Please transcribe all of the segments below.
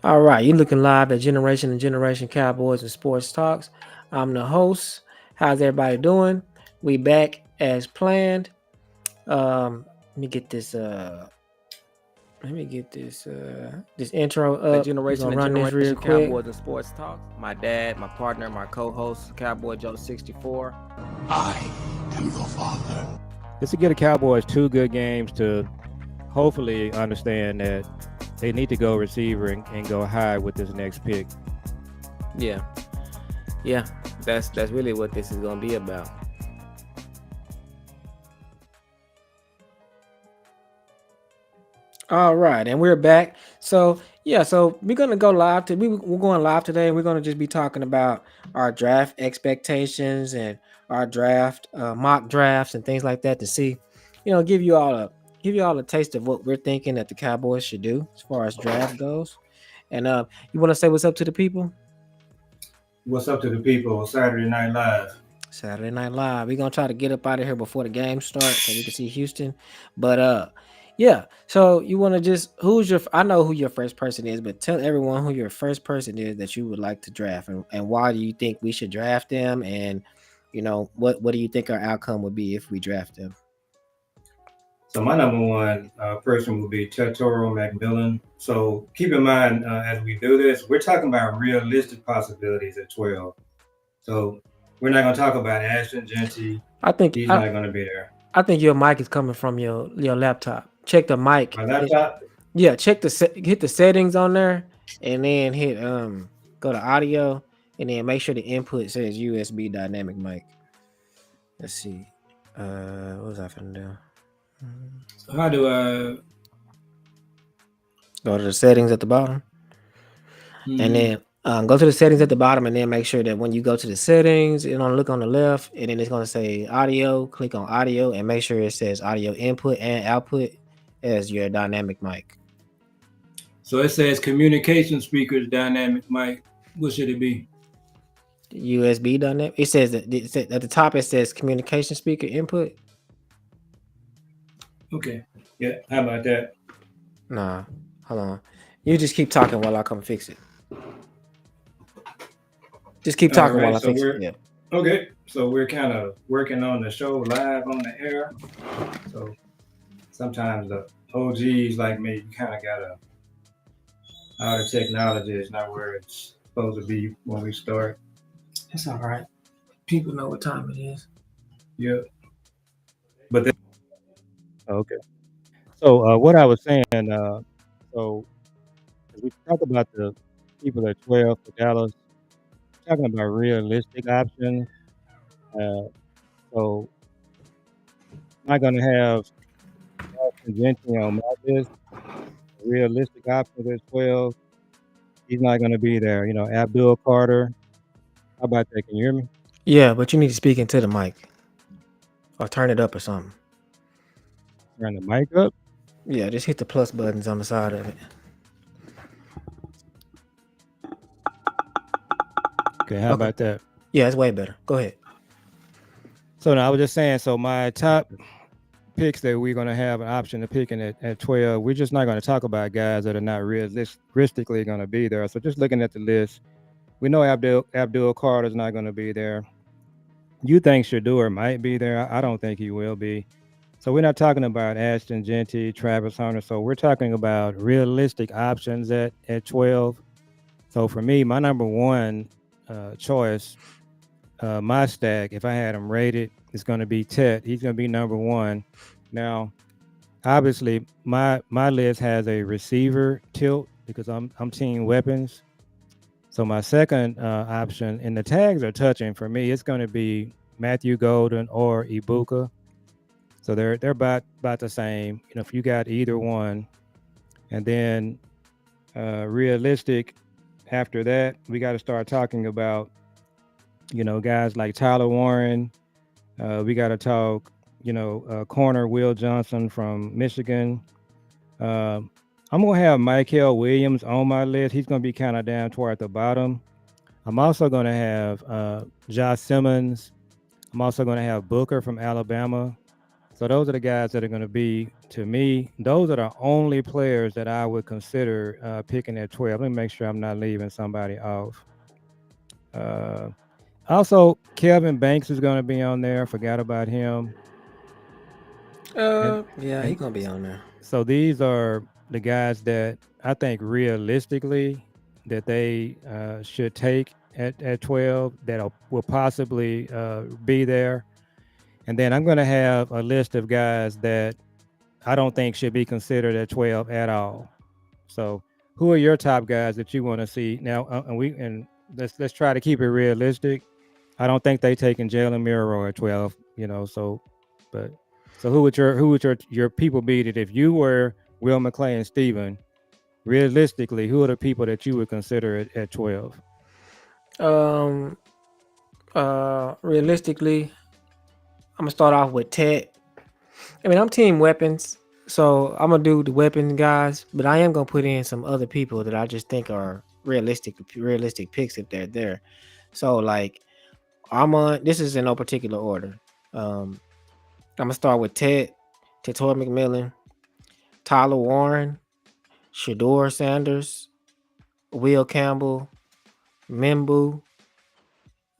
All right, you looking live at Generation and Generation Cowboys and Sports Talks. I'm the host. How's everybody doing? We back as planned. Let me get this. This intro The up. We're Generation gonna and run this real Generation quick. Cowboys and Sports Talk. My dad, my partner, my co-host, Cowboy Joe 64. I am your father. Just to get the Cowboys 2 good games to hopefully understand that they need to go receiver and go high with this next pick. Yeah, yeah, that's really what this is gonna be about. All right, and we're back. So yeah, so we're gonna go live. We're going live today. We're gonna just be talking about our draft expectations and our draft mock drafts and things like that to see, give you all a taste of what we're thinking that the Cowboys should do as far as draft goes. And you want to say what's up to the people? What's up to the people? Saturday Night Live. Saturday Night Live. We're gonna try to get up out of here before the game starts so we can see Houston. But yeah. So you wanna just I know who your first person is, but tell everyone who your first person is that you would like to draft and why do you think we should draft them and what do you think our outcome would be if we draft them? So my number one person will be Tetoro McMillan. So keep in mind as we do this, we're talking about realistic possibilities at 12. So we're not going to talk about Ashton Genty. I think He's I, not going to be there. I think your mic is coming from your laptop. Check the mic. My laptop. Yeah, hit the settings on there and then hit go to audio and then make sure the input says USB dynamic mic. Let's see. What was I finna do? So how do I Go to the settings at the bottom. And then go to the settings at the bottom and then make sure that when you go to the settings, you're gonna look on the left and then it's gonna say audio. Click on audio and make sure it says audio input and output as your dynamic mic. So it says communication speakers dynamic mic. What should it be? USB dynamic. It says that at the top it says communication speaker input. Okay. Yeah, how about that? Nah, hold on. You just keep talking while I come fix it. Just keep talking while I fix it. Yeah. Okay, so we're kind of working on the show live on the air. So sometimes the OGs like me, you kind of gotta. All the technology is not where it's supposed to be when we start. That's all right. People know what time it is. Yep. But then, Okay. So what I was saying, so as we talk about the people at 12 for Dallas, we're talking about realistic options. So I'm not going to have Austin Gentry on my list. Realistic options at 12. He's not going to be there. Abdul Carter. How about that? Can you hear me? Yeah, but you need to speak into the mic or turn it up or something. Turn the mic up. Yeah, just hit the plus buttons on the side of it. Okay, how about that? Yeah, it's way better. Go ahead. So now I was just saying, so my top picks that we're going to have an option to picking at 12, we're just not going to talk about guys that are not realistically going to be there. So just looking at the list, we know Abdul Carter is not going to be there. You think Shador might be there. I don't think he will be. So we're not talking about Ashton Genty, Travis Hunter. So we're talking about realistic options at 12. So for me, my number one choice, my stack, if I had him rated, is going to be Tet. He's going to be number one. Now, obviously, my list has a receiver tilt because I'm team weapons. So my second option, and the tags are touching for me, it's going to be Matthew Golden or Ibuka. So they're about the same. If you got either one, and then realistic. After that, we got to start talking about, guys like Tyler Warren. We got to talk, corner Will Johnson from Michigan. I'm going to have Michael Williams on my list. He's going to be kind of down toward the bottom. I'm also going to have Josh Simmons. I'm also going to have Booker from Alabama. So those are the guys that are going to be, to me, those are the only players that I would consider picking at 12. Let me make sure I'm not leaving somebody off. Uh, Also, Kelvin Banks is going to be on there. Forgot about him. And Yeah, he and gonna be on there. so these are the guys that I think realistically that they should take at 12 that will possibly be there. And then I'm going to have a list of guys that I don't think should be considered at 12 at all. So, who are your top guys that you want to see now? And let's try to keep it realistic. I don't think they taking Jalen Miro at 12. But so who would your people be that if you were Will McClay and Steven, realistically, who are the people that you would consider at 12? Um, Realistically, I'm gonna start off with Ted. I mean, I'm team weapons, so I'm gonna do the weapons guys, but I am gonna put in some other people that I just think are realistic picks if they're there. So like, I'm on. This is in no particular order. I'm gonna start with Ted McMillan, Tyler Warren, Shador Sanders, Will Campbell, Mimbu.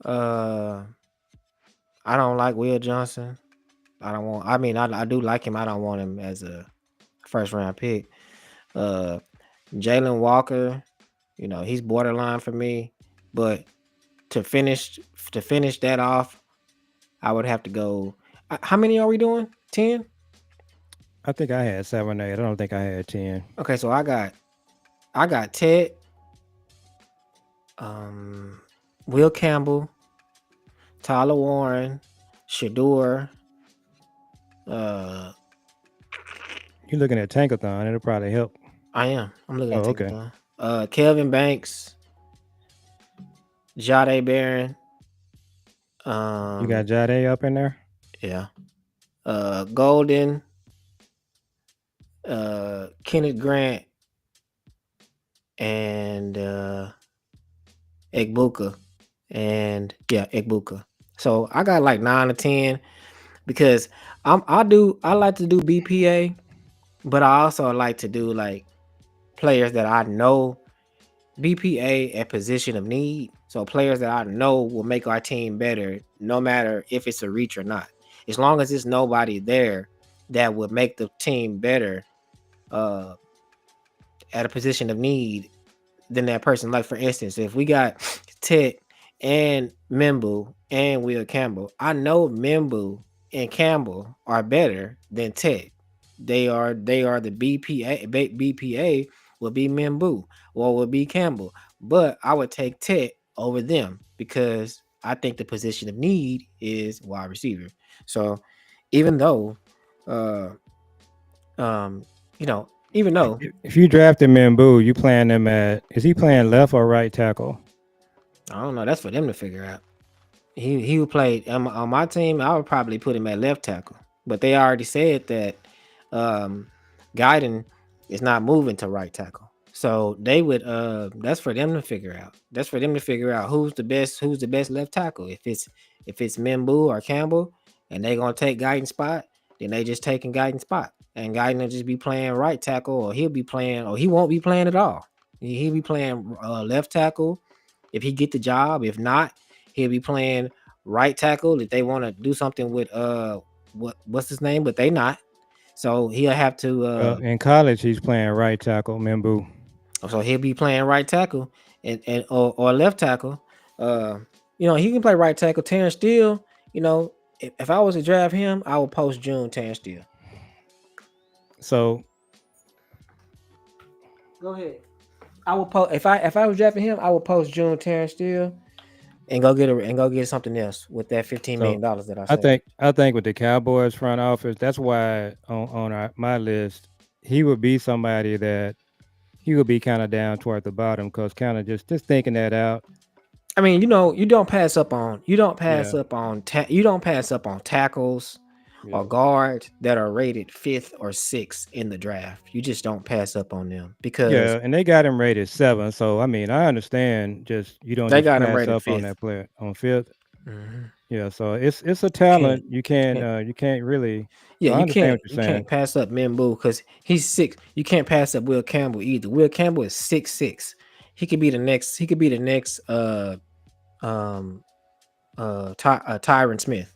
Uh, I don't like Will Johnson. I don't want. I mean, I do like him. I don't want him as a first round pick. Uh, Jalen Walker. He's borderline for me. But to finish to finish that off, I would have to go. How many are we doing? 10. I think I had 7, 8. I don't think I had 10. Okay, so I got Ted, um, Will Campbell, Tyler Warren, Shador. Uh, You're looking at Tankathon. It'll probably help. I am. I'm looking Oh, at okay. Tankathon. Kelvin Banks, Jade Barron. You got Um, Jade up in there? yeah. Golden, Kenneth Grant, and Egbuka, and yeah, Egbuka. So I got like 9 or 10 because I like to do BPA, but I also like to do like players that I know BPA at position of need. So players that I know will make our team better, no matter if it's a reach or not. As long as there's nobody there that would make the team better uh, at a position of need than that person. Like for instance, if we got Ted and Mimbu and Will Campbell, I know Mimbu and Campbell are better than Ted. They are the BPA will be Mimbu or will be Campbell, but I would take Ted over them because I think the position of need is wide receiver. So even though, uh, um, even though If you drafted Mimbu, you playing him is he playing left or right tackle? I don't know, that's for them to figure out. He would play on my team. I would probably put him at left tackle, but they already said that um, Guyton is not moving to right tackle. So they would. That's for them to figure out. That's for them to figure out who's the best left tackle. If it's Mimbu or Campbell, and they gonna take Guyton's spot, then they just taking Guyton's spot, and Guyton will just be playing right tackle, or he'll be playing, or he won't be playing at all. He'll be playing left tackle if he get the job. If not, he'll be playing right tackle if they want to do something with what's his name, but they not. So he'll have to In college, he's playing right tackle, Mimbu. so he'll be playing right tackle or left tackle. Uh he can play right tackle. Terrence Steele, if I was to draft him, I would post June Terrence Steele. So Go ahead. I would post if I was drafting him, I would post June Terrence Steele and go get something else with that $15 million that I I said. think with the Cowboys front office, that's why on my list, he would be somebody that he would be kind of down toward the bottom because kind of just thinking that out. I mean, you don't pass up on Yeah. tackles Yeah. or guards that are rated 5th or 6th in the draft. You just don't pass up on them because Yeah, and they got him rated 7. So I mean, I understand. Just you don't they just got him pass rated up on 5th. that player on 5th. Mhm. Yeah, so it's a Can't, talent. can't. You can't really. Yeah, So I understand what you're you saying. can't pass up Mimbu because he's 6. You can't pass up Will Campbell either. Will Campbell is 6'6". He could be the next. He could be the next. Um. Tyron Smith.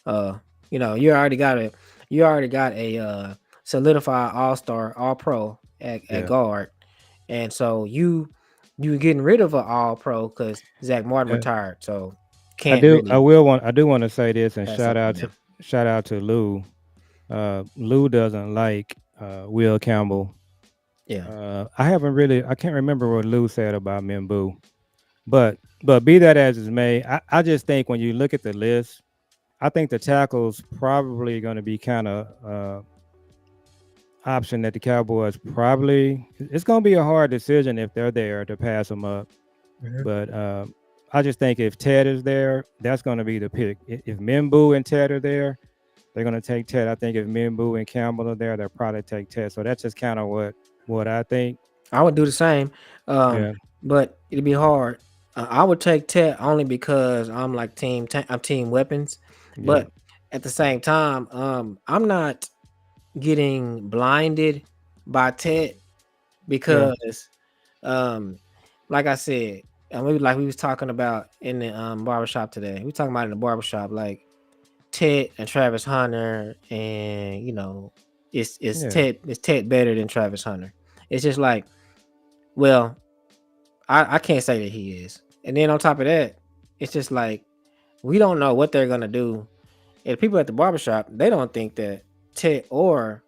Uh. You already got a. You already got a solidified All Star, All Pro at Yeah. guard, and so you getting rid of an All Pro because Zach Martin Uh, retired. So can't really I do want to say this and pass up on them. shout out to Lou. Lou doesn't like Will Campbell. Yeah. I can't remember what Lou said about Mimbu. But be that as it may, I just think when you look at the list, I think the tackles probably going to be kind of option that the Cowboys probably it's going to be a hard decision if they're there to pass them up. Mhm. But I just think if Ted is there, that's going to be the pick. If Mimbu and Ted are there, they're going to take Ted. I think if Mimbu and Campbell are there, they'll probably take Ted. So that's just kind of what I think. I would do the same, Yeah, but it'd be hard. I would take Tet only because I'm like I'm team weapons, yeah, but at the same time, I'm not getting blinded by Tet yeah, because, um, like I said, and like we was talking about in the barbershop today. We talking about in the barbershop, like Ted and Travis Hunter, and yeah. It's Ted better than Travis Hunter. It's just like, well, I can't say that he is. And then on top of that, it's just like we don't know what they're gonna do. And the people at the barbershop, they don't think that Ted or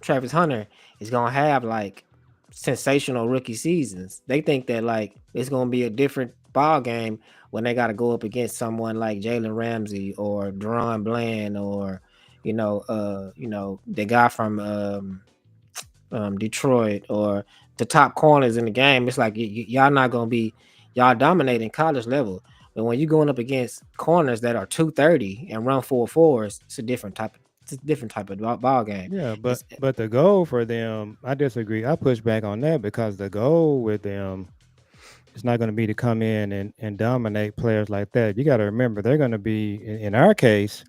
Travis Hunter is gonna have like sensational rookie seasons. They think that like it's gonna be a different ball game when they gotta go up against someone like Jalen Ramsey or Deron Bland or the guy from Detroit or the top corners in the game. It's like y'all not gonna be y'all dominating college level, but when you're going up against corners that are 230 and run 4 4s, it's a different type of ball game. Yeah, It's but the goal for them, I disagree. I push back on that because the goal with them is not going to be to come in and dominate players like that. You got to remember they're going to be in our case,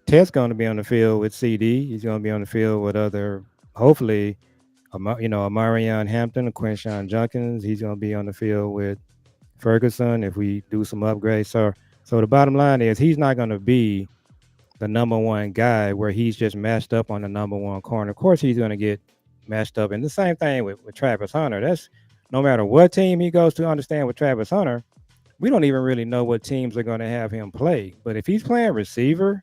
Ted's going to be on the field with CD. He's going to be on the field with other, hopefully, a Marion Hampton, a Quinshawn Junkins. He's going to be on the field with Ferguson if we do some upgrades. So the bottom line is he's not going to be the number one guy where he's just matched up on the number one corner. Of course, he's going to get matched up. And the same thing with Travis Hunter. That's no matter what team he goes to. Understand with Travis Hunter, we don't even really know what teams are going to have him play. But if he's playing receiver,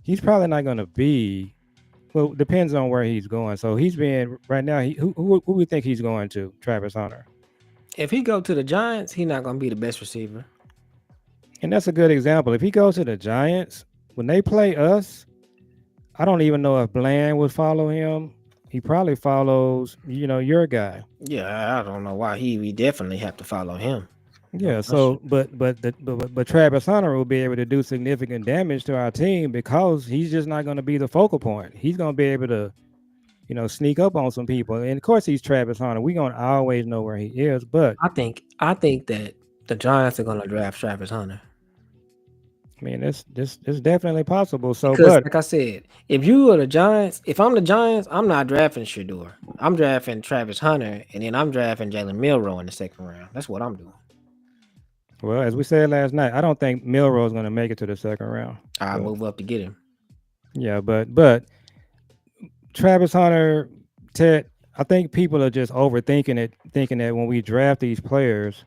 he's probably not going to be. Well, depends on where he's going. So he's being right now. Who we think he's going to? Travis Hunter. if he go to the Giants, he's not gonna be the best receiver. And that's a good example. If he goes to the Giants, when they play us, I don't even know if Bland would follow him. He probably follows, your guy. Yeah, I don't know why we definitely have to follow him. No Yeah. question. So, but Travis Hunter will be able to do significant damage to our team because he's just not going to be the focal point. He's going to be able to, sneak up on some people. And of course, he's Travis Hunter. We're going to always know where he is. But I think that the Giants are gonna draft Travis Hunter. I mean, it's definitely possible. So, Because, but like I said, if you are the Giants, if I'm the Giants, I'm not drafting Shador. I'm drafting Travis Hunter, and then I'm drafting Jalen Milroe in the second round. That's what I'm doing. well, as we said last night, I don't think Milrow is going to make it to the second round. I But move up to get him. yeah, but Travis Hunter, Ted, I think people are just overthinking it, thinking that when we draft these players,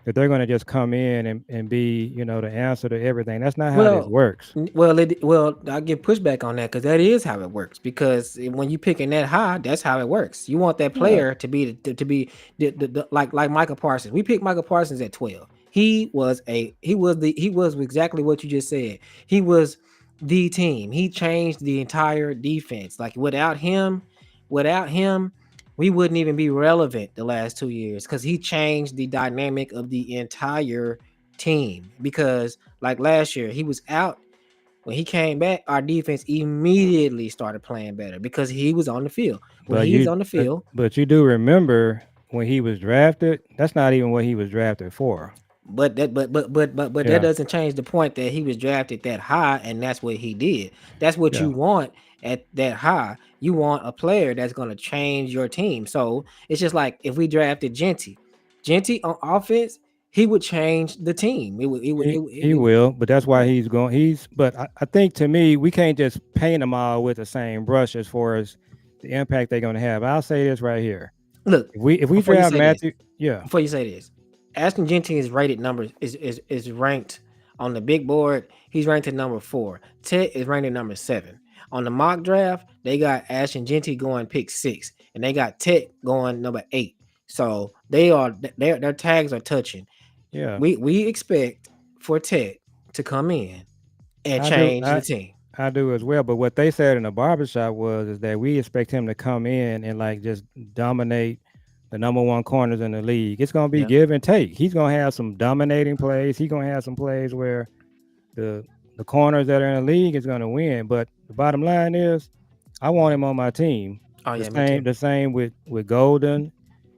that they're going to just come in and be, the answer to everything. That's not how this Well, works. I get pushback on that because that is how it works. Because when you picking that high, that's how it works. You want that Yeah, player to be like Michael Parsons. We picked Michael Parsons at 12. He was exactly what you just said. He was the team. He changed the entire defense. Like without him, we wouldn't even be relevant the last 2 years because he changed the dynamic of the entire team. Because like last year, he was out. When he came back, our defense immediately started playing better because he was on the field. When but he's you on the but, field, but you do remember when he was drafted, that's not even what he was drafted for. but that Yeah, doesn't change the point that he was drafted that high, and that's what he did. That's what yeah. you want at that high. You want a player that's going to change your team. So it's just like if we drafted Genty on offense, he would change the team. He will, but that's why he's going. But I think to me, we can't just paint them all with the same brush as far as the impact they're going to have. I'll say this right here: look if we before you draft say this. Matthew, yeah, Before you say this, Ashton Jenkins rated numbers is ranked on the big board. He's ranked at number 4. Ted is ranked at number 7. On the mock draft, they got Ashton Jenkins going pick 6, and they got Ted going number 8. So their tags are touching. yeah, We expect for Ted to come in and I do, change the team. I do as well. But what they said in the barbershop was is that we expect him to come in and like just dominate the number one corners in the league. It's gonna be Yeah. give and take. He's gonna have some dominating plays. He's gonna have some plays where the the corners that are in the league is gonna win. But the bottom line is, I want him on my team. Oh The yeah, me too. same with Golden,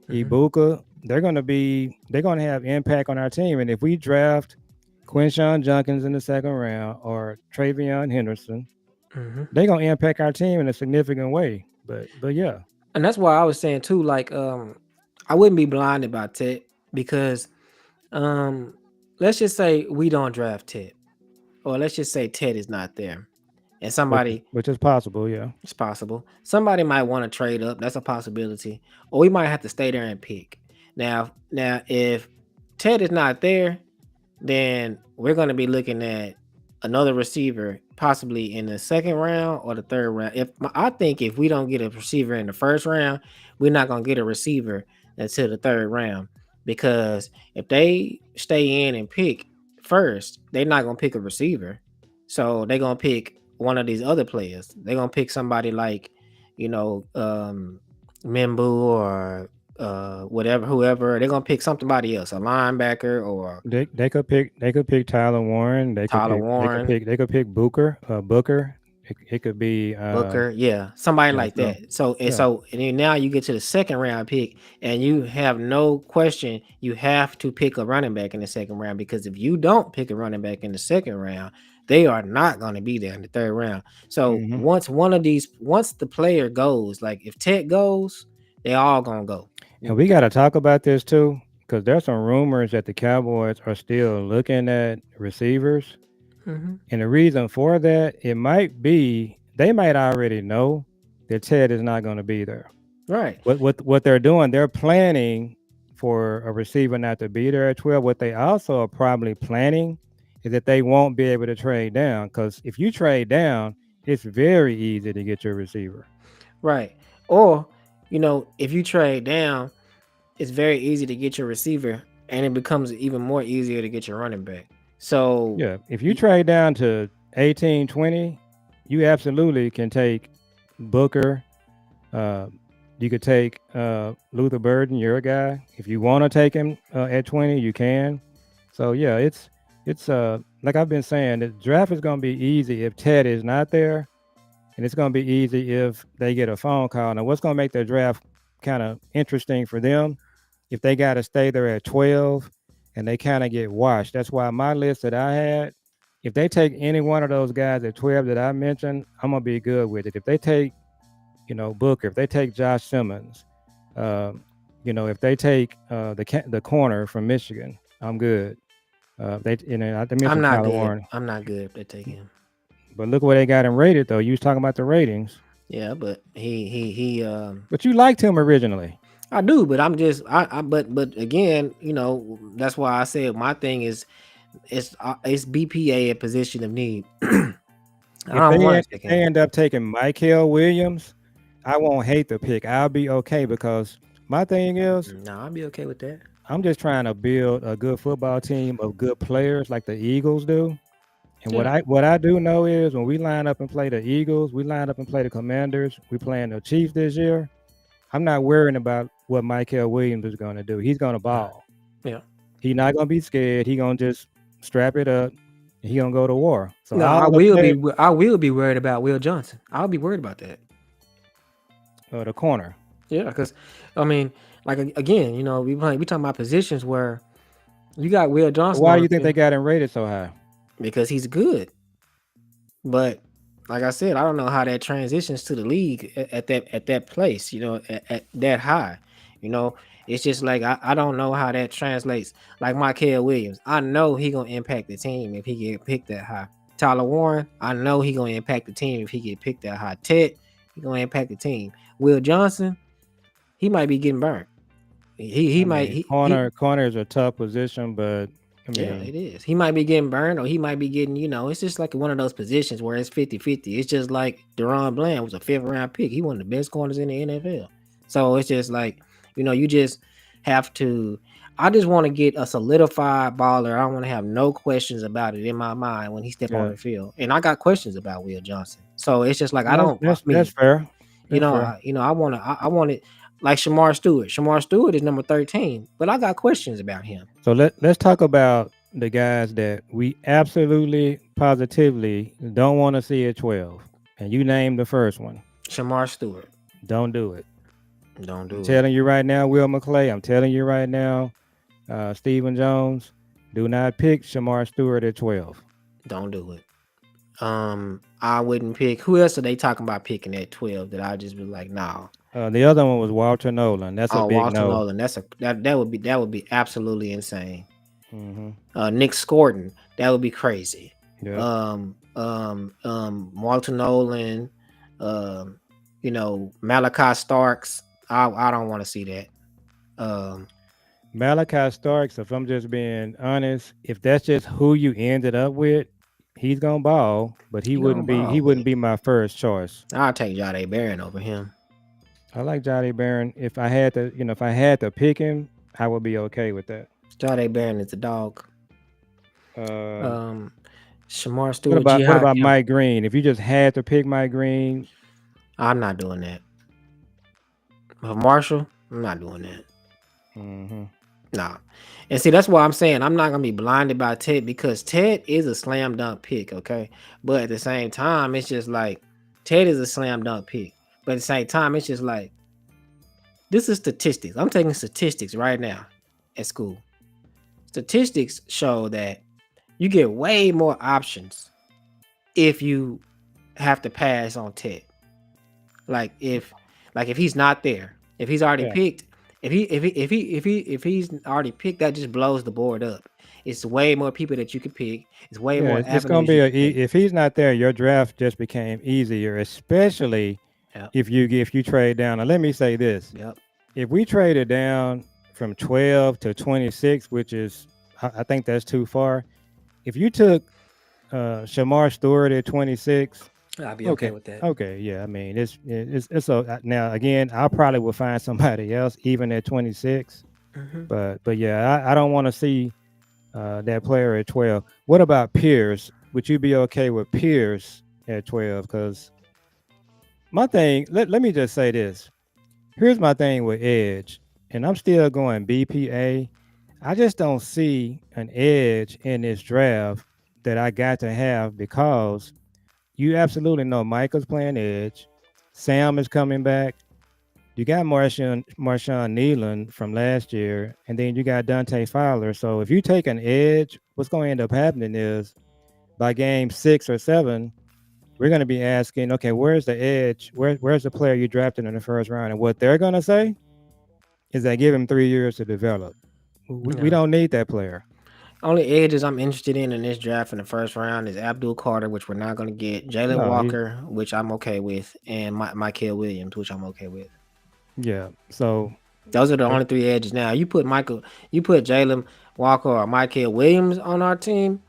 Hmm. Ibuka. They're gonna have impact on our team. And if we draft Quinshawn Junkins in the second round or Travion Henderson, Hmm. they're gonna impact our team in a significant way. But yeah, And that's why I was saying too, like I wouldn't be blinded by Ted because um let's just say we don't draft Ted, or let's just say Ted is not there, and somebody, which is possible. Yeah. it's possible somebody might want to trade up. That's a possibility, or we might have to stay there and pick. Now if Ted is not there, then we're going to be looking at another receiver possibly in the second round or the third round. I think if we don't get a receiver in the first round, we're not going to get a receiver until the third round, because if they stay in and pick first, they're not going to pick a receiver. So they're going to pick one of these other players. They're going to pick somebody like, you know, Membu or whatever, whoever. They're gonna pick somebody else, a linebacker or They could pick Tyler Warren. Tyler Warren, They could pick Booker. It could be Booker, yeah, somebody yeah. like that. So and Yeah. so and then now you get to the second round pick, and you have no question you have to pick a running back in the second round, because if you don't pick a running back in the second round, they are not going to be there in the third round. So Hmm. once the player goes, like if Ted goes, they all gonna go. And we got to talk about this too, because there's some rumors that the Cowboys are still looking at receivers. Hmm. And the reason for that, it might be they might already know that Ted is not going to be there. Right. What they're doing, they're planning for a receiver not to be there at 12. What they also are probably planning is that they won't be able to trade down, because if you trade down, it's very easy to get your receiver. Right. Or, if you trade down, it's very easy to get your receiver, and it becomes even more easier to get your running back. So, Yeah, if you trade down to 18, 20, you absolutely can take Booker. Uh, you could take Luther Burden, you're a guy. If you want to take him at 20, you can. So yeah, it's like I've been saying, the draft is going to be easy if Ted is not there, and it's going to be easy if they get a phone call. Now, what's going to make the draft kind of interesting for them if they got to stay there at 12 and they kind of get washed? That's why my list that I had, if they take any one of those guys at 12 that I mentioned, I'm going to be good with it. If they take, Booker, if they take Josh Simmons, uh, if they take the corner from Michigan, I'm good. I I'm mentioned not Tyler good. Warren, I'm not good if they take him. but look where they got him rated though. You was talking about the ratings, Yeah, but he but you liked him originally. I do, but I'm just but again, that's why I said my thing is it's BPA at position of need. I don't want to If take they him. end up taking Michael Williams, I won't hate the pick. I'll be okay, because my thing is No, I'll be okay with that. I'm just trying to build a good football team of good players like the Eagles do. And Yeah. what I do know is when we line up and play the Eagles, we line up and play the Commanders, we playing the Chiefs this year, I'm not worrying about what Michael Williams is going to do. He's going to ball. Yeah. He's not going to be scared. He's going to just strap it up and he's going to go to war. So No, all the players, I will be worried about Will Johnson. I'll be worried about that. the corner. Yeah, because I mean, like again, we talking about positions where You got Will Johnson Why on do the you think they field got him rated so high? because he's good. But like I said, I don't know how that transitions to the league at that place, at that high. You know, it's just like I don't know how that translates. Like Michael Williams, I know he gonna impact the team if he get picked that high. Tyler Warren, I know he gonna impact the team if he get picked that high. Ted, he gonna impact the team. Will Johnson, he might be getting burnt. He I might mean, corner is a tough position, but I Yeah, mean, it is. He might be getting burned or he might be getting, it's just like one of those positions where it's 50-50. It's just like Deron Bland was a fifth round pick. He one of the best corners in the NFL. So it's just like, you just have to. I just want to get a solidified baller. I want to have no questions about it in my mind when he step on yeah, the field. And I got questions about Will Johnson. So it's just like I that's don't. I that's that's mean, fair. That's fair. I want to. I want it like Shamar Stewart. Shamar Stewart is number 13, but I got questions about him. So let's talk about the guys that we absolutely positively don't want to see at 12. And you named the first one. Shamar Stewart. Don't do it. Don't I'm do it. telling you right now, Will McClay. I'm telling you right now, Stephen Jones. Do not pick Shamar Stewart at 12. Don't do it. I wouldn't pick. Who else are they talking about picking at 12? That I just be like, nah. The other one was Walter Nolan. That's a Oh, big Walter no. Nolan. That would be absolutely insane. Mm-hmm. Nick Scordon. That would be crazy. Yeah. Walter Nolan. Malachi Starks. I don't want to see that. Malachi Starks, if I'm just being honest, if that's just who you ended up with, he's gonna ball, but he wouldn't be my first choice. I'll take Jahdae Barron over him. I like Jahdae Barron. If I had to pick him, I would be okay with that. Jahdae Barron is a dog. Shamar Stewart. What about Mike Green? If you just had to pick Mike Green, I'm not doing that. Marshall, I'm not doing that. mm-hmm. Nah. And see, that's why I'm saying I'm not gonna be blinded by Ted because Ted is a slam dunk pick, okay? But at the same time, it's just like Ted is a slam dunk pick. But at the same time, it's just like this is statistics. I'm taking statistics right now at school. Statistics show that you get way more options if you have to pass on Ted. Like if he's not there, if he's already picked, if he's already picked, that just blows the board up. It's way more people that you could pick. It's way more. It's gonna be if he's not there, your draft just became easier, especially if you trade down. Now let me say this: if we traded down from 12 to 26, which is I think that's too far. If you took Shamar Stewart at 26. I'll be okay with that. Okay, yeah. I mean, it's so now again. I probably will find somebody else even at 26. Mm-hmm. But yeah, I don't want to see that player at 12. What about Pierce? Would you be okay with Pierce at 12? Because my thing. Let me just say this. Here's my thing with edge, and I'm still going BPA. I just don't see an edge in this draft that I got to have because. You absolutely know Micah's playing edge. Sam is coming back. You got Marshawn Nealon from last year, and then you got Dante Fowler. So if you take an edge, what's going to end up happening is by game 6 or 7, we're going to be asking, okay, where's the edge? Where's the player you drafted in the first round? And what they're going to say is that give him 3 years to develop. We don't need that player. Only edges I'm interested in this draft in the first round is Abdul Carter, which we're not going to get. Jalen Walker, which I'm okay with, and Michael Williams, which I'm okay with. Yeah, so those are the only 3 edges. Now you put Jalen Walker or Michael Williams on our team.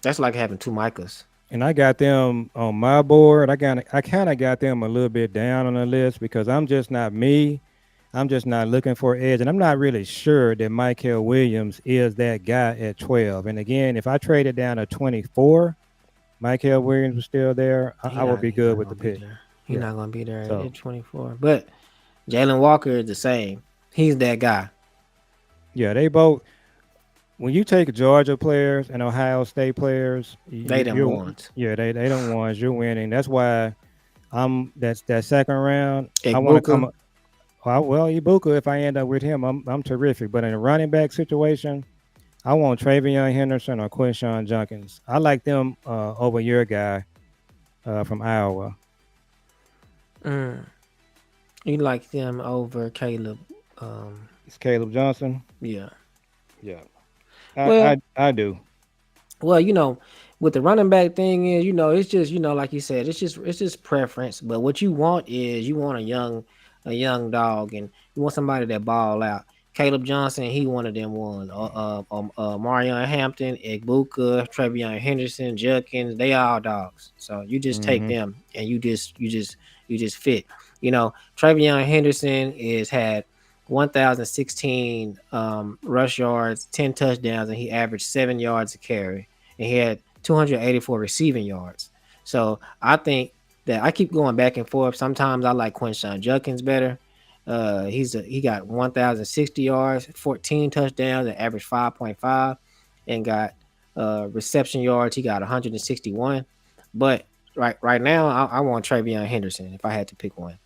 That's like having 2 Micahs. And I got them on my board. I kind of got them a little bit down on the list because I'm just not me. I'm just not looking for edge, and I'm not really sure that Michael Williams is that guy at 12. And again, if I traded down to 24, Michael Williams was still there, I would be good with the pick. He's not going to be there at 24. But Jalen Walker is the same. He's that guy. Yeah, they both. When you take Georgia players and Ohio State players, they don't want. Yeah, they don't want. You're winning. That's why that's that second round. I want to come. Well, Ibuka, if I end up with him, I'm terrific. But in a running back situation, I want Travion Henderson or Quinshawn Junkins. I like them over your guy from Iowa. Mm. You like them over Caleb? Um, It's Caleb Johnson. yeah. Yeah, Well, I do. Well, with the running back thing is, it's just, like you said, it's just preference. But what you want is you want a young dog, and you want somebody that ball out. Caleb Johnson, he one of them ones. Marion Hampton, Egbuka, Trevion Henderson, Judkins, they all dogs. So you just take Hmm. them, and you just fit. Trevion Henderson is had 1,016 rush yards, 10 touchdowns, and he averaged 7 yards a carry, and he had 284 receiving yards. So I think that I keep going back and forth. Sometimes I like Quinshawn Judkins better. He got 1,060 yards, 14 touchdowns, and averaged 5.5, and got reception yards. He got 161. But right now, I want Travion Henderson if I had to pick one.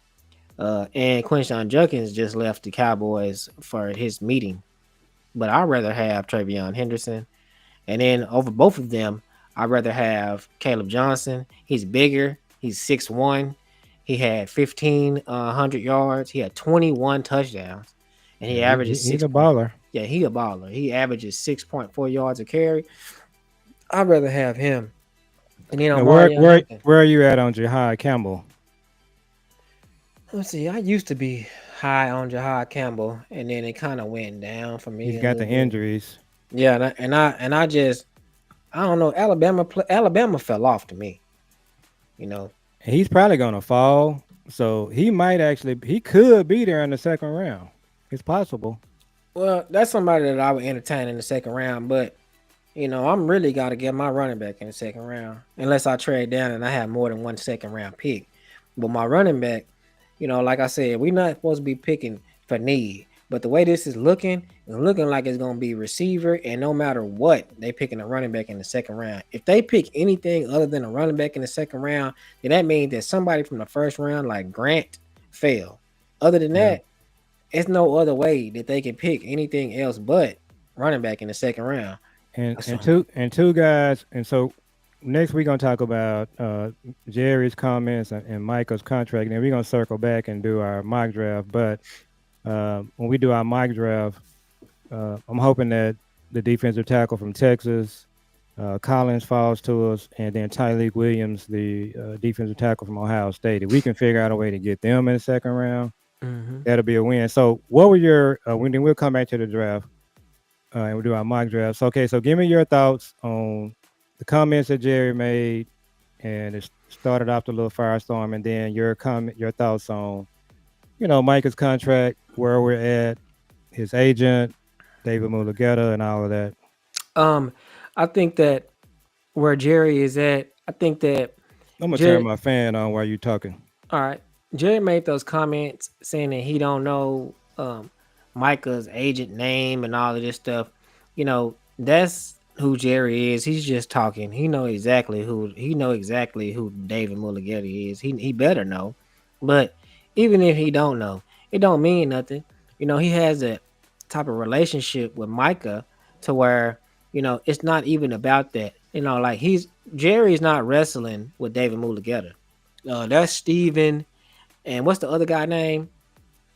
And Quinshawn Judkins just left the Cowboys for his meeting, but I'd rather have Travion Henderson. And then over both of them, I'd rather have Caleb Johnson. He's bigger. He's 6'1". He had 1,500 yards. He had 21 touchdowns, and he Yeah, averages he's six a point. baller. Yeah, he a baller. He averages 6.4 yards a carry. I'd rather have him. And then on Now, where Mario where Hampton. where are you at on Jahai Campbell? Let's see. I used to be high on Jahad Campbell, and then it kind of went down for He's me a got little the bit. injuries, Yeah, and I just I don't know. Alabama fell off to me. You know. and he's probably gonna fall. So he could be there in the second round. It's possible. Well, that's somebody that I would entertain in the second round, but I'm really got to get my running back in the second round, unless I trade down and I have more than one second round pick. But my running back, like I said, we're not supposed to be picking for need. But the way this is looking, it's looking like it's going to be receiver, and no matter what, they picking a running back in the second round. If they pick anything other than a running back in the second round, then that means that somebody from the first round, like Grant, fell. Other than Yeah. that, it's no other way that they can pick anything else but running back in the second round. And So, and two guys. And so next we're gonna talk about Jerry's comments and Michael's contract. And then we're gonna circle back and do our mock draft. But when we do our mock draft, I'm hoping that the defensive tackle from Texas, Collins falls to us, and then Tyleek Williams, the defensive tackle from Ohio State. If we can figure out a way to get them in the second round, mhm. that'll be a win. So, what were your? Then we'll come back to the draft and we'll do our mock drafts. Okay, so give me your thoughts on the comments that Jerry made, and it started off the little firestorm, and then your thoughts on Micah's contract, where we're at, his agent, David Mulugeta, and all of that. Um, I think that where Jerry is at, I think that I'm gonna turn Jerry. my fan on while you talking. All right, Jerry made those comments saying that he don't know Micah's agent name and all of this stuff. That's who Jerry is. He's just talking. He know exactly who David Mulligeti is. He better know. But even if he don't know, it don't mean nothing. He has a type of relationship with Micah to where it's not even about that. Like Jerry's not wrestling with David Mulligeta. That's Steven, and what's the other guy name?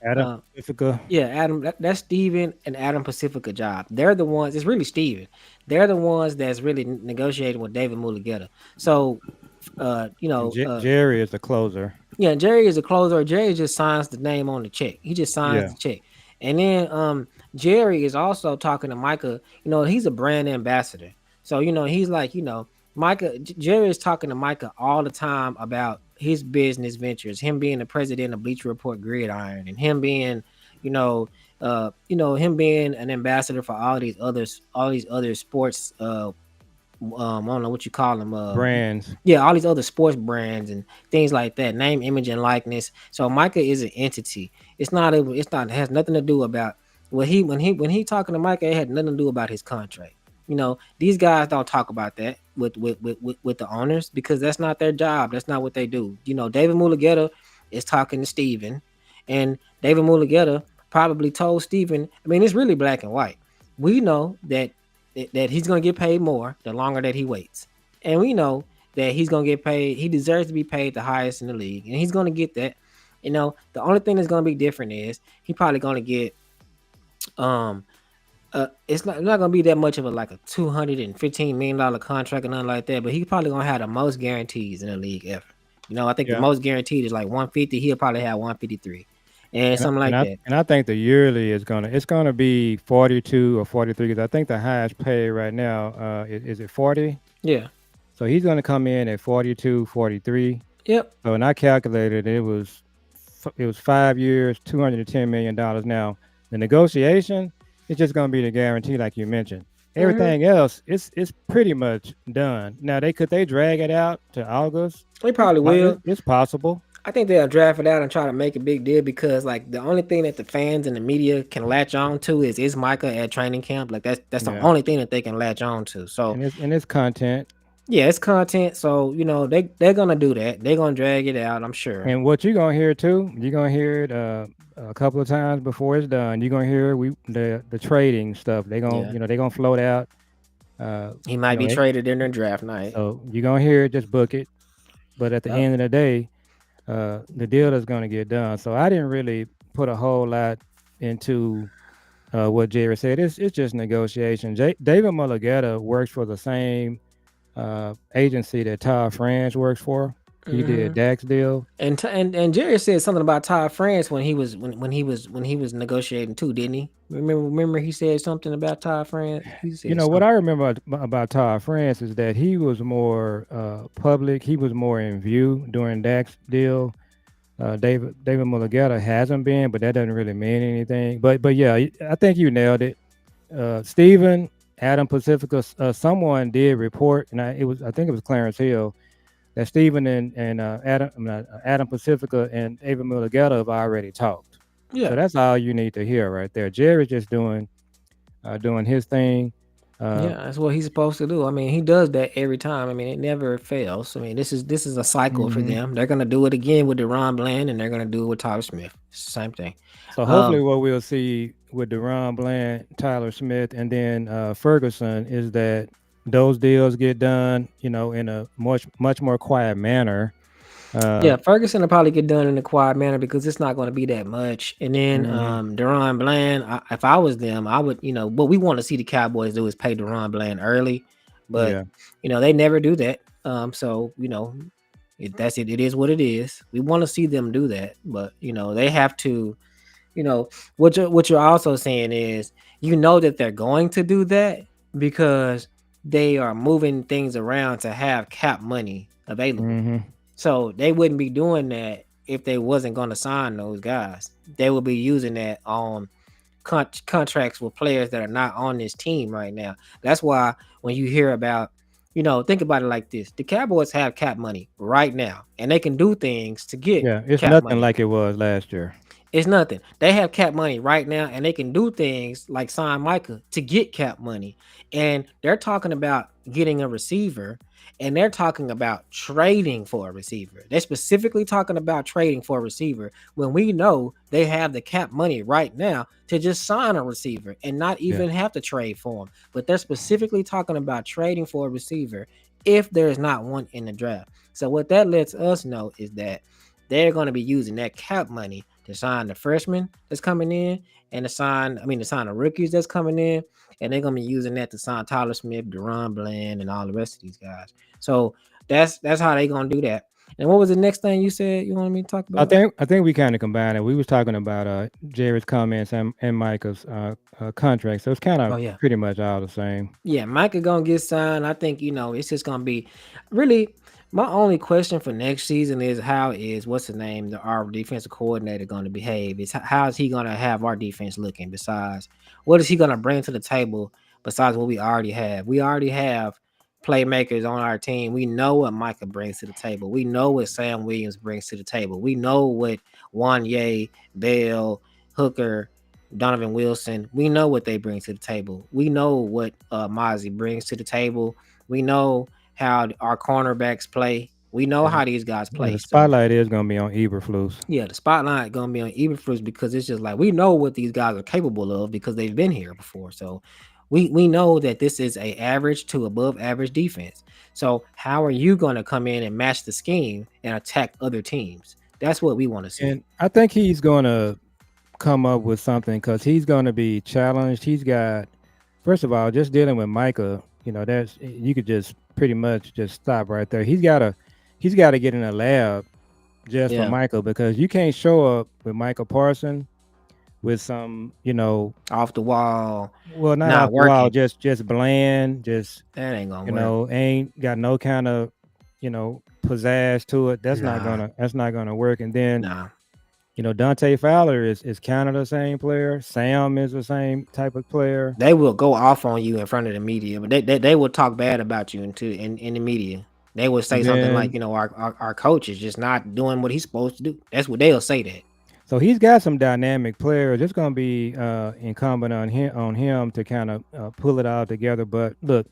Adam Uh, Pacifica. yeah, Adam. That's Steven and Adam Pacifica job. They're the ones. It's really Steven. They're the ones that's really negotiating with David Mulligeta. So, uh, you And know, uh, Jerry is the closer. yeah, Jerry is a closer. Jerry just signs the name on the check. He just signs Yeah. the check. And then Jerry is also talking to Micah. He's a brand ambassador. So, he's like, Jerry is talking to Micah all the time about his business ventures, him being the president of Bleacher Report Gridiron, and him being, him being an ambassador for all these other sports I don't know what you call them. Brands. Yeah, all these other sports brands and things like that. Name, image, and likeness. So Micah is an entity. It has nothing to do about when he talking to Micah. It had nothing to do about his contract. These guys don't talk about that with the owners because that's not their job. That's not what they do. David Mulligeta is talking to Steven, and David Mulligeta probably told Steven. I mean, it's really black and white. We know that that he's gonna get paid more the longer that he waits, and we know that he's gonna get paid. He deserves to be paid the highest in the league, and he's gonna get that. The only thing that's gonna be different is he probably gonna get um it's not gonna be that much of a like a $215 million contract or nothing like that, but he probably gonna have the most guarantees in the league ever. I think the Yeah. most guaranteed is like 150. He'll probably have 153 and And I, something and like I that. and I think the yearly is gonna be 42 or 43 because I think the highest pay right now is it 40. Yeah. So he's gonna come in at 42, 43. Yep. So when I calculated, it was 5 years, $210 million. Now the negotiation is just gonna be the guarantee, like you mentioned. Hmm. Everything else, it's pretty much done. Now they drag it out to August. They probably will. It's possible. I think they'll draft it out and try to make a big deal because like the only thing that the fans and the media can latch on to is Micah at training camp. Like that's the Yeah, only thing that they can latch on to. So and it's content. yeah, it's content. So they're gonna do that. They're gonna drag it out. I'm sure. And what you're gonna hear too, you're gonna hear it a couple of times before it's done. You're gonna hear the trading stuff. Yeah, They're gonna float out. Uh, he you might know, be it, traded in their draft night. so you're gonna hear it, just book it. But at the Yep. end of the day, the deal is gonna get done. So I didn't really put a whole lot into what Jerry said. It's just negotiation. David Mulligata works for the same agency that Todd France works for. He did Hmm. Dak's deal. And Jerry said something about Todd France when he was negotiating too, didn't he? Remember he said something about Todd France. He You said know what something. I remember about Todd France is that he was more public. He was more in view during Dak's deal. David Mulligata hasn't been, but that doesn't really mean anything. But yeah, I think you nailed it. Stephen Adam Pacifica. Someone did report, and I think it was Clarence Hill that Stephen and Adam Pacifica and David Mulligata have already talked. So Yeah. that's all you need to hear right there. Jerry's just doing his thing. Uh, Yeah, that's what he's supposed to do. I mean, he does that every time. I mean, it never fails. I mean, this is a cycle for mhm. them. They're gonna do it again with Deron Bland, and they're gonna do it with Tyler Smith. It's the same thing. So hopefully, Um, what we'll see with Deron Bland, Tyler Smith, and then Ferguson is that those deals get done, in a much more quiet manner. Uh, yeah, Ferguson will probably get done in a quiet manner because it's not going to be that much. And then mhm. Deron Bland, if I was them, I would, what we want to see the Cowboys do is pay Deron Bland early, but Yeah, they never do that. So that's it. It is what it is. We want to see them do that, but they have to. What you're also saying is that they're going to do that because they are moving things around to have cap money available. hmm So they wouldn't be doing that if they wasn't going to sign those guys. They would be using that on contracts with players that are not on this team right now. That's why when you hear about, think about it like this: the Cowboys have cap money right now, and they can do things to get yeah. It's cap nothing money. like it was last year. It's nothing. They have cap money right now, and they can do things like sign Micah to get cap money. And they're talking about getting a receiver, and they're talking about trading for a receiver. They're specifically talking about trading for a receiver when we know they have the cap money right now to just sign a receiver and not Yeah, even have to trade for him. But they're specifically talking about trading for a receiver if there is not one in the draft. So what that lets us know is that they're going to be using that cap money to sign the freshmen that's coming in and to sign the rookies that's coming in. And they're gonna be using that to sign Tyler Smith, Deron Bland, and all the rest of these guys. So that's how they gonna do that. And what was the next thing you said you wanted me to talk I about? think I think we kind of combined it. We was talking about Jerry's comments and Micah's contract, so it's kind Oh of yeah. pretty much all the same. Yeah, Micah gonna get signed. I think it's just gonna be really my only question for next season is how is what's the name our defensive coordinator going to behave? Is how is he gonna have our defense looking? Besides, what is he gonna bring to the table besides what we already have? We already have playmakers on our team. We know what Micah brings to the table. We know what Sam Williams brings to the table. We know what Wanye, Bell, Hooker, Donovan Wilson. We know what they bring to the table. We know what Mozzie brings to the table. We know how our cornerbacks play. We know Yeah, how these guys yeah. play. The So spotlight is gonna be on Eberflus. yeah, the spotlight gonna be on Eberflus because it's just like we know what these guys are capable of because they've been here before. So We know that this is a average to above average defense. So how are you going to come in and match the scheme and attack other teams? That's what we want to see. And I think he's gonna come up with something because he's gonna be challenged. He's got, first of all, just dealing with Micah. That's, you could just pretty much just stop right there. He's got to get in a lab just for Yeah, Michael, because you can't show up with Michael Parson with some, off the wall, well, not not off the wall, working. just bland, just That ain't gonna work. ain't got no kind of, pizzazz to it. Nah, That's not gonna work. And then, nah. Dante Fowler is kind of the same player. Sam is the same type of player. They will go off on you in front of the media, but they will talk bad about you in the media. They will say And something like, then, our coach is just not doing what he's supposed to do. That's what they'll say that. so he's got some dynamic players. It's going to be incumbent on him to kind of pull it all together. But look,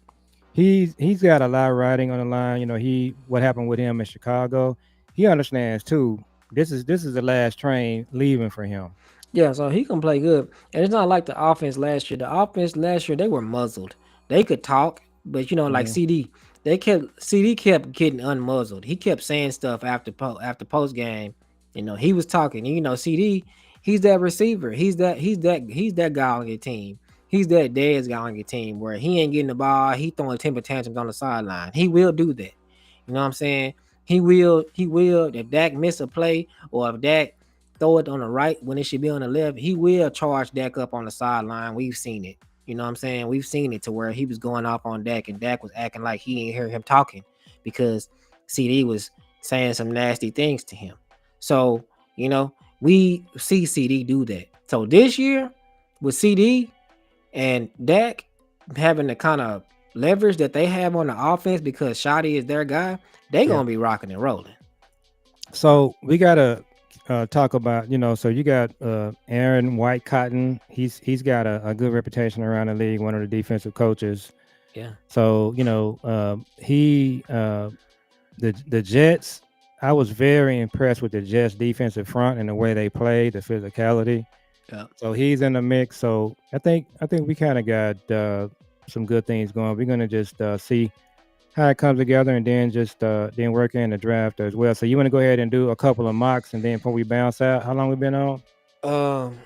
he's got a lot riding on the line. What happened with him in Chicago. He understands too. This is the last train leaving for him. Yeah, so he can play good. And it's not like the offense last year. The offense last year, they were muzzled. They could talk, but like Mhm. CD kept getting unmuzzled. He kept saying stuff after post game. He was talking. CD, he's that receiver. He's that guy on your team. He's that Dez guy on your team where he ain't getting the ball. He throwing temper tantrums on the sideline. He will do that. You know what I'm saying? He will. If Dak miss a play or if Dak throw it on the right when it should be on the left, he will charge Dak up on the sideline. We've seen it. You know what I'm saying? We've seen it to where he was going off on Dak and Dak was acting like he didn't hear him talking because CD was saying some nasty things to him. So, we see CD do that. So this year with CD and Dak having the kind of leverage that they have on the offense because Shoddy is their guy, they Yeah. gonna be rocking and rolling. So we gotta talk about, so you got Aaron White Cotton. He's got a good reputation around the league, one of the defensive coaches. Yeah. So the Jets. I was very impressed with the Jets defensive front and the way they played, the physicality. Yeah. So he's in the mix. So I think we kind of got some good things going. We're gonna just see how it comes together, and then just then work in the draft as well. So you want to go ahead and do a couple of mocks, and then before we bounce out, how long we been on? Um,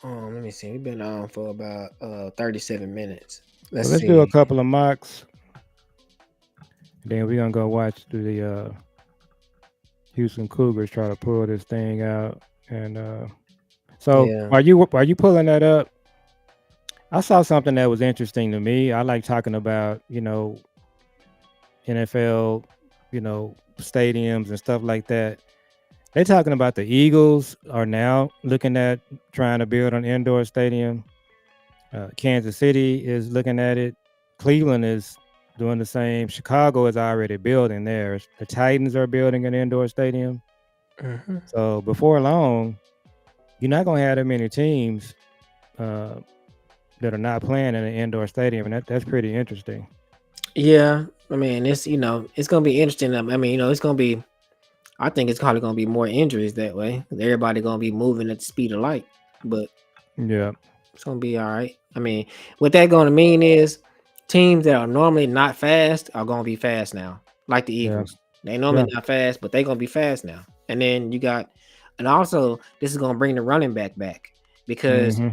let me see. We've been on for about 37 minutes. So Let's let's do a see. couple of mocks. Then we're gonna go watch the Houston Cougars try to pull this thing out. And so Yeah. while you pulling that up, I saw something that was interesting to me. I like talking about NFL, stadiums and stuff like that. They're talking about the Eagles are now looking at trying to build an indoor stadium. Kansas City is looking at it. Cleveland is doing the same. Chicago is already building theirs. The Titans are building an indoor stadium. Mhm. So before long, you're not going to have that many teams that are not playing in an indoor stadium, and that's pretty interesting. Yeah. I mean, it's gonna be interesting. I mean, it's gonna be. I think it's probably gonna be more injuries that way. Everybody gonna be moving at the speed of light, but Yeah, it's gonna be all right. I mean, what that gonna mean is teams that are normally not fast are gonna be fast now, like the yeah, Eagles. They normally yeah. not fast, but they gonna be fast now. And then and also this is gonna bring the running back because Hmm.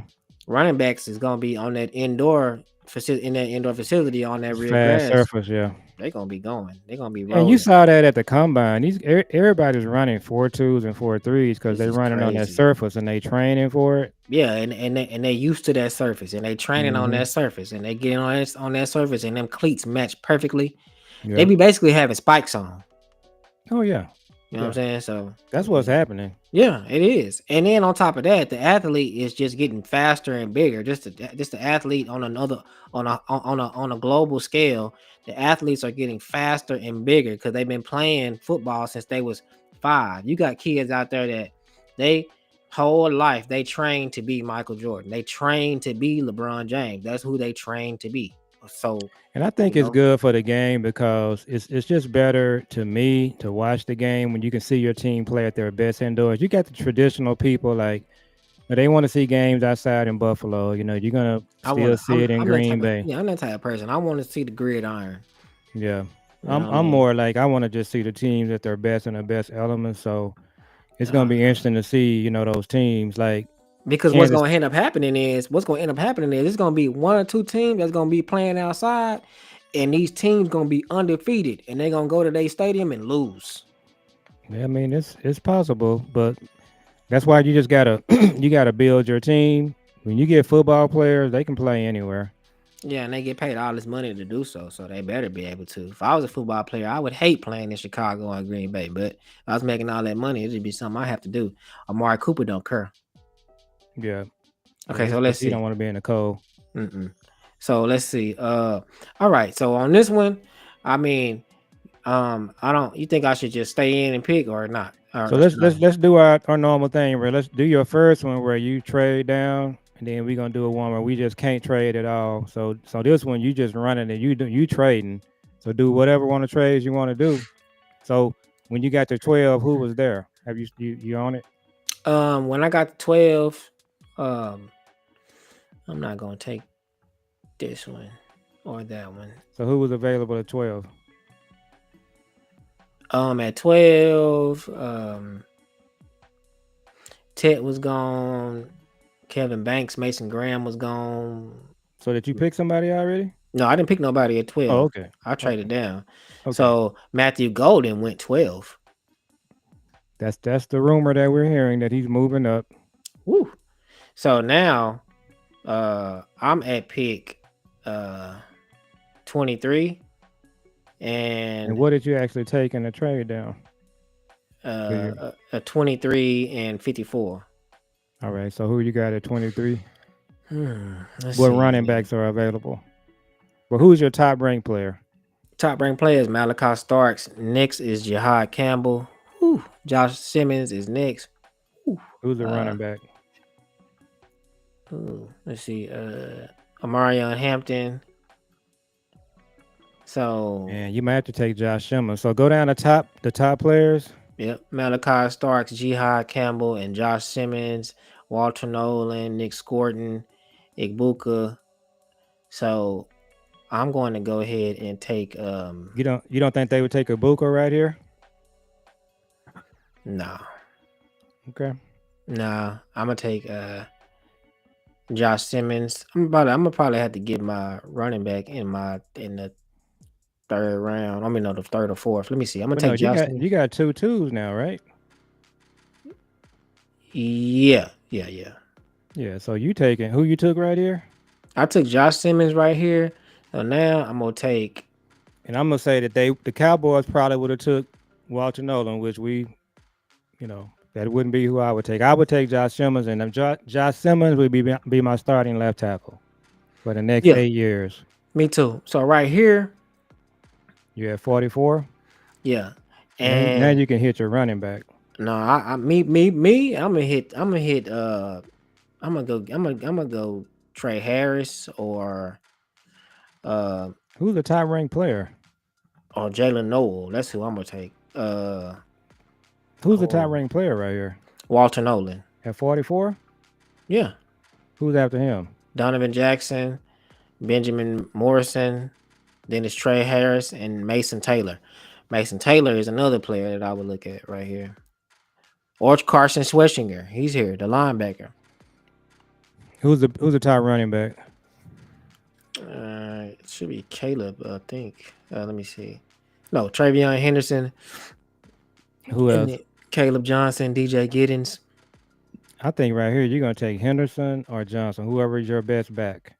running backs is gonna be on that indoor facility on that real Fast grass. surface, yeah. They gonna be going. They gonna be And you rolling. saw that at the combine. Everybody's running 4.2s and 4.3s because This they're is running on that crazy. surface and they training for it. Yeah, and they used to that surface and they training on Hmm. that surface and they getting on that surface and them cleats match perfectly. They Yep. be basically having spikes on. Oh yeah, You know what I'm yeah. saying? So That's what's happening. yeah, it is. And then on top of that, the athlete is just getting faster and bigger. Just the athlete on another on a global scale, the athletes are getting faster and bigger because they've been playing football since they was 5. You got kids out there that they whole life they train to be Michael Jordan. They train to be LeBron James. That's who they train to be. So, And I think you it's know, good for the game because it's just better to me to watch the game when you can see your team play at their best indoors. You got the traditional people like But they want to see games outside in Buffalo. You know, you're gonna I still want to. see it in I'm that type Green of. Bay. Yeah, I'm that type of person. I want to see the gridiron. Yeah. You know what I I'm mean? more like I want to just see the teams at their best and their best elements. So it's gonna Uh, be interesting to see, those teams like because Kansas. what's going to end up happening is it's going to be one or two teams that's going to be playing outside, and these teams going to be undefeated, and they're going to go to their stadium and lose. I mean, it's possible, but that's why you just gotta you gotta build your team. When you get football players, they can play anywhere. Yeah, and they get paid all this money to do so they better be able to. If I was a football player, I would hate playing in Chicago or Green Bay, but if I was making all that money, it'd be something I have to do. Amari Cooper don't care. Yeah, Okay, so because let's he don't see. want to be in the cold. Mm-mm. So let's see. All right. So on this one, I mean, I don't. You think I should just stay in and pick or not? So Or let's should let's I? let's do our normal thing. Where let's do your first one where you trade down, and then we're gonna do a one where we just can't trade at all. So this one you just running and you trading. So do whatever one of the trades you want to do. So when you got to 12, who was there? Have you on it? When I got to 12, um, I'm not gonna take this one or that one. So who was available at 12? At 12, Ted was gone. Kevin Banks, Mason Graham was gone. So did you pick somebody already? No, I didn't pick nobody at 12. Oh, okay. I traded down. Okay. So Matthew Golden went 12. That's the rumor that we're hearing that he's moving up. Woo. So now I'm at pick 23. And what did you actually take in the trade down? A 23 and 54. All right. So who you got at 23? Let's What see. running backs are available? Well, who's your top ranked player? Top ranked players, Malachi Starks. Next is Jihad Campbell. Whew. Josh Simmons is next. Who's the running back? Let's see. Amarion Hampton. So And you might have to take Josh Simmons. So go down the top players. yep, Malachi Starks, Jihad Campbell, and Josh Simmons, Walter Nolan, Nick Scorton, Igbuka. So I'm going to go ahead and take You don't think they would take a Buka right here? nah. Okay. Nah, I'm gonna take Josh Simmons. I'm gonna probably have to get my running back in the third round. I mean, no, the third or fourth. Let me see. I'm gonna But no, take Josh Simmons. you got 2 twos now, right? Yeah. Yeah. So you taking who you took right here? I took Josh Simmons right here. So now I'm gonna take. And I'm gonna say that the Cowboys probably would have took Walter Nolan, which that wouldn't be who I would take. I would take Josh Simmons, and Josh Simmons would be my starting left tackle for the next 8 years. Me too. So right here, You're at 44. yeah, And now and you can hit your running back. no, I'm gonna hit. I'm gonna go Trey Harris or Who's the top ranked player? Jalen Noel. That's who I'm gonna take. Who's the top ranked player right here? Walter Nolan. At 44? Yeah. Who's after him? Donovan Jackson, Benjamin Morrison, then it's Trey Harris and Mason Taylor. Mason Taylor is another player that I would look at right here. Or Carson Schweschinger. He's here, the linebacker. Who's the top running back? It should be Caleb, I think. Let me see. No, Travion Henderson. Who else? Caleb Johnson, DJ Giddens. I think right here you're gonna take Henderson or Johnson, whoever is your best back.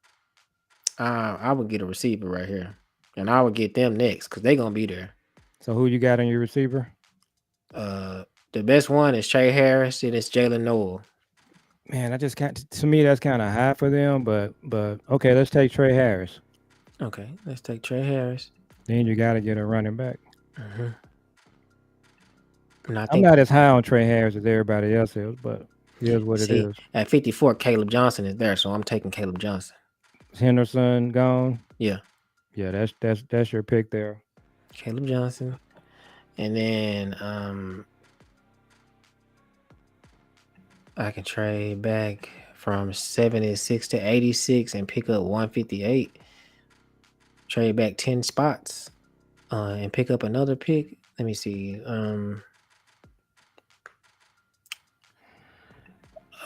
I would get a receiver right here, and I would get them next because they're gonna be there. So who you got on your receiver? The best one is Trey Harris, and it's Jalen Noel. Man, I just can't. To me, that's kind of high for them. But okay, let's take Trey Harris. Okay, let's take Trey Harris. Then you got to get a running back. Mm-hmm. And I'm not as high on Trey Harris as everybody else is, but here's what it is. At 54, Caleb Johnson is there, so I'm taking Caleb Johnson. Henderson gone. Yeah. Yeah, that's your pick there. Caleb Johnson, and then I can trade back from 76 to 86 and pick up 158. Trade back 10 spots and pick up another pick. Let me see.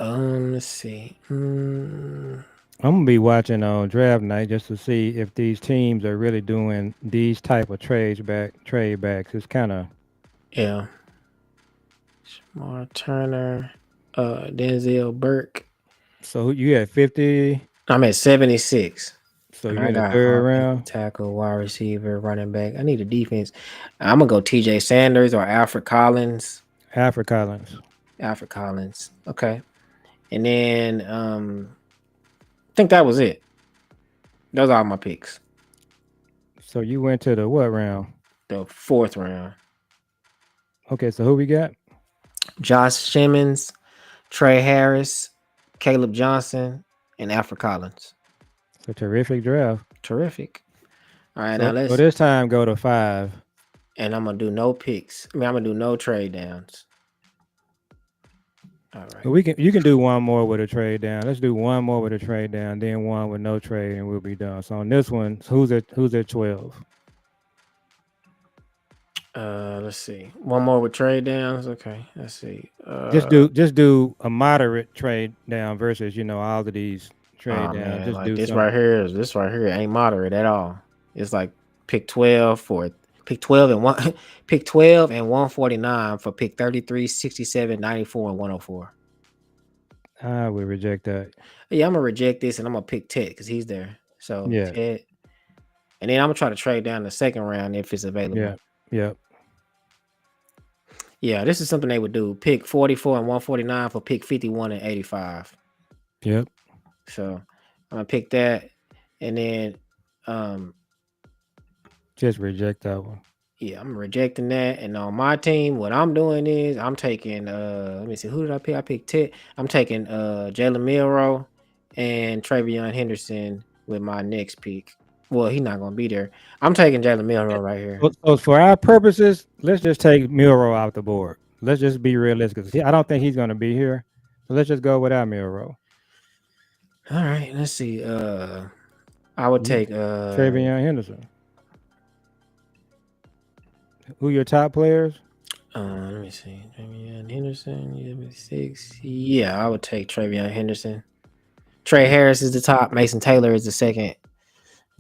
Let's see. I'm gonna be watching on draft night just to see if these teams are really doing these type of trade backs. It's kind of Yeah. Smart Turner, Denzel Burke. so you had 50. I'm at 76. So And you're I in the got third offensive round. tackle, wide receiver, running back. I need a defense. I'm gonna go TJ Sanders or Alfred Collins. Alfred Collins. Alfred Collins. Okay. And then I think that was it. Those are all my picks. So you went to the what round? The 4th round. Okay, so who we got? Josh Simmons, Trey Harris, Caleb Johnson, and Alfred Collins. It's a terrific draft. Terrific. All right, So, now let's. so this time go to 5. And I'm gonna do no picks. I mean, I'm gonna do no trade downs. All right. You can do one more with a trade down. Let's do one more with a trade down, then one with no trade, and we'll be done. So on this one, who's at 12? Let's see. One more with trade downs. Okay. Let's see. Just do a moderate trade down versus all of these trade downs. Man, Just like do this some. right here. This right here ain't moderate at all. It's like pick 12 for pick 12 and one pick 12 and 149 for pick 33, 67, 94, and 104. I would reject that. Yeah, I'm gonna reject this and I'm gonna pick Ted because he's there. So Yeah. Ted. And then I'm gonna try to trade down the second round if it's available. Yeah. Yep. Yeah, this is something they would do. Pick 44 and 149 for pick 51 and 85. Yep. So I'm gonna pick that, and then Just reject that one. yeah, I'm rejecting that. And on my team, what I'm doing is I'm taking let me see, who did I pick? I picked Ted. I'm taking Jalen Milroe and Travion Henderson with my next pick. Well, he's not gonna be there. I'm taking Jalen Milroe right here. So for our purposes, let's just take Milroe out the board. Let's just be realistic. I don't think he's going to be here. So let's just go without Milroe. All right, let's see. I would take Travion Henderson. Who your top players? let me see. Travion Henderson, 6. Yeah, I would take Travion Henderson. Trey Harris is the top. Mason Taylor is the second.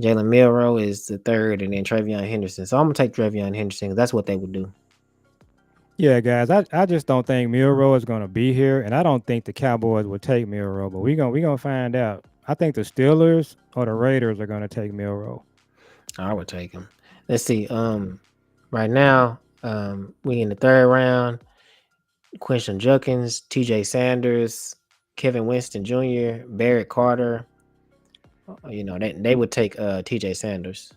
Jalen Milroe is the third, and then Travion Henderson. So I'm gonna take Travion Henderson because that's what they would do. Yeah, guys, I just don't think Milroe is going to be here, and I don't think the Cowboys will take Milroe, but we gonna find out. I think the Steelers or the Raiders are going to take Milroe. I would take him. Let's see. Right now, we in the third round. Quinton Judkins, T.J. Sanders, Kevin Winston Jr., Barrett Carter. They would take T.J. Sanders.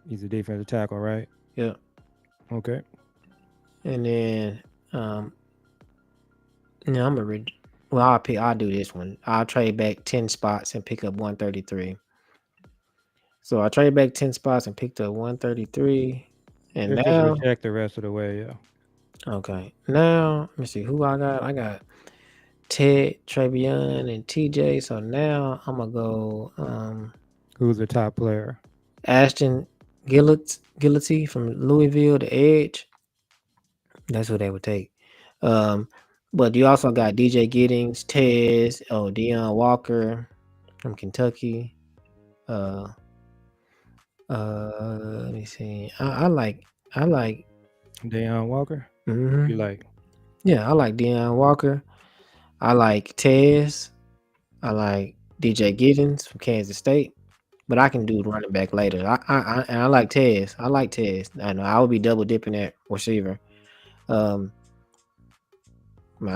He's a defensive tackle, right? Yeah. Okay. And then, I'm gonna I'll do this one. I'll trade back 10 spots and pick up 133. So I trade back 10 spots and picked up 133. And Just now, reject the rest of the way, yeah. okay. Now let me see who I got. I got Ted, Travion, and TJ. So now I'm gonna go Who's the top player? Ashton Gillety from Louisville, the Edge. That's who they would take. But you also got DJ Giddings, Tez, Deion Walker from Kentucky. Let me see. I like Deion Walker. mhm. You like? Yeah, I like Deion Walker. I like Tez. I like DJ Giddings from Kansas State. But I can do running back later. I like Tez. I like Tez. I know I would be double dipping at receiver. Man,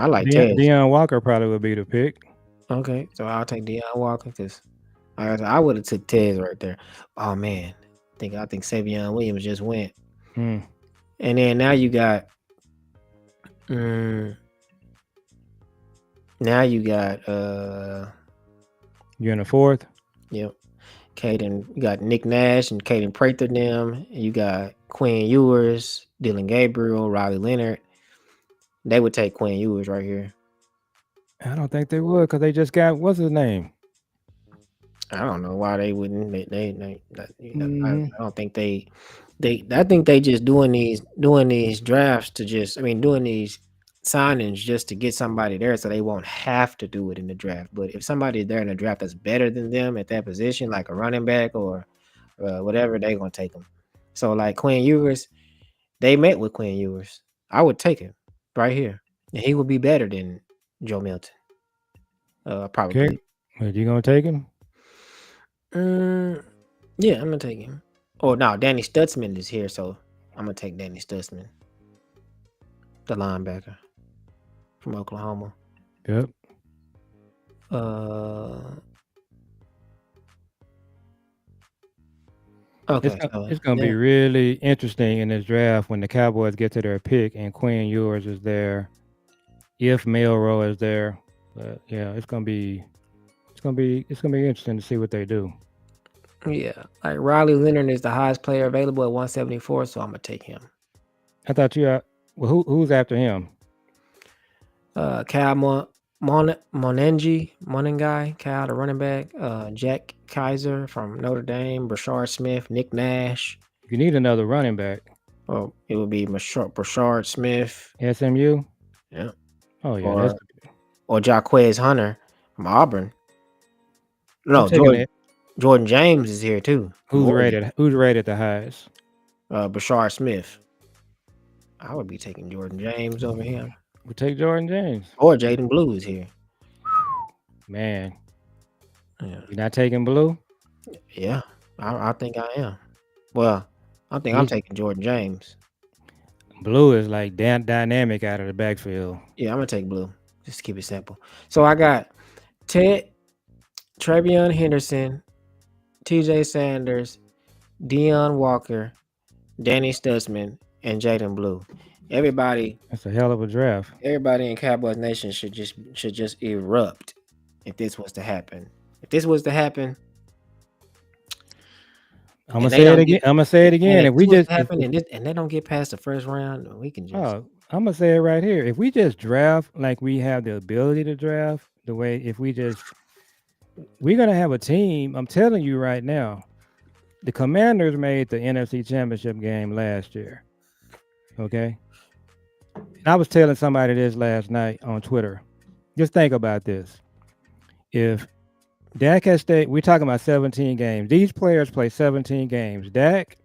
I like Tez. Deion Walker probably would be the pick. Okay, so I'll take Deion Walker because I would have took Tez right there. Oh man, I think Savion Williams just went. Hmm. And then now you got now you got You're in the fourth. yep. You got Nick Nash and Caden Prather them. You got Quinn Ewers, Dylan Gabriel, Riley Leonard. They would take Quinn Ewers right here. I don't think they would because they just got what's his name? I don't know why they wouldn't. I Hmm. don't think they. I think they just doing these drafts to just. I mean, doing these signings just to get somebody there, so they won't have to do it in the draft. But if somebody's there in the draft that's better than them at that position, like a running back or whatever, they gonna take them. So like Quinn Ewers, they met with Quinn Ewers. I would take him right here, and he would be better than Joe Milton. Okay, Probably. but you gonna take him? Mm, yeah, I'm gonna take him. Oh no, Danny Stutzman is here, so I'm gonna take Danny Stutzman, the linebacker from Oklahoma. Yep. Uh, It's okay, gonna, so it's gonna be yeah, really interesting in this draft when the Cowboys get to their pick and Quinn Ewers is there, if Melrose is there. But yeah, it's gonna be interesting to see what they do. yeah, like Riley Leonard is the highest player available at 174, so I'm gonna take him. I thought well, who's after him? Cal Monengai, Cal the running back. Jack Kaiser from Notre Dame, Brashard Smith, Nick Nash. You need another running back. Well, it would be Brashard Smith, SMU. yeah, Oh yeah, that's. or Jaquez Hunter from Auburn. I'm No, taking it. Jordan James is here too. From Who's Oregon. rated? Who's rated the highest? Brashard Smith. I would be taking Jordan James over him. We'll take Jordan James. Or Jaden Blue is here. Man, Yeah, you're not taking Blue? yeah, I think I am. Well, I think I'm taking Jordan James. Blue is like dynamic out of the backfield. Yeah, I'm gonna take Blue. Just to keep it simple. So I got Ted, Travion Henderson, T.J. Sanders, Deion Walker, Danny Stutzman, and Jaden Blue. Everybody That's a hell of a draft. in Cowboys Nation should just erupt if this was to happen. If this was to happen, I'm gonna say it again. I'm gonna say it again. If we just happen and they don't get past the first round, we can just. I'm gonna say it right here. If we just draft like we have the ability to draft, we're gonna have a team. I'm telling you right now, the Commanders made the NFC Championship game last year. Okay, and I was telling somebody this last night on Twitter. Just think about this. If Dak has stayed, we're talking about 17 games. These players play 17 games. Dak,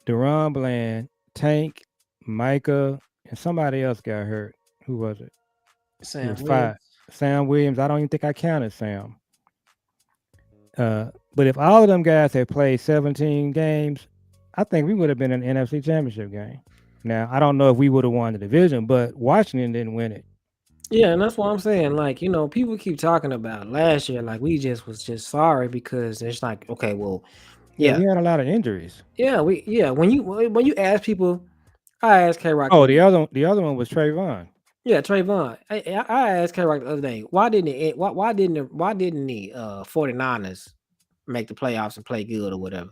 Deron Bland, Tank, Micah, and somebody else got hurt. Who was it? Sam It was Williams. 5. Sam Williams. I don't even think I counted Sam. But if all of them guys had played 17 games, I think we would have been in an NFC Championship game. Now, I don't know if we would have won the division, but Washington didn't win it. Yeah, and that's what I'm saying. Like, people keep talking about last year, like we was just sorry because it's like, okay, well, Yeah, we had a lot of injuries. when you ask people, I asked K Rock. Oh, the other one was Trayvon. Yeah, Trayvon. I asked K Rock the other day, why didn't the 49ers make the playoffs and play good or whatever?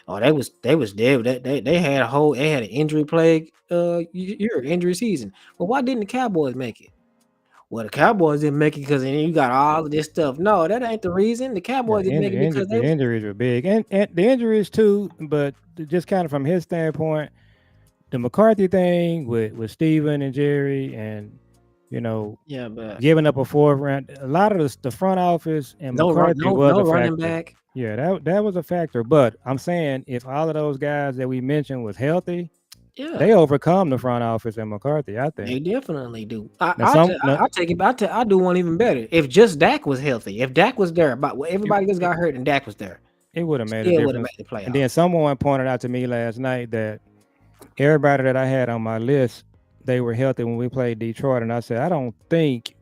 Oh, they was there. They had an injury plague year, injury season. But why didn't the Cowboys make it? Well, the Cowboys didn't make it because then you got all of this stuff. No, that ain't the reason. The Cowboys didn't make it because the injuries were big, and the injuries too. But just kind of from his standpoint, the McCarthy thing with Steven and Jerry, and but giving up a 4th round. A lot of the front office and McCarthy was a running factor. back. Yeah, that was a factor. But I'm saying if all of those guys that we mentioned was healthy, they overcome the front office and McCarthy. I think they definitely do. I take it. I do one even better. If just Dak was healthy, if Dak was there, but everybody just got hurt and Dak was there, it would have made a difference. Made the playoffs. And then someone pointed out to me last night that everybody that I had on my list, they were healthy when we played Detroit, and I said I don't think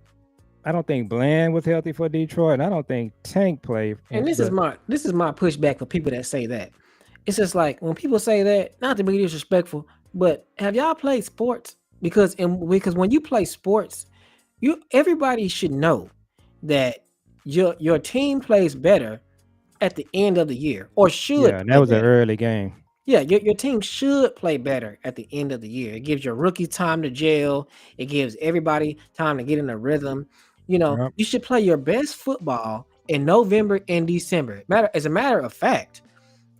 Bland was healthy for Detroit, and I don't think Tank played. And this is my pushback for people that say that. It's just like when people say that, not to be disrespectful, but have y'all played sports? Because when you play sports, everybody should know that your team plays better at the end of the year, or should. Yeah, that was an early game. Yeah, your team should play better at the end of the year. It gives your rookie time to gel. It gives everybody time to get in a rhythm. Yep. You should play your best football in November and December. As a matter of fact,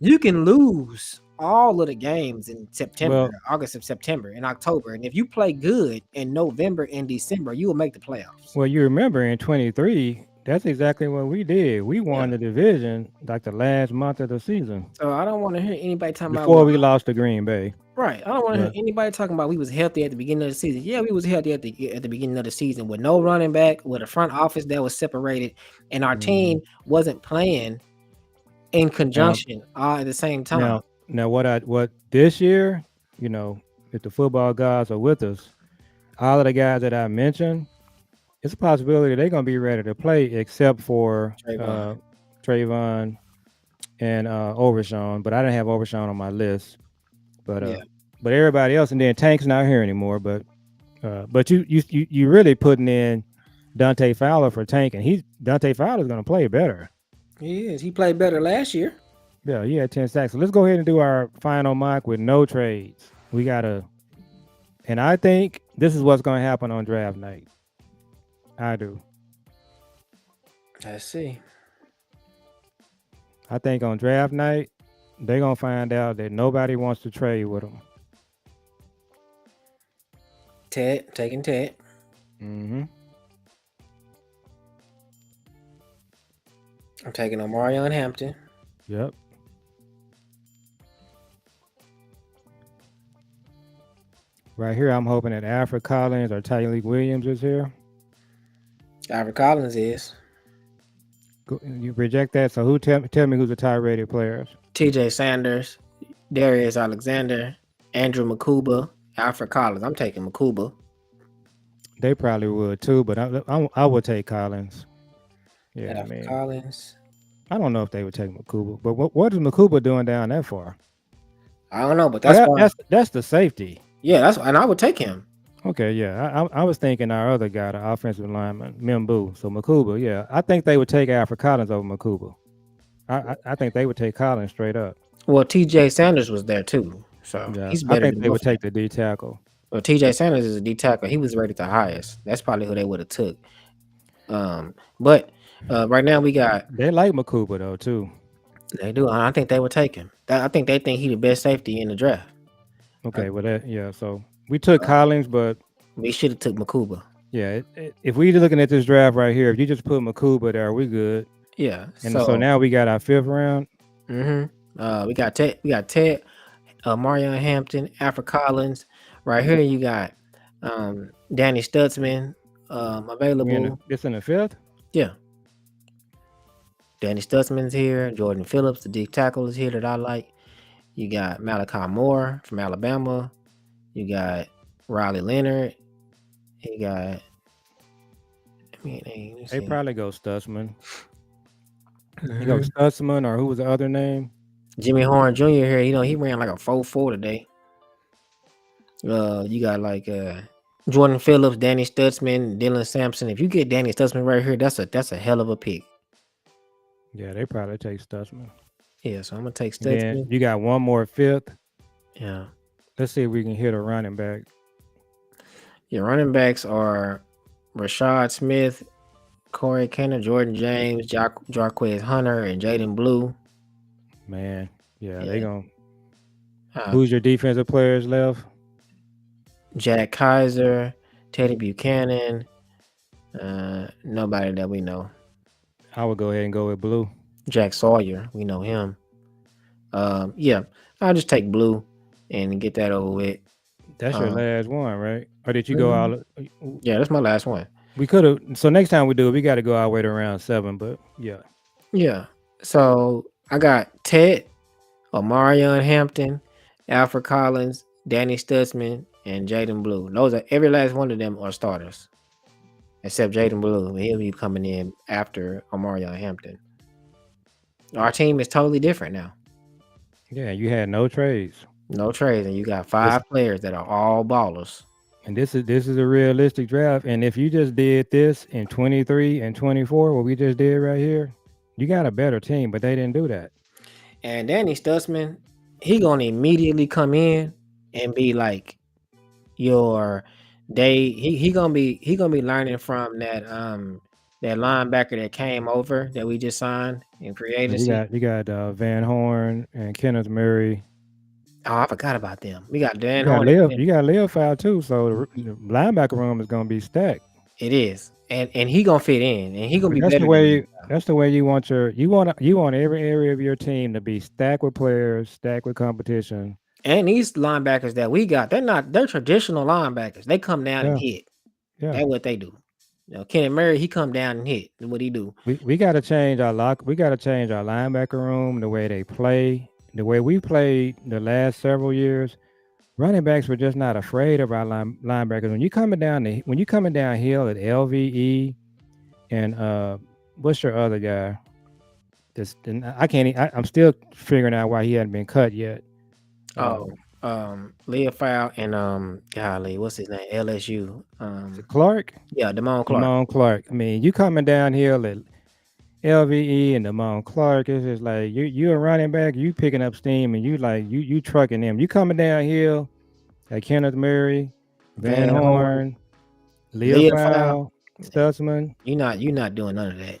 you can lose all of the games in September, Well, August and September, and October. And if you play good in November and December, you will make the playoffs. well, you remember in 23, that's exactly what we did. We Yeah. won the division like the last month of the season So I don't want to hear anybody talking about before we lost to Green Bay. right. I don't want to hear But anybody talking about we was healthy at the beginning of the season. Yeah, we was healthy at the beginning of the season with no running back, with a front office that was separated, and our mhm. team wasn't playing in now, conjunction all at the same time. now, what this year, you know, if the football gods are with us, all of the guys that I mentioned, it's a possibility they're gonna be ready to play, except for Trayvon. Trayvon and Overshawn. But I didn't have Overshawn on my list. But Yeah. but everybody else, and then Tank's not here anymore. But you really putting in Dante Fowler for Tank, and Dante Fowler's gonna play better. He is. He played better last year. Yeah, he had 10 sacks. So let's go ahead and do our final mock with no trades. And I think this is what's gonna happen on draft night. I do. Let's see. I think on draft night, they're gonna find out that nobody wants to trade with them. Taking Ted. Mm-hmm. I'm taking Omarion Hampton. Yep. Right here, I'm hoping that Alfred Collins or Tyreek Williams is here. Alfred Collins is. You reject that. So who tell me who's the top rated players? TJ Sanders, Darius Alexander, Andrew Makuba, Alfred Collins. I'm taking Makuba. They probably would too, but I would take Collins. Yeah, Alfred Collins. I don't know if they would take Makuba, but what is Makuba doing down that far? I don't know, but that's the safety. Yeah, and I would take him. Okay, yeah. I was thinking our other guy, the offensive lineman, Mimbu. So Makuba, yeah. I think they would take Alfred Collins over Makuba. I think they would take Collins straight up. Well, TJ Sanders was there too. So yeah, he's better. I think they would take the D tackle. Well, TJ Sanders is a D tackle. He was rated the highest. That's probably who they would have took. But right now we got they like Makuba though too. They do. I think they would take him. I think they think he's the best safety in the draft. Okay, well so we took Collins, but we should have took Makuba. Yeah, if we looking at this draft right here, if you just put Makuba there, we good. Yeah. And so now we got our 5th round. Mm-hmm. We got Ted, Marion Hampton, Alfred Collins. Right here you got Danny Stutzman available. It's in the 5th? Yeah. Danny Stutzman's here. Jordan Phillips, the D tackle, is here that I like. You got Malachi Moore from Alabama. You got Riley Leonard. You got. They probably go Stutzman. You go Stutzman, or who was the other name? Jimmy Horn Jr. here. He ran like a 4.4 today. You got like Jordan Phillips, Danny Stutzman, Dylan Sampson. If you get Danny Stutzman right here, that's a hell of a pick. Yeah, they probably take Stutzman. Yeah, so I'm gonna take Stutzman. Then you got one more 5th. Yeah. Let's see if we can hit a running back. Your running backs are Rashad Smith, Corey Kenner, Jordan James, Jarquez Hunter, and Jaden Blue. Man, yeah. They gonna. Who's your defensive players left? Jack Kaiser, Teddy Buchanan. Nobody that we know. I would go ahead and go with Blue. Jack Sawyer, we know him. Yeah, I'll just take Blue and get that over with. That's your last one, right? Or did you go out? Yeah, that's my last one. We could have. So next time we do it, we got to go all the way to round 7. But yeah. Yeah. So I got Ted, Omarion Hampton, Alfred Collins, Danny Stutzman, and Jaden Blue. Those are every last one of them are starters, except Jaden Blue. He'll be coming in after Omarion Hampton. Our team is totally different now. Yeah, you had no trades. No trades, and you got 5 players that are all ballers. And this is a realistic draft. And if you just did this in 23 and 24, what we just did right here, you got a better team, but they didn't do that. And Danny Stutzman he gonna immediately come in and be like your he gonna be learning from that linebacker that came over that we just signed in free And agency. you got Van Horn and Kenneth Murray. Oh, I forgot about them. We got Dan You got Horn. Leo. You got Leo Foul too. So the linebacker room is gonna be stacked. It is, and he gonna fit in, and he gonna But be that's the better than way. Leo. That's the way you want every area of your team to be stacked with players, stacked with competition. And these linebackers that we got, they're traditional linebackers. They come down and Yeah, hit. yeah. That's what they do. Kenneth Murray, he come down and hit. That's what he do. We got to change our lock. We got to change our linebacker room, the way they play, the way we played the last several years. Running backs were just not afraid of our linebackers. When you coming downhill at LVE and what's your other guy? I can't. I'm still figuring out why he hadn't been cut yet. Oh, Leo Fowl and golly, what's his name? LSU. Clark. Yeah, Damone Clark. Damone Clark. I mean, you coming downhill at LVE and Damone Clark, it's just like you a running back, you picking up steam and you trucking them. You coming downhill like Kenneth Murray, Van Van Horn, Horn, Leo Leo Fowl. Fowl, Stutzman. You're not doing none of that.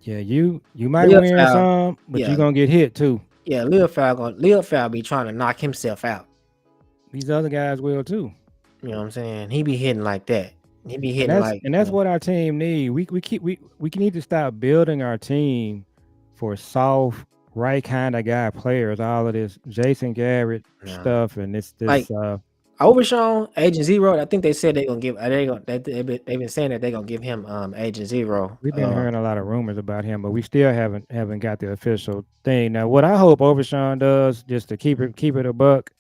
Yeah, you might Leo win Fowl, some, but yeah, you're gonna get hit too. yeah. Leo Fowl be trying to knock himself out. These other guys will too. You know what I'm saying? He be hitting like that. He be hitting like. And that's what our team need. We need to stop building our team for soft, right kind of guy players. All of this Jason Garrett stuff and this like Overshawn, Agent Zero. I think they said they've been saying that they're gonna give him Agent Zero. We've been hearing a lot of rumors about him, but we still haven't got the official thing. Now, what I hope Overshawn does, just to keep it a buck,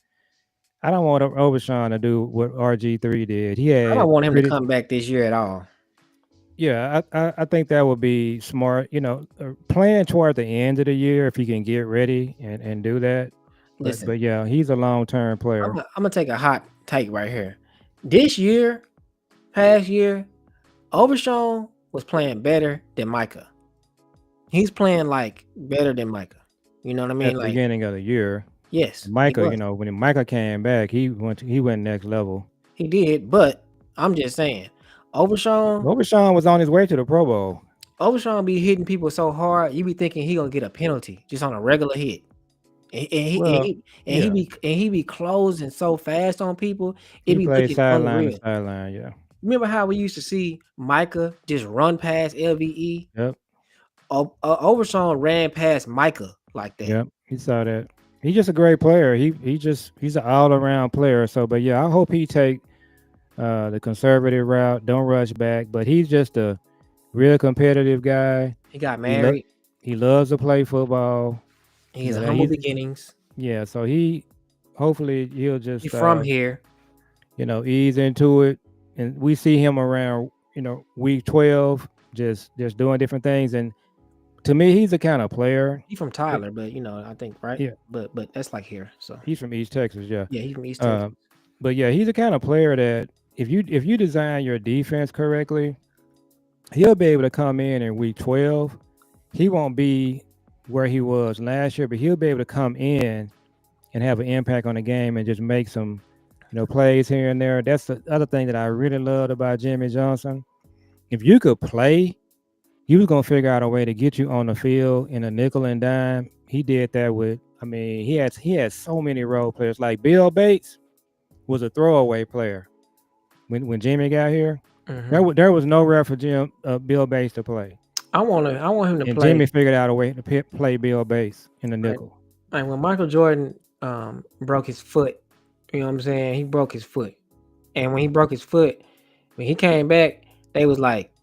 I don't want Overshawn to do what RG3 did. I don't want him to come back this year at all. Yeah, I think that would be smart. Playing toward the end of the year if he can get ready and do that. Listen, but yeah, he's a long-term player. I'm gonna take a hot take right here. Past year, Overshawn was playing better than Micah. He's playing like better than Micah. You know what I mean? At the beginning of the year. Yes. Micah, when Micah came back, he went next level. He did, but I'm just saying, Overshawn was on his way to the Pro Bowl. Overshawn be hitting people so hard, you be thinking he gonna get a penalty just on a regular hit. And he be closing so fast on people. It be looking sideline to sideline. Yeah. Remember how we used to see Micah just run past LVE? Yep. Overshawn ran past Micah like that. Yep. He saw that. He's just a great player. He's an all around player. So, but yeah, I hope he take the conservative route. Don't rush back. But he's just a real competitive guy. He got married. He loves to play football. He has humble beginnings. Yeah, so hopefully he'll just from here, ease into it, and we see him around, week 12, just doing different things. And to me, he's the kind of player. He's from Tyler, but I think right. Yeah, but that's like here. So he's from East Texas. Yeah, he's from East Texas. But yeah, he's the kind of player that if you design your defense correctly, he'll be able to come in week 12. He won't be where he was last year, but he'll be able to come in and have an impact on the game and just make some, plays here and there. That's the other thing that I really loved about Jimmy Johnson. If you could play, he was gonna figure out a way to get you on the field in a nickel and dime. He did that he had so many role players. Like Bill Bates was a throwaway player when Jimmy got here. Mm-hmm. There was nowhere for Bill Bates to play. I want him to play. Jimmy figured out a way to play Bill Bates in the nickel. Like when Michael Jordan broke his foot, you know what I'm saying? He broke his foot. And when he broke his foot, when he came back, they was like,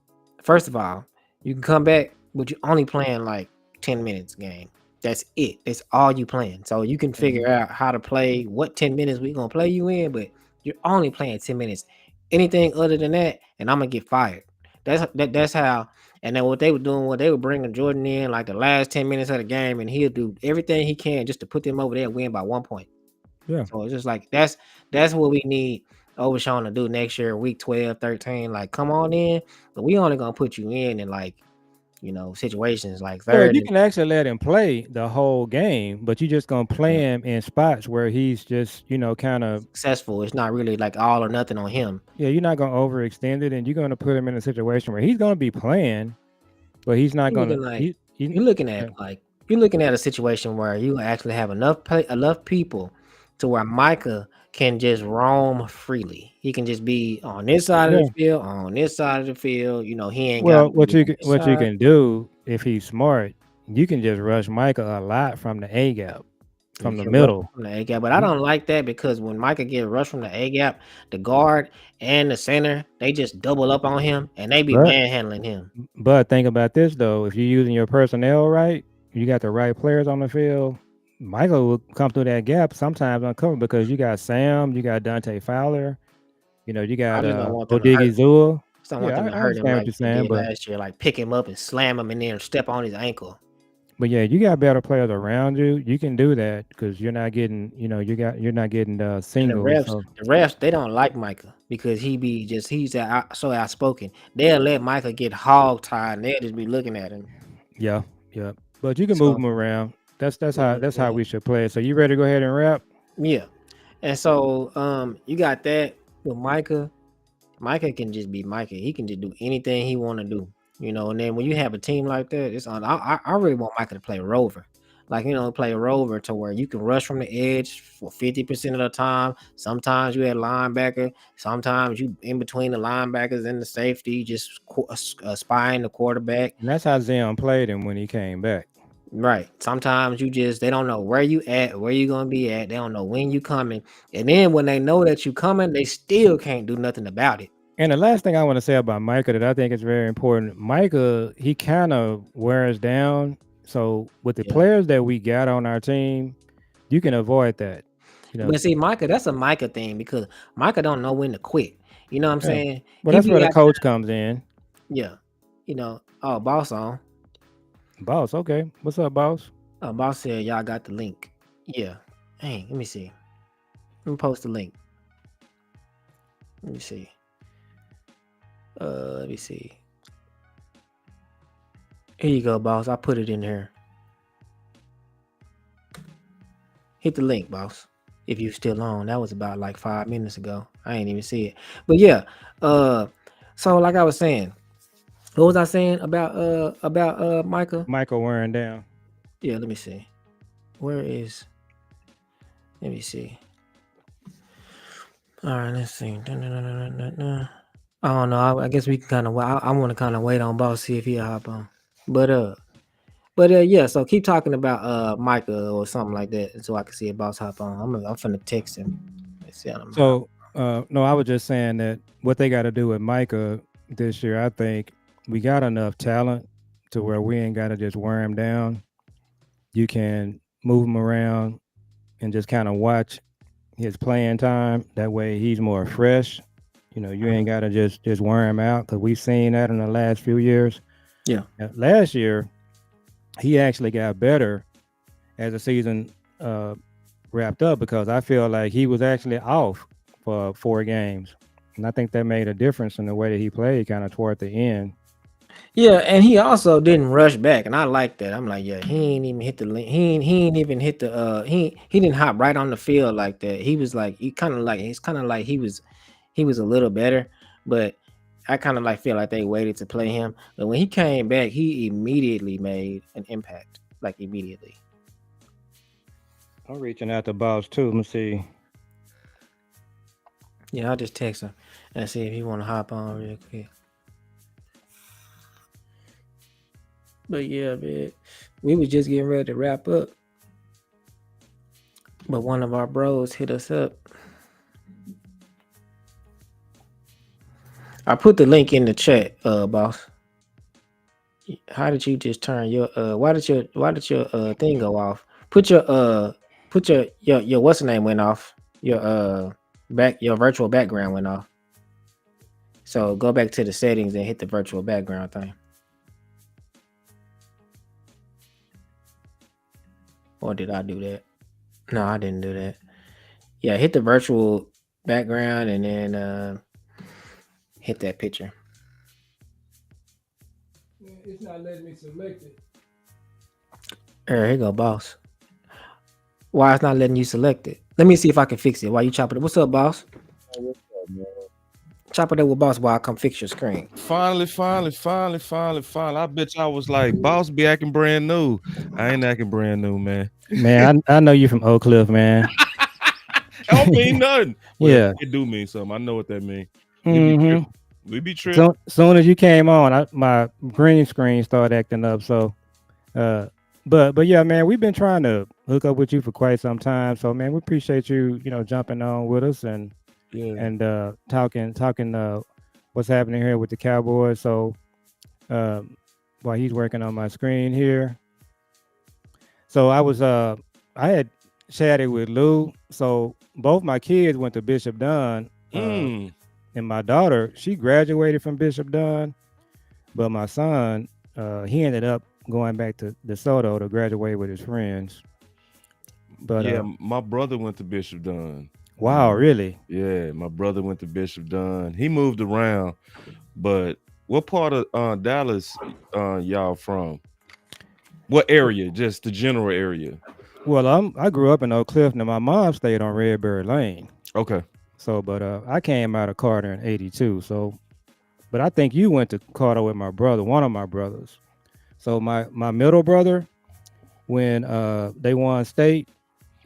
first of all, you can come back, but you're only playing like 10 minutes a game. That's it. That's all you playing. So you can figure out how to play what 10 minutes we gonna play you in, but you're only playing 10 minutes. Anything other than that, and I'm gonna get fired. That's how. And then what they were doing, they were bringing Jordan in like the last 10 minutes of the game, and he'll do everything he can just to put them over there and win by 1 point. Yeah. So it's just like that's what we need Overshawn to do next year, week 12, 13. Like, come on in, but we only gonna put you in like situations like Well, third you and can actually let him play the whole game, but you just gonna play yeah, him in spots where he's just, kind of, successful. It's not really like all or nothing on him. yeah, you're not gonna overextend it, and you're gonna put him in a situation where he's gonna be playing, but he's not You're gonna. looking like you're looking Yeah, at like you're looking at a situation where you actually have enough people to where Micah can just roam freely. He can just be on this side of the yeah. field, on this side of the field. He ain't got Well, to be on this what you side. can do if he's smart, you can just rush Micah a lot from the A gap, You from the can rush middle. from the A gap, but I You, don't like that because when Micah get rushed from the A gap, the guard and the center they just double up on him and they be but manhandling him. think about this though: if you're using your personnel right, you got the right players on the field. Michael will come through that gap sometimes uncovered because you got Sam, you got Dante Fowler, you I got just don't want them to hurt. Odigi Zua. Just don't want Yeah, them to I hurt him understand what like you're they saying, did but last year, like pick him up and slam him and then step on his ankle. yeah, you got better players around you. You can do that because you're not getting, you're not getting And the singles. refs, So the refs, they don't like Micah because so outspoken. They'll let Micah get hog tied and they'll just be looking at him. yeah, yeah. But you can move So them around. That's you know how what I'm that's how saying? we should play. So you ready to go ahead and wrap? Yeah. And so you got that with Micah. Micah can just be Micah. He can just do anything he want to do. And then when you have a team like that, it's on. I really want Micah to play Rover, like play Rover to where you can rush from the edge for 50% of the time. Sometimes you at linebacker. Sometimes you in between the linebackers and the safety, just spying the quarterback. And that's how Zion played him when he came back. Right. Sometimes they don't know where you at, where you gonna be at. They don't know when you coming, and then when they know that you coming, they still can't do nothing about it. And the last thing I want to say about Micah that I think is very important, Micah, he kind of wears down. So with the Yeah. players that we got on our team, you can avoid that. You know, But see, Micah, that's a Micah thing because Micah don't know when to quit. You know what I'm yeah. saying? Well, He that's where be the out coach comes in. yeah. Oh, boss on. Boss, okay. What's up, boss? Boss said y'all got the link. Yeah. Hey, let me see. Let me post the link. Let me see. Let me see. Here you go, boss. I put it in here. Hit the link, boss. If you still on. That was about like 5 minutes ago. I ain't even see it. But yeah. So like I was saying, what was I saying about Micah? Michael wearing down. Yeah, let me see. Where is let me see. All right, let's see. I don't know. I guess we can kind of. I want to kind of wait on boss see if he'll hop on. But yeah. So keep talking about Micah or something like that, so I can see if boss hop on. I'm finna text him. Let's see. So, no, I was just saying that what they got to do with Micah this year, I think we got enough talent to where we ain't got to just wear him down. You can move him around and just kind of watch his playing time. That way he's more fresh. You ain't got to just wear him out because we've seen that in the last few years. Yeah. Last year, he actually got better as the season wrapped up because I feel like he was actually off for 4 games. And I think that made a difference in the way that he played kind of toward the end. Yeah, and he also didn't rush back, and I like that. I'm like, yeah, he ain't even hit the link. He ain't even hit the he didn't hop right on the field like that. He was like he's kind of like he was a little better, but I kind of like feel like they waited to play him. But when he came back, he immediately made an impact, like immediately. I'm reaching out to boss too. Let me see. Yeah, I'll just text him and see if he want to hop on real quick. But yeah, man, we was just getting ready to wrap up, but one of our bros hit us up. I put the link in the chat, boss. How did you just turn your why did your thing go off? Put your what's the name went off? Your your virtual background went off. So go back to the settings and hit the virtual background thing. Or did I do that? No, I didn't do that. Yeah, hit the virtual background and then hit that picture. It's not letting me select it. Here you go, boss. Why it's not letting you select it? Let me see if I can fix it while you chop it. What's up, boss? Oh, what's up, man? Chop it up with boss while I come fix your screen. Finally. I bet y'all was like, boss be acting brand new. I ain't acting brand new, man. Man, I know you from Oak Cliff, man. I don't mean nothing. Well, Yeah. it do mean something. I know what that means. We be Mm-hmm. tripping. We be tripping. So soon as you came on, my green screen started acting up. So, uh, but yeah, man, we've been trying to hook up with you for quite some time. So, man, we appreciate you, jumping on with us and Yeah. talking what's happening here with the Cowboys. So, um, while he's working on my screen here, so I had chatted with Lou. So both my kids went to Bishop Dunn. And my daughter, she graduated from Bishop Dunn, but my son, he ended up going back to DeSoto to graduate with his friends. But yeah, my brother went to Bishop Dunn. wow, really? Yeah, my brother went to Bishop Dunn. He moved around, but what part of Dallas y'all from? What area? Just the general area. Well, I grew up in Oak Cliff, and my mom stayed on Redbird Lane. Okay. So, but I came out of Carter in '82. So, but I think you went to Carter with my brother, one of my brothers. So my middle brother, when they won state,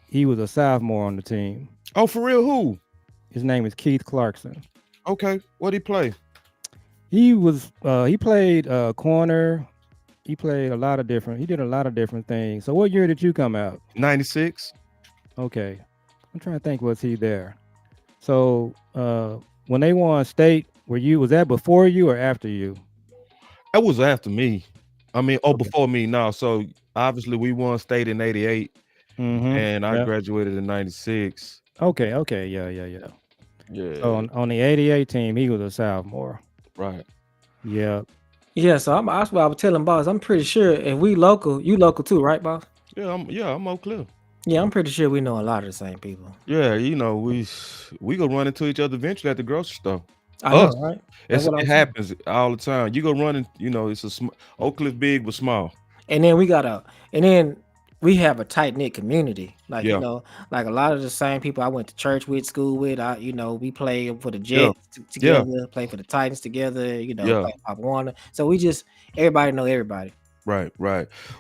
he was a sophomore on the team. Oh, for real? Who? His name is Keith Clarkson. Okay. What'd he play? He played corner. He did a lot of different things. So what year did you come out? 96. Okay. I'm trying to think, was he there? So when they won state, was that before you or after you? That was after me. I mean, Okay. before me now. So obviously we won state in 88 Mm-hmm. and I Yep. graduated in 96. Okay. Yeah. Yeah. So on the 88 team, he was a sophomore. Right. Yeah. Yeah, so that's what I was telling boss. I'm pretty sure if we local, you local too, right, boss? Yeah, I'm Oak Cliff. Yeah, I'm pretty sure we know a lot of the same people. Yeah, we go run into each other eventually at the grocery store. I know, Us. right? That's what It I'm saying. happens all the time. You go running, it's Oak Cliff big but small. And then we have a tight knit community. Like, Yeah. like a lot of the same people I went to church with, school with. We play for the Yeah. Jets together, play for the Titans together, Yeah. play Pop Warner. So everybody know everybody. Right.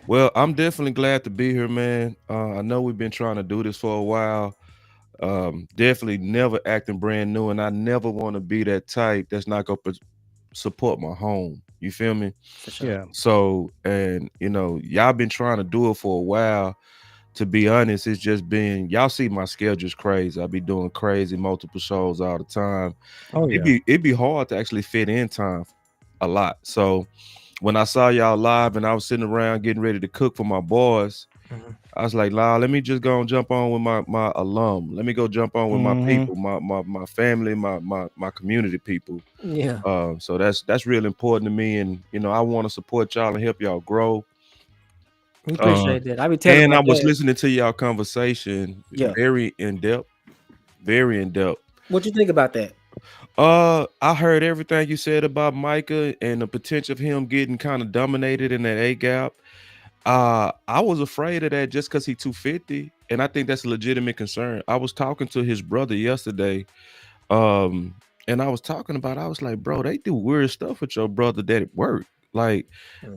Well, I'm definitely glad to be here, man. I know we've been trying to do this for a while. Definitely never acting brand new, and I never want to be that type that's not gonna support my home. You feel me? For sure. Yeah. So, and y'all been trying to do it for a while. To be honest, it's just been, y'all see my schedule's crazy. I be doing crazy multiple shows all the time. Oh yeah. It'd be hard to actually fit in time a lot. So when I saw y'all live and I was sitting around getting ready to cook for my boys, I was like, let me just go and jump on with my alum. Let me go jump on with my people, my family, my community people. Yeah. So that's real important to me. And I want to support y'all and help y'all grow. We appreciate that. I be telling And my I was dad. listening to y'all conversation. Yeah. Very in depth. Very in depth. What you think about that? I heard everything you said about Micah and the potential of him getting kind of dominated in that A gap. I was afraid of that just because he's 250, and I think that's a legitimate concern. I was talking to his brother yesterday, and I was talking about, I was like, bro, they do weird stuff with your brother that it worked. Like,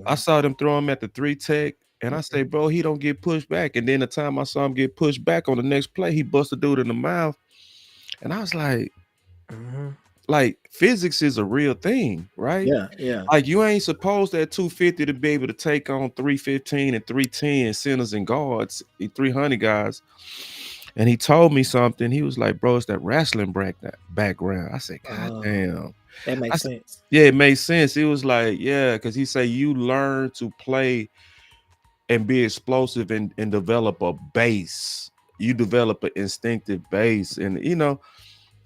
I saw them throw him at the 3 tech, and I say, bro, he don't get pushed back. And then the time I saw him get pushed back on the next play, he busted dude in the mouth, and I was like, physics is a real thing, right? Yeah. Like, you ain't supposed at 250 to be able to take on 315 and 310 centers and guards, 300 guys. And he told me something. He was like, bro, it's that wrestling background. I said, God damn. That makes sense. Yeah, it made sense. It was like, yeah, because he said you learn to play and be explosive and develop a base. You develop an instinctive base. And,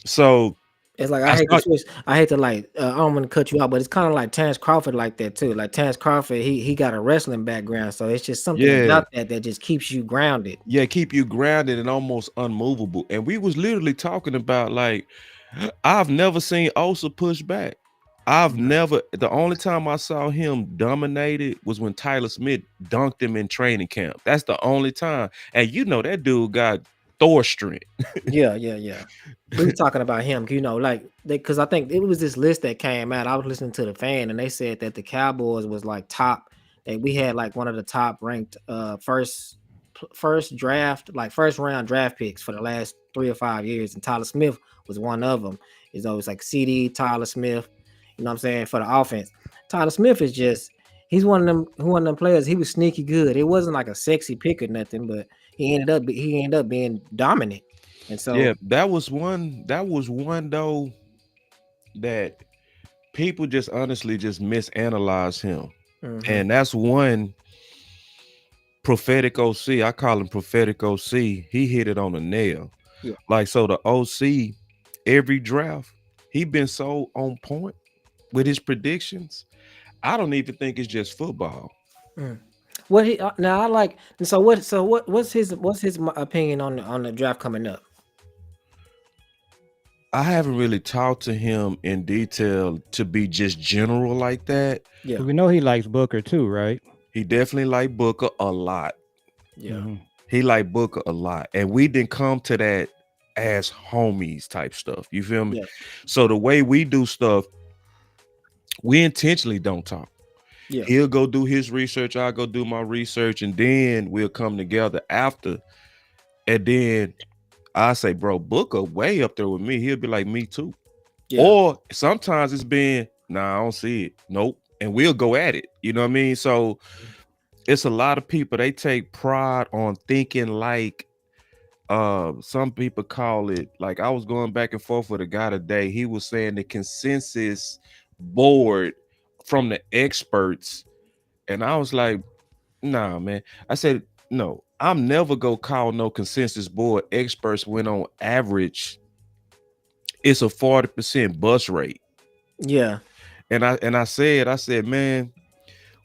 so It's like I hate to switch. I hate to I don't want to cut you out, but it's kind of like Terrence Crawford like that too. Like Terrence Crawford, he got a wrestling background, so it's just something about that just keeps you grounded. Yeah, keep you grounded and almost unmovable. And we was literally talking about, like, I've never seen Osa push back. I've never. The only time I saw him dominated was when Tyler Smith dunked him in training camp. That's the only time. And you know that dude got Thor strength. Yeah, yeah, yeah. We was talking about him, like because I think it was this list that came out. I was listening to the fan, and they said that the Cowboys was like top. That we had like one of the top ranked first draft, like first round draft picks for the last 3 or 5 years, and Tyler Smith was one of them. It's always like CD Tyler Smith. You know what I'm saying, for the offense. Tyler Smith is just he's one of them players. He was sneaky good. It wasn't like a sexy pick or nothing, but he ended up being dominant. And Yeah, so, that was one. That was one though that people just honestly just misanalyze him, mhm, and that's one prophetic OC. I call him prophetic OC. He hit it on the nail. yeah, Like so, the OC every draft he been so on point with his predictions. I don't even think it's just football. mm. What he now I like. And what's his opinion on the draft coming up? I haven't really talked to him in detail to be just general like that. Yeah, We know he likes Booker too, right? He definitely like Booker a lot. yeah, He like Booker a lot. And we didn't come to that as homies type stuff. You feel me? yeah, So the way we do stuff, we intentionally don't talk. yeah, He'll go do his research, I'll go do my research, and then we'll come together after. And then I say, bro, Booker way up there with me. He'll be like, me too. yeah, Or sometimes it's been, nah, I don't see it. Nope. And we'll go at it. You know what I mean? So it's a lot of people, they take pride on thinking like some people call it, like I was going back and forth with a guy today. He was saying the consensus board from the experts. And I was like, nah, man. I said, no, I'm never gonna call no consensus board experts when on average it's a 40% bust rate. yeah, And I said, man,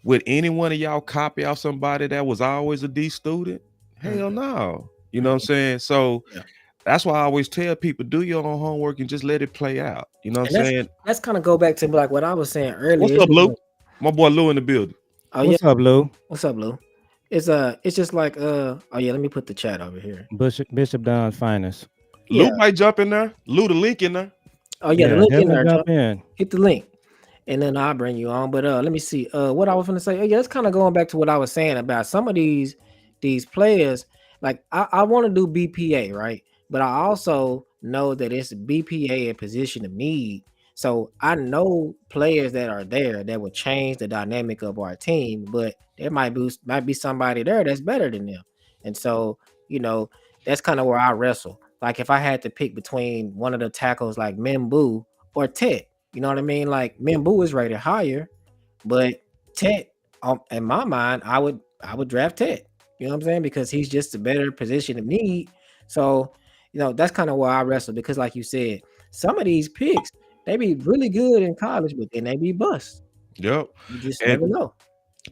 would any one of y'all copy off somebody that was always a D student? Hell mhm, no. You know what I'm mhm, saying? So yeah. that's why I always tell people, do your own homework and just let it play out. You know what And I'm that's saying? that's kind of go back to like what I was saying What's earlier. It's up, just Lou? like, My boy Lou in the building. oh yeah, What's up, Lou? what's up, Lou? It's just like oh yeah, let me put the chat over here. Bishop Don's finest. Yeah, Lou might jump in there. Lou the link in there. oh yeah, the Yeah, link in definitely there. jump in. Hit the link. And then I'll bring you on. But let me see. What I was gonna say. Yeah, it's kind of going back to what I was saying about some of these players. Like I want to do BPA, right? But I also know that it's BPA a position of need. So I know players that are there that will change the dynamic of our team, but there might be somebody there that's better than them. And so, you know, that's kind of where I wrestle. Like if I had to pick between one of the tackles like Membu or Tet, you know what I mean? Like Membu is rated higher, but Tet, in my mind, I would draft Tet. You know what I'm saying? Because he's just a better position of need. So, that's kind of where I wrestle because, like you said, some of these picks they be really good in college, but then they be bust. Yep. You just And never know.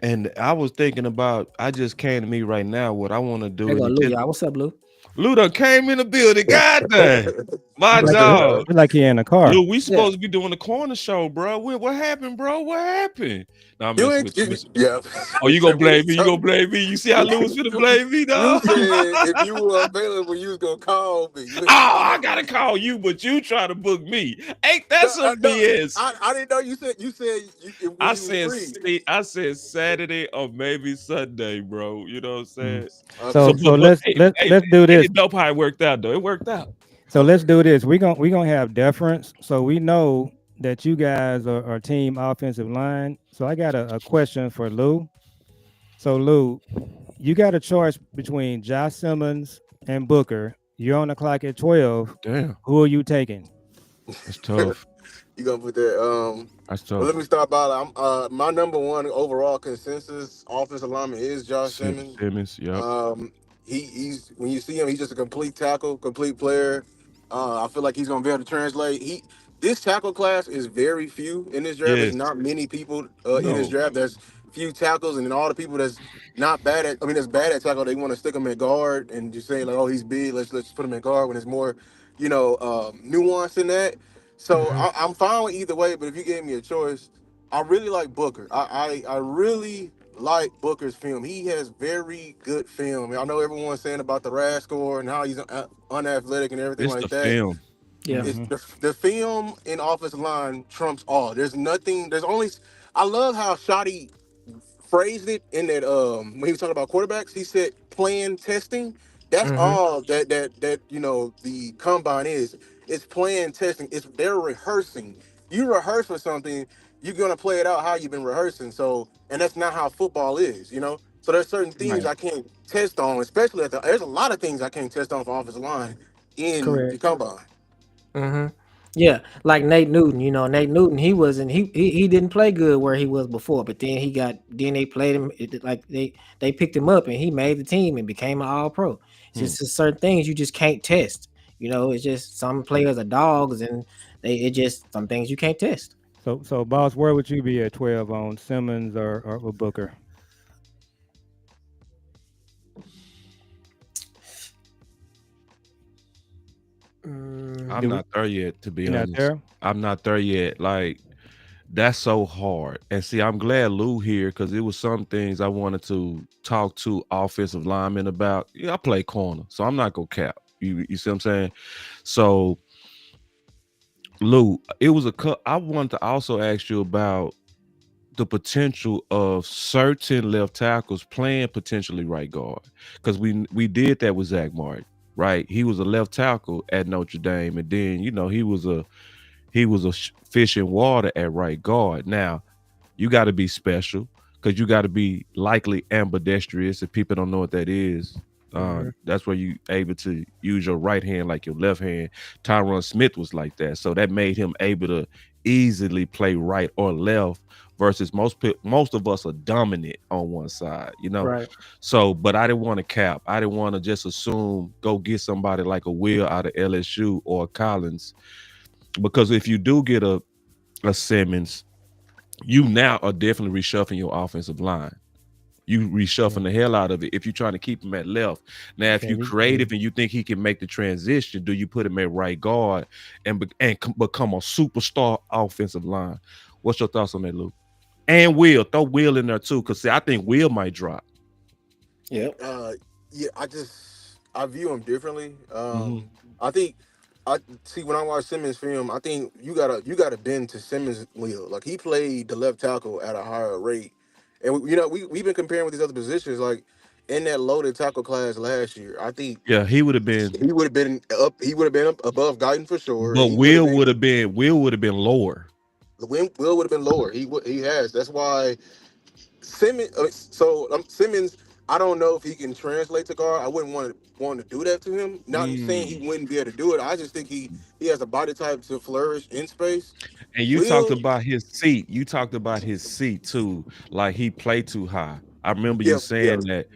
and I was thinking about, I just came to me right now what I want to do. There go And it Lou, just y'all. What's up, Lou? Luda came in the building. God dang. My Feel like What's he, up? dog. feel like he in the car. Lou, we Yeah. supposed to be doing the corner show, bro. What happened, bro? What happened? No, I'm You messing ain't, with you. yeah. Oh, you gonna So we blame me? You gonna so blame me? You see how Lou was finna blame me, you dog? said if you were available, you was gonna call me. Oh, I gotta call you, but you try to book me. Ain't that some BS? I didn't know when I you was said, free. I said Saturday or maybe Sunday, bro. You know what I'm Mm. saying? Okay. So But let's hey, let's hey, let's do hey, this. it dope how it worked out though. It worked out. So let's do this. We gonna have deference. So we know that you guys are team offensive line. So I got a question for Lou. So Lou, you got a choice between Josh Simmons and Booker. You're on the clock at 12. Damn, Who are you taking? that's tough. You gonna put that? That's Well, let tough. me start by. My number one overall consensus offensive lineman is Josh Simmons. Simmons, yep. He's when you see him, he's just a complete tackle, complete player. I feel like he's gonna be able to translate. This tackle class is very few in this draft. There's Yes. not many people in this No. draft. There's few tackles, and then all the people that's not bad at. I mean, that's bad at tackle. They want to stick him at guard and just say like, oh, he's big. Let's put him at guard when it's more, nuance in that. So Hmm. I'm fine with either way. But if you gave me a choice, I really like Booker. I really like Booker's film. He has very good film. I know everyone's saying about the RAS score and how he's unathletic and everything It's the like that. film. Yeah. It's Mm-hmm. the film in offensive line trumps all. There's nothing. There's only. I love how Shotty phrased it in that when he was talking about quarterbacks. He said plan testing. That's Hmm. all that the combine is. It's plan testing. It's they're rehearsing. You rehearse for something, you're gonna play it out how you've been rehearsing. So, and that's not how football is. So there's certain things Right. I can't test on, especially there's a lot of things I can't test on for offensive line in the Correct. combine. Hmm. Yeah, like Nate Newton. Nate Newton. He wasn't. He didn't play good where he was before, but then he got. Then they played him. Like they picked him up and he made the team and became an All Pro. It's Hmm. just certain things you just can't test. It's just some players are dogs and it just some things you can't test. So boss, where would you be at 12 on Simmons or Booker? I'm Mm, Did we not there yet, to be you not honest. there? I'm not there yet. Like, that's so hard. And see, I'm glad Lou here because it was some things I wanted to talk to offensive linemen about. Yeah, I play corner, so I'm not gonna cap. You see what I'm saying? So, Lou, it was I wanted to also ask you about the potential of certain left tackles playing potentially right guard because we did that with Zach Martin, right? He was a left tackle at Notre Dame, and then he was a fish in water at right guard. Now you got to be special because you got to be likely ambidextrous. If people don't know what that is, mhm. that's where you able to use your right hand like your left hand. Tyron Smith was like that, so that made him able to easily play right or left. Versus most of us are dominant on one side. Right. So, but I didn't want to cap. I didn't want to just assume go get somebody like a Will out of LSU or a Collins because if you do get a Simmons, you now are definitely reshuffling your offensive line. You Yeah. reshuffling the hell out of it if you're trying to keep him at left. Now, if Yeah, you're creative and you think he can make the transition, do you put him at right guard and become a superstar offensive line? What's your thoughts on that, Luke? And Will, throw Will in there too, because I think Will might drop. Yep. Uh, yeah, I view him differently. Hmm. I think I see when I watch Simmons film, I think you gotta bend to Simmons' wheel. Like he played the left tackle at a higher rate, and we've been comparing with these other positions. Like in that loaded tackle class last year, I think Yeah, he would have been, he would have been up. He would have been up above Guyton for sure, and but he would have been Will would have been lower. the win. Will would have been lower. He has. That's why Simmons. Simmons. I don't know if he can translate to guard. I wouldn't want to do that to him. Not saying he Mm. wouldn't be able to do it. I just think he has a body type to flourish in space. And you talked Will, about his seat. You talked about his seat too. Like he played too high. I remember you yeah, yeah, saying that.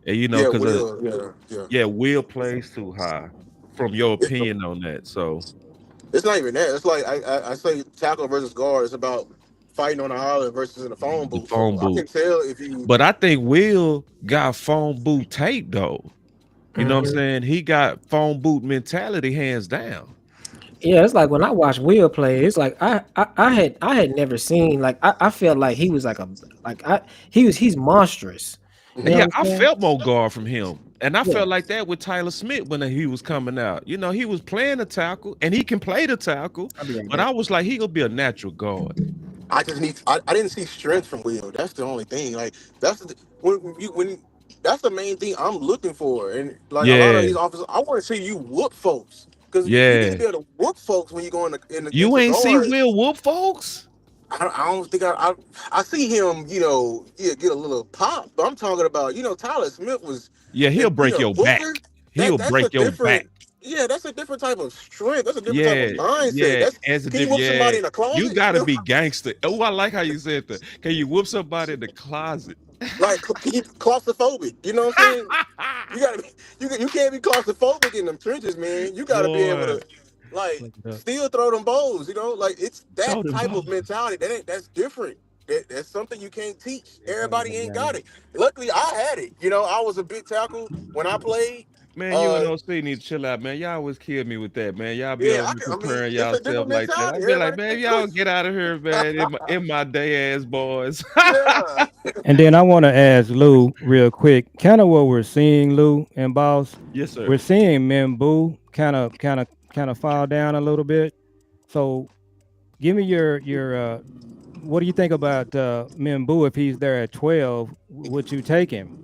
And yeah. because Will, yeah, yeah. yeah, Will plays too high. From your It, opinion on that, so it's not even that. It's like I say tackle versus guard. It's about fighting on the island versus in a phone the booth. phone So I booth. can tell if you. But I think Will got phone booth tape though. You know what I'm Hmm. saying? He got phone booth mentality hands down. Yeah, it's like when I watch Will play, it's like I had never seen like I felt like he was like a like I he's monstrous. You know Yeah, what I I'm saying? felt more guard from him. And I Yeah, felt like that with Tyler Smith when he was coming out. He was playing the tackle and he can play the tackle, I'll be right but back. I was like, he gonna be a natural guard. I just need. I didn't see strength from Will. That's the only thing. Like when that's the main thing I'm looking for. And like a lot of Yeah, these officers, I want to see you whoop folks because you need to yeah. be able to whoop folks when you go You into ain't see guard. Will whoop folks? I don't think I see him. Yeah, get a little pop. But I'm talking about Tyler Smith was Yeah, he'll and break your Booker. back. That He'll that's a break your back. different. Yeah, that's a different type of strength. That's a different type of Yeah, mindset. yeah. That's As a can you different, whoop yeah. somebody in a You closet? gotta be gangster. Oh, I like how you said that. Can you whoop somebody in the closet? Like keep claustrophobic. You know what I'm saying? You gotta be, you can't be claustrophobic in them trenches, man. You gotta be able Boy, to like Look it up. still throw them bows. Like it's throw that them type balls. of mentality. That's different. That's something you can't teach. Hold Everybody on, ain't guys. got it. Luckily, I had it. I was a big tackle when I played. Man, you and OC need to chill out, man. Y'all always kill me with that, man. Y'all be Yeah, over I mean, comparing it's a yourself different like that. I mentality. be like, Everybody man, think y'all pussy. get out of here, man. In my day ass boys. Yeah. And then I want to ask Lou real quick, kind of what we're seeing, Lou and Boss. Yes, sir. We're seeing Mimbu kind of fall down a little bit. So give me your what do you think about Mimbu if he's there at 12? Would you take him?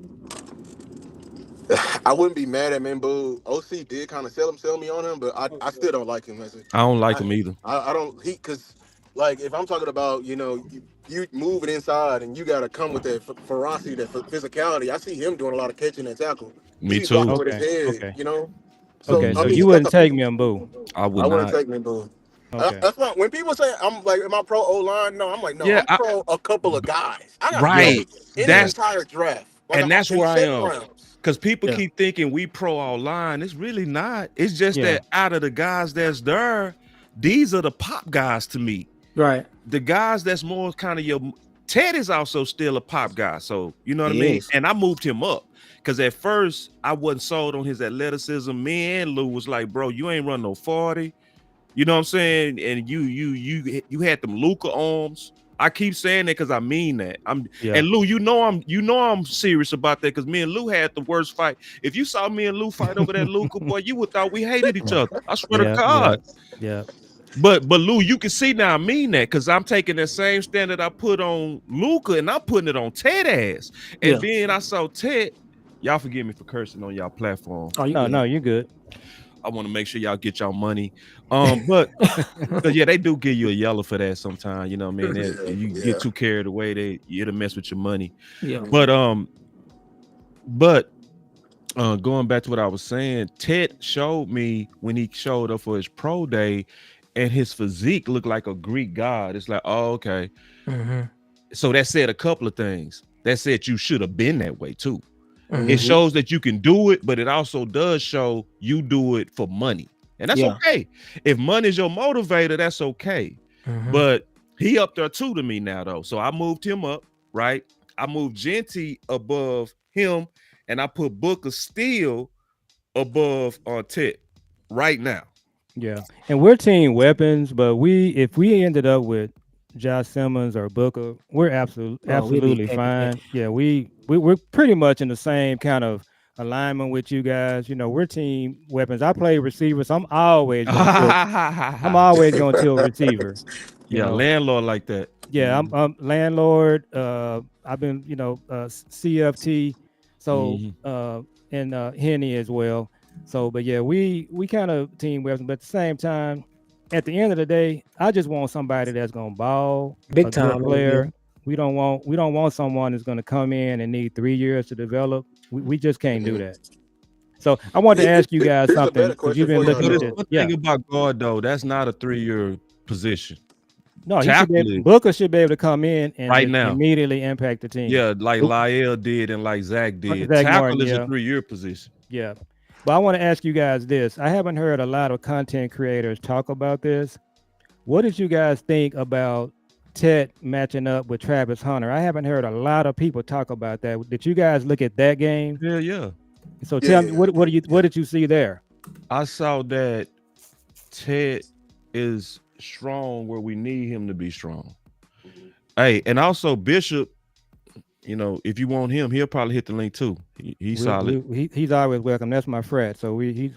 I wouldn't be mad at Mimbu. OC did kind of sell me on him, but I still don't like him as a. I don't like I him either. I don't because like if I'm talking about you moving inside and you got to come with that ferocity, that physicality. I see him doing a lot of catching and tackle. He Me be too. blocking with his Okay, head, okay, So okay. I So Mhm. mean, you that's a wouldn't take physical. Mimbu. I would I wouldn't not. take Mimbu. Okay. That's why when people say I'm like, am I pro O line? No, I'm like, no, Yeah, I'm pro a couple of guys. I got Yeah, pros right. in the yeah, entire draft, like And that's in where I 7 am. rounds. Because people Yeah. keep thinking we pro our line. It's really not. It's just yeah, that out of the guys that's there, these are the pop guys to me. Right. The guys that's more kind of your Ted is also still a pop guy. So you know what I He mean? is. And I moved him up because at first I wasn't sold on his athleticism. Me and Lou was like, bro, you ain't run no 40. You know what I'm saying? And you had them Luca arms. I keep saying that because I mean that. yeah, And Lou, I'm serious about that because me and Lou had the worst fight. If you saw me and Lou fight over that Luca, boy, you would thought we hated each other. I swear to yeah, yeah, God. yeah, But Lou, you can see now I mean that because I'm taking that same standard I put on Luca and I'm putting it on Ted ass. And Yeah. then I saw Ted. Y'all forgive me for cursing on y'all platform. Oh, you No, good. no, you're good. I want to make sure y'all get y'all money. But because yeah, they do give you a yellow for that sometimes. You know what I mean? You get Yeah. too carried away, it'll mess with your money. Yeah. But but going back to what I was saying, Ted showed me when he showed up for his pro day, and his physique looked like a Greek god. It's like, oh, okay. Mm-hmm. So that said a couple of things. That said you should have been that way too. Mm-hmm. It shows that you can do it, but it also does show you do it for money. And that's Yeah. okay. If money's your motivator, that's okay. Mm-hmm. But he up there too to me now, though. So I moved him up, right? I moved Genty above him, and I put Booker still above Ted right now. Yeah, and we're team weapons, but if we ended up with Josh Simmons or Booker, we're Oh, we'd be absolutely happy. Yeah. fine. Yeah, we're pretty much in the same kind of alignment with you guys. You know, we're team weapons. I play receiver, so I'm always going to tilt receiver. You Yeah, know, landlord like that. yeah, Mhm. I'm landlord. I've been, CFT, so Mhm. and Henny as well. So, but yeah, we kind of team weapons, but at the same time, at the end of the day, I just want somebody that's gonna ball, Big a good time over here. player. We don't want someone that's gonna come in and need 3 years to develop. We just can't do Mhm. that. So I wanted to ask you guys Here's a something better because you've question been for But y'all looking at it's this. though. one Yeah. thing about guard though. That's not a 3-year position. No, Tackle is Booker should be able to come in and right just now. immediately impact the team. Yeah, like Lyle did and like Zach did. Zach Martin, Tackle is a yeah, 3-year position. yeah. But I want to ask you guys this. I haven't heard a lot of content creators talk about this. What did you guys think about Ted matching up with Travis Hunter? I haven't heard a lot of people talk about that. Did you guys look at that game? Yeah, yeah. So tell me, Yeah. what did you see there? I saw that Ted is strong where we need him to be strong. Hey, and also Bishop, if you want him, he'll probably hit the link too. He's solid. He's always welcome. That's my frat. So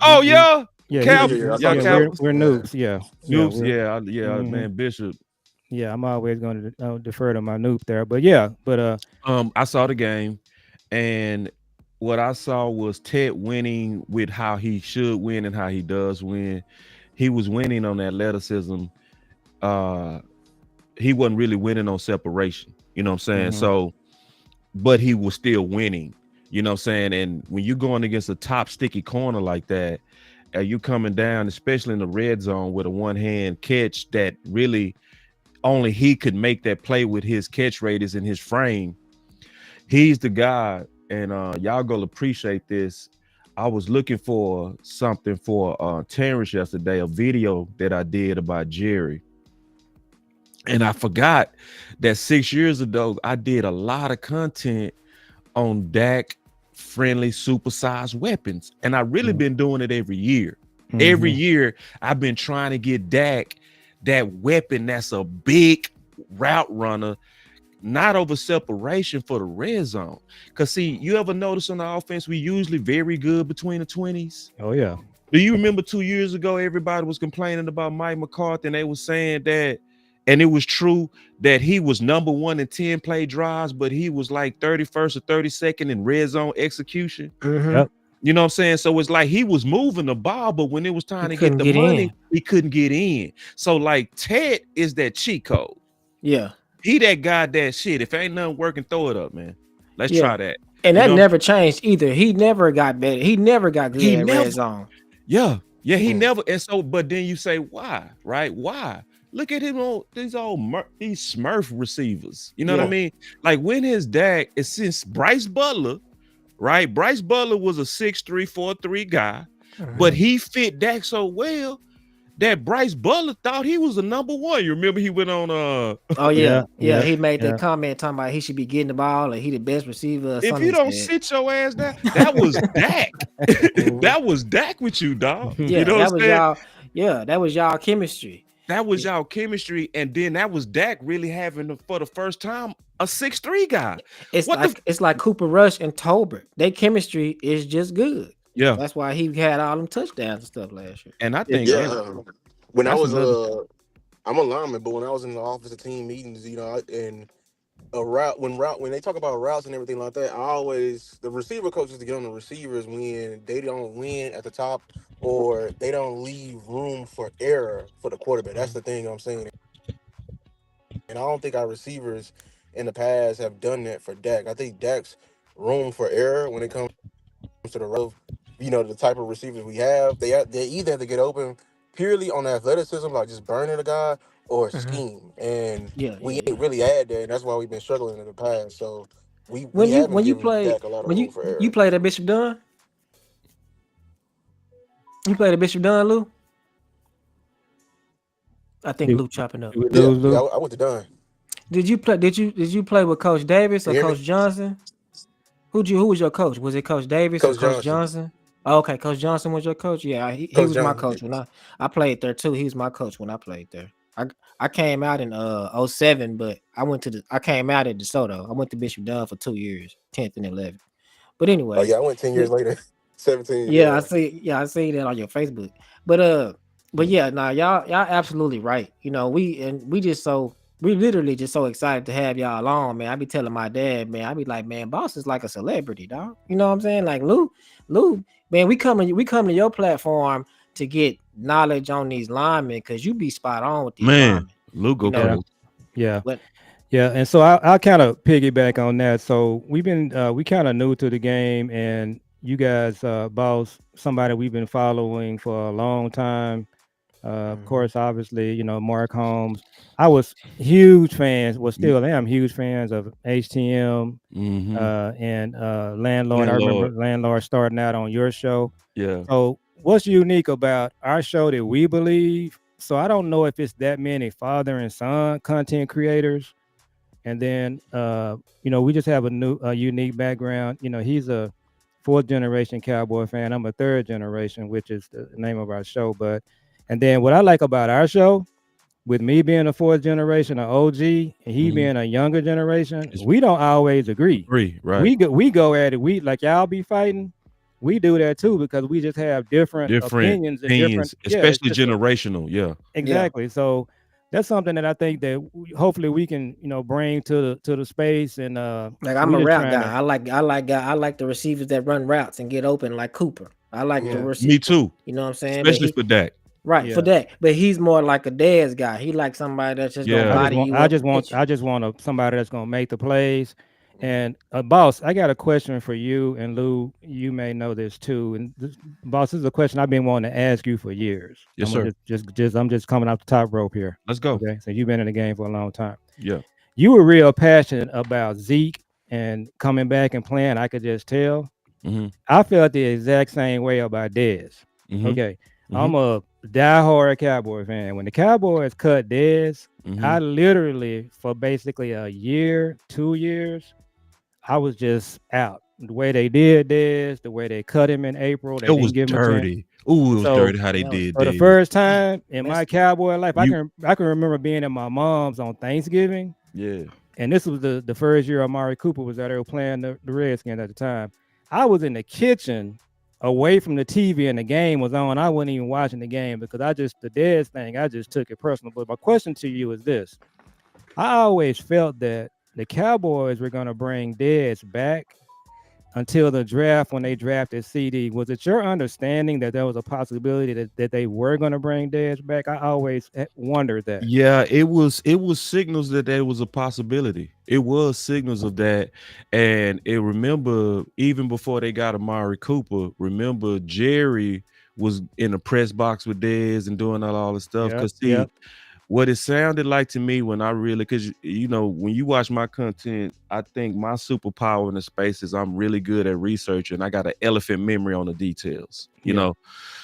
Oh yeah, yeah, Yeah, Cal, yeah, yeah. I saw y'all the yeah, Cowboys, clips. we're Yeah. noobs. Yeah, yeah, Noops, yeah, mhm. man, Bishop. Yeah, I'm always going to defer to my noob there. But yeah, but I saw the game, and what I saw was Ted winning with how he should win and how he does win. He was winning on athleticism. Uh, he wasn't really winning on separation. You know what I'm saying? mhm. So, but he was still winning. You know what I'm saying? And when you're going against a top sticky corner like that, you coming down, especially in the red zone with a one-hand catch that really only he could make that play with his catch radius and his frame. He's the guy, and y'all gonna appreciate this. I was looking for something for Terrence yesterday, a video that I did about Jerry. And I forgot that 6 years ago, I did a lot of content on Dak friendly, supersized weapons. And I really been doing it every year. Mhm. Every year, I've been trying to get Dak that weapon that's a big route runner, not over separation for the red zone. Because see, you ever notice on the offense, we usually very good between the 20s. Oh yeah. Do you remember 2 years ago, everybody was complaining about Mike McCarthy, and they was saying that, and it was true, that he was number 1 in 10 play drives, but he was like 31st or 32nd in red zone execution. Yep. You know what I'm saying? So it's like he was moving the ball, but when it was He time to get couldn't the get money, in. he couldn't get in. So like Ted is that cheat code. Yeah, He that guy that shit. If ain't nothing working, throw it up, man. Let's yeah, try that. and You that know, never changed either. He never got better. He never got good he at never, red zone. yeah, he Mm. never. And so, but then you say, why, right? Why? Look at him on these these Smurf receivers. You know what I Yeah, mean? Like when his dad is since Bryce Butler, right? Bryce Butler was a 6'3", 4'3" guy, but he fit Dak so well that Bryce Butler thought he was the number 1. You remember he went on oh Yeah. yeah. Yeah. He made Yeah. that comment talking about he should be getting the ball and he the best receiver or if something. you He don't said. sit your ass down, that was Dak. Mhm. That was Dak with you, dog. You Yeah, know what that I'm was saying? y'all. Yeah, that was y'all chemistry. That was Yeah. y'all chemistry, and then that was Dak really having for the first time a 6'3" guy. What the It's like Cooper Rush and Tolbert. Their chemistry is just good. yeah, That's why he had all them touchdowns and stuff last year. and I Yeah. think Yeah. When I that's was another. I'm a lineman, but when I was in the office of team meetings, and a when they talk about routes and everything like that, I always the receiver coaches to get on the receivers when they don't win at the top or they don't leave room for error for the quarterback. That's the thing I'm saying, and I don't think our receivers in the past have done that for Dak. I think Dak's room for error when it comes to the road, the type of receivers we have, they either have to get open purely on athleticism, like just burning a guy, or Mhm. scheme, and Yeah, we yeah, ain't yeah. really had that, and that's why we've been struggling in the past. So we haven't When you given play Dak a lot of when room for you error. played at Bishop Dunn, you played at Bishop Dunn, Lou. I think Did, Lou chopping up. did we Yeah, lose yeah, Lou? I went to done. Did you play? Did you play with Coach Davis You or hear me, Coach Johnson? Who was your coach? Was it Coach Davis or Coach Coach Johnson? Johnson? Oh, okay, Coach Johnson was your coach. Yeah, he Coach was my Johnson. coach when I played there too. He was my coach when I played there. I came out in '07, but I came out at DeSoto. I went to Bishop Dunn for 2 years, 10th and 11th. But Oh anyways, yeah, I went 10 years yeah, later, 17. yeah, Yeah. I see that on your Facebook. But yeah, nah, y'all absolutely right. We literally just so excited to have y'all on, man. I be telling my dad, man, I be like, man, boss is like a celebrity, dog. You know what I'm saying? Like Lou, man, we come to your platform to get knowledge on these linemen because you be spot on with these Man, linemen. Lou You go know, Yeah. crazy. Yeah. but Yeah. And so I kind of piggyback on that. So we kind of new to the game, and you guys, boss, somebody we've been following for a long time. Of mhm, course, obviously, Mark Holmes. I was huge fans, well, still am huge fans of HTM Mm-hmm. and Landlord. I remember Landlord. Landlord starting out on your show. Yeah. So, what's unique about our show that we believe? So, I don't know if it's that many father and son content creators. And then, we just have a unique background. He's a fourth generation Cowboy fan. I'm a third generation, which is the name of our show. And then what I like about our show, with me being a fourth generation, an OG, and he Mm-hmm. being a younger generation, It's we don't always agree. free, right? We go at it. We like y'all be fighting. We do that too because we just have different Different opinions and different. opinions, Yeah, it's especially just generational. Yeah. yeah. exactly. So that's something that I think that hopefully we can bring to the space, and Like I'm we a just route trying guy. to. I like the receivers that run routes and get open like Cooper. I like the Yeah. receiver. Me too. You know what I'm saying? But Especially for Dak. right for Yeah. that. But he's more like a dad's guy. He like somebody that's just gonna Yeah. body you up and hit you. I just want somebody that's gonna make the plays. And boss, I got a question for you and Lou. You may know this too. And boss, this is a question I've been wanting to ask you for years. Yes, I'm gonna sir. I'm just coming off the top rope here. Let's go. Okay, so you've been in the game for a long time. Yeah. You were real passionate about Zeke and coming back and playing. I could just tell. Mm-hmm. I felt the exact same way about Dez. Mm-hmm. Okay, Mm-hmm. I'm a diehard Cowboy fan. When the Cowboys cut Dez, Mm-hmm. I literally for basically a year, 2 years, I was just out. The way they did this, the way they cut him in April, they It was didn't give him a chance. dirty. Ooh, it was So dirty how they That was did so the this. first time in my messed. cowboy life, You I can remember being at my mom's on Thanksgiving, yeah. and this was the first year Amari Cooper was there. They were playing the Redskins at the time. I was in the kitchen away from the TV and the game was on. I wasn't even watching the game because the Dez thing, I just took it personal. But my question to you is this. I always felt that the Cowboys were going to bring Dez back until the draft when they drafted CD. Was it your understanding that there was a possibility that they were going to bring Dez back? I always wondered that. Yeah, it was signals that there was a possibility. It was signals of that. And remember, even before they got Amari Cooper, remember Jerry was in the press box with Dez and doing all this stuff. Yep, Cause see, yep, what it sounded like to me when I really, because when you watch my content, I think my superpower in the space is I'm really good at researching. I got an elephant memory on the details, yeah.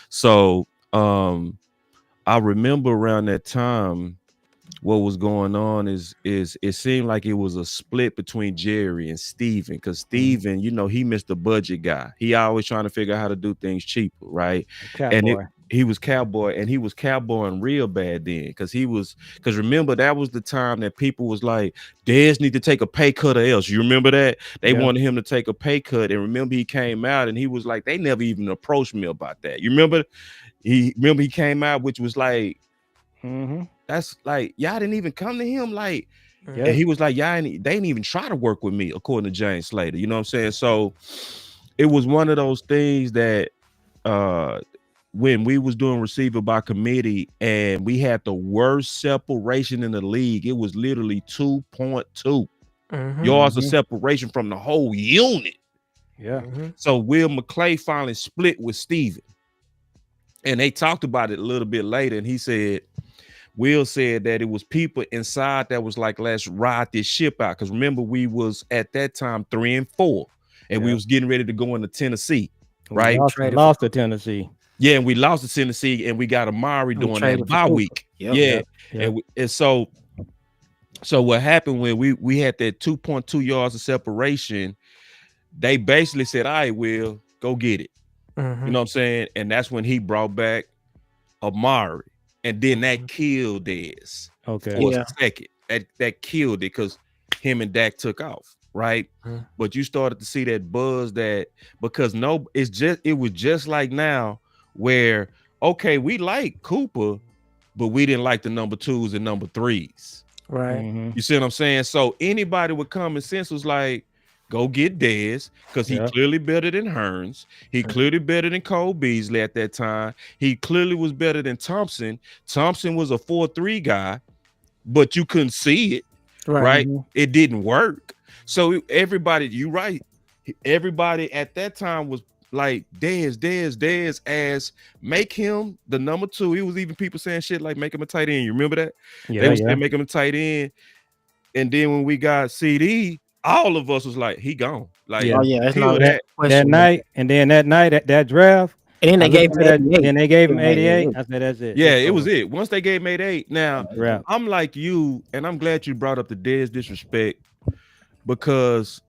So I remember around that time, what was going on is it seemed like it was a split between Jerry and Steven, because Steven, he missed the budget guy. He always trying to figure out how to do things cheaper, right? And Cowboy. he was cowboying real bad then, because remember, that was the time that people was like, Dez need to take a pay cut or else. You remember that? They Yeah. wanted him to take a pay cut, and remember he came out and he was like, they never even approached me about that. You remember? He came out, which was like, Mm-hmm. that's like, y'all didn't even come to him, like, Yeah. and he was like, they didn't even try to work with me, according to James Slater. You know what I'm saying? So it was one of those things that when we was doing receiver by committee and we had the worst separation in the league, it was literally 2.2 yards of Mm-hmm. separation from the whole unit. Yeah. So Will McClay finally split with Steven. And they talked about it a little bit later, and he said, Will said that it was people inside that was like, let's ride this ship out. Because remember, we was at that time 3-4, and we was getting ready to go into Tennessee, right? Lost to Tennessee. Yeah, and we lost to Tennessee, and we got Amari during that bye week. Yep. Yeah, and so what happened when we had that 2.2 yards of separation, they basically said, all right, Will, go get it. You know what I'm saying? And that's when he brought back Amari. And then that killed Dez for a second. That killed it because him and Dak took off, right? But you started to see that buzz because it was just like now where, okay, we like Cooper, but we didn't like the number 2s and number 3s. Right. Mm-hmm. You see what I'm saying? So anybody with common sense was like, go get Dez, because he clearly better than Hearns. He clearly better than Cole Beasley at that time. He clearly was better than Thompson. Thompson was a 4-3 guy, but you couldn't see it, right? Mm-hmm. It didn't work. So everybody, you right. Everybody at that time was like, Dez, as make him the number 2. It was even people saying shit like make him a tight end. You remember that? They was saying make him a tight end. And then when we got CD, all of us was like, he gone. Like, That's not that night, and then that night at that draft, and then they gave him 88. Then they gave him 88. I said, that's it. Yeah, it was it. Once they gave him 88. Now, Yeah. I'm like you, and I'm glad you brought up the Dez disrespect, because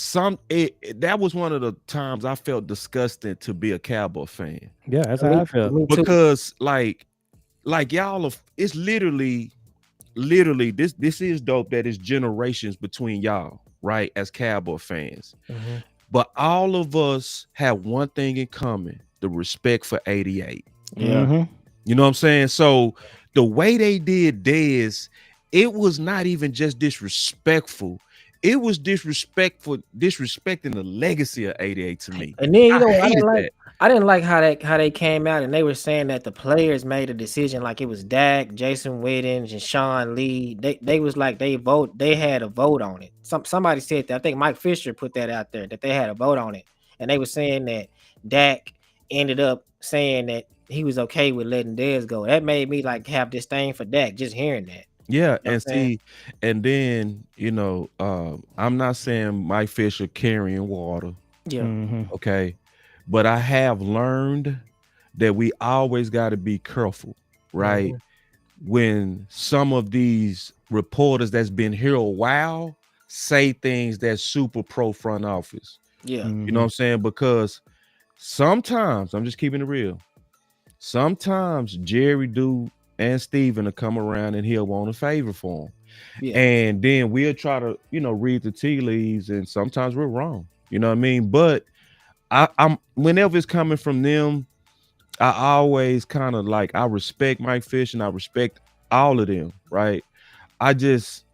that was one of the times I felt disgusting to be a Cowboy fan. Yeah, that's how I felt. Because like y'all, it's literally this is dope that it's generations between y'all, right, as Cowboy fans. But all of us have one thing in common: the respect for 88. Yeah. You know what I'm saying? So the way they did Dez, it was not even just disrespectful. It was disrespecting the legacy of 88 to me. And then I didn't like how they came out and they were saying that the players made a decision, like it was Dak, Jason Witten, and Sean Lee. They was like they had a vote on it. Somebody said that. I think Mike Fisher put that out there, that they had a vote on it, and they were saying that Dak ended up saying that he was okay with letting Dez go. That made me like have this thing for Dak just hearing that. Yeah, and see, and then I'm not saying Mike Fisher carrying water. Yeah. Okay. But I have learned that we always got to be careful, right? When some of these reporters that's been here a while say things that's super pro front office. Yeah. You know what I'm saying? Because sometimes, I'm just keeping it real. Sometimes Jerry do and Steven will come around and he'll want a favor for him. Yeah. And then we'll try to, read the tea leaves, and sometimes we're wrong. You know what I mean? But I'm whenever it's coming from them, I always kind of like, I respect Mike Fish and I respect all of them, right? I just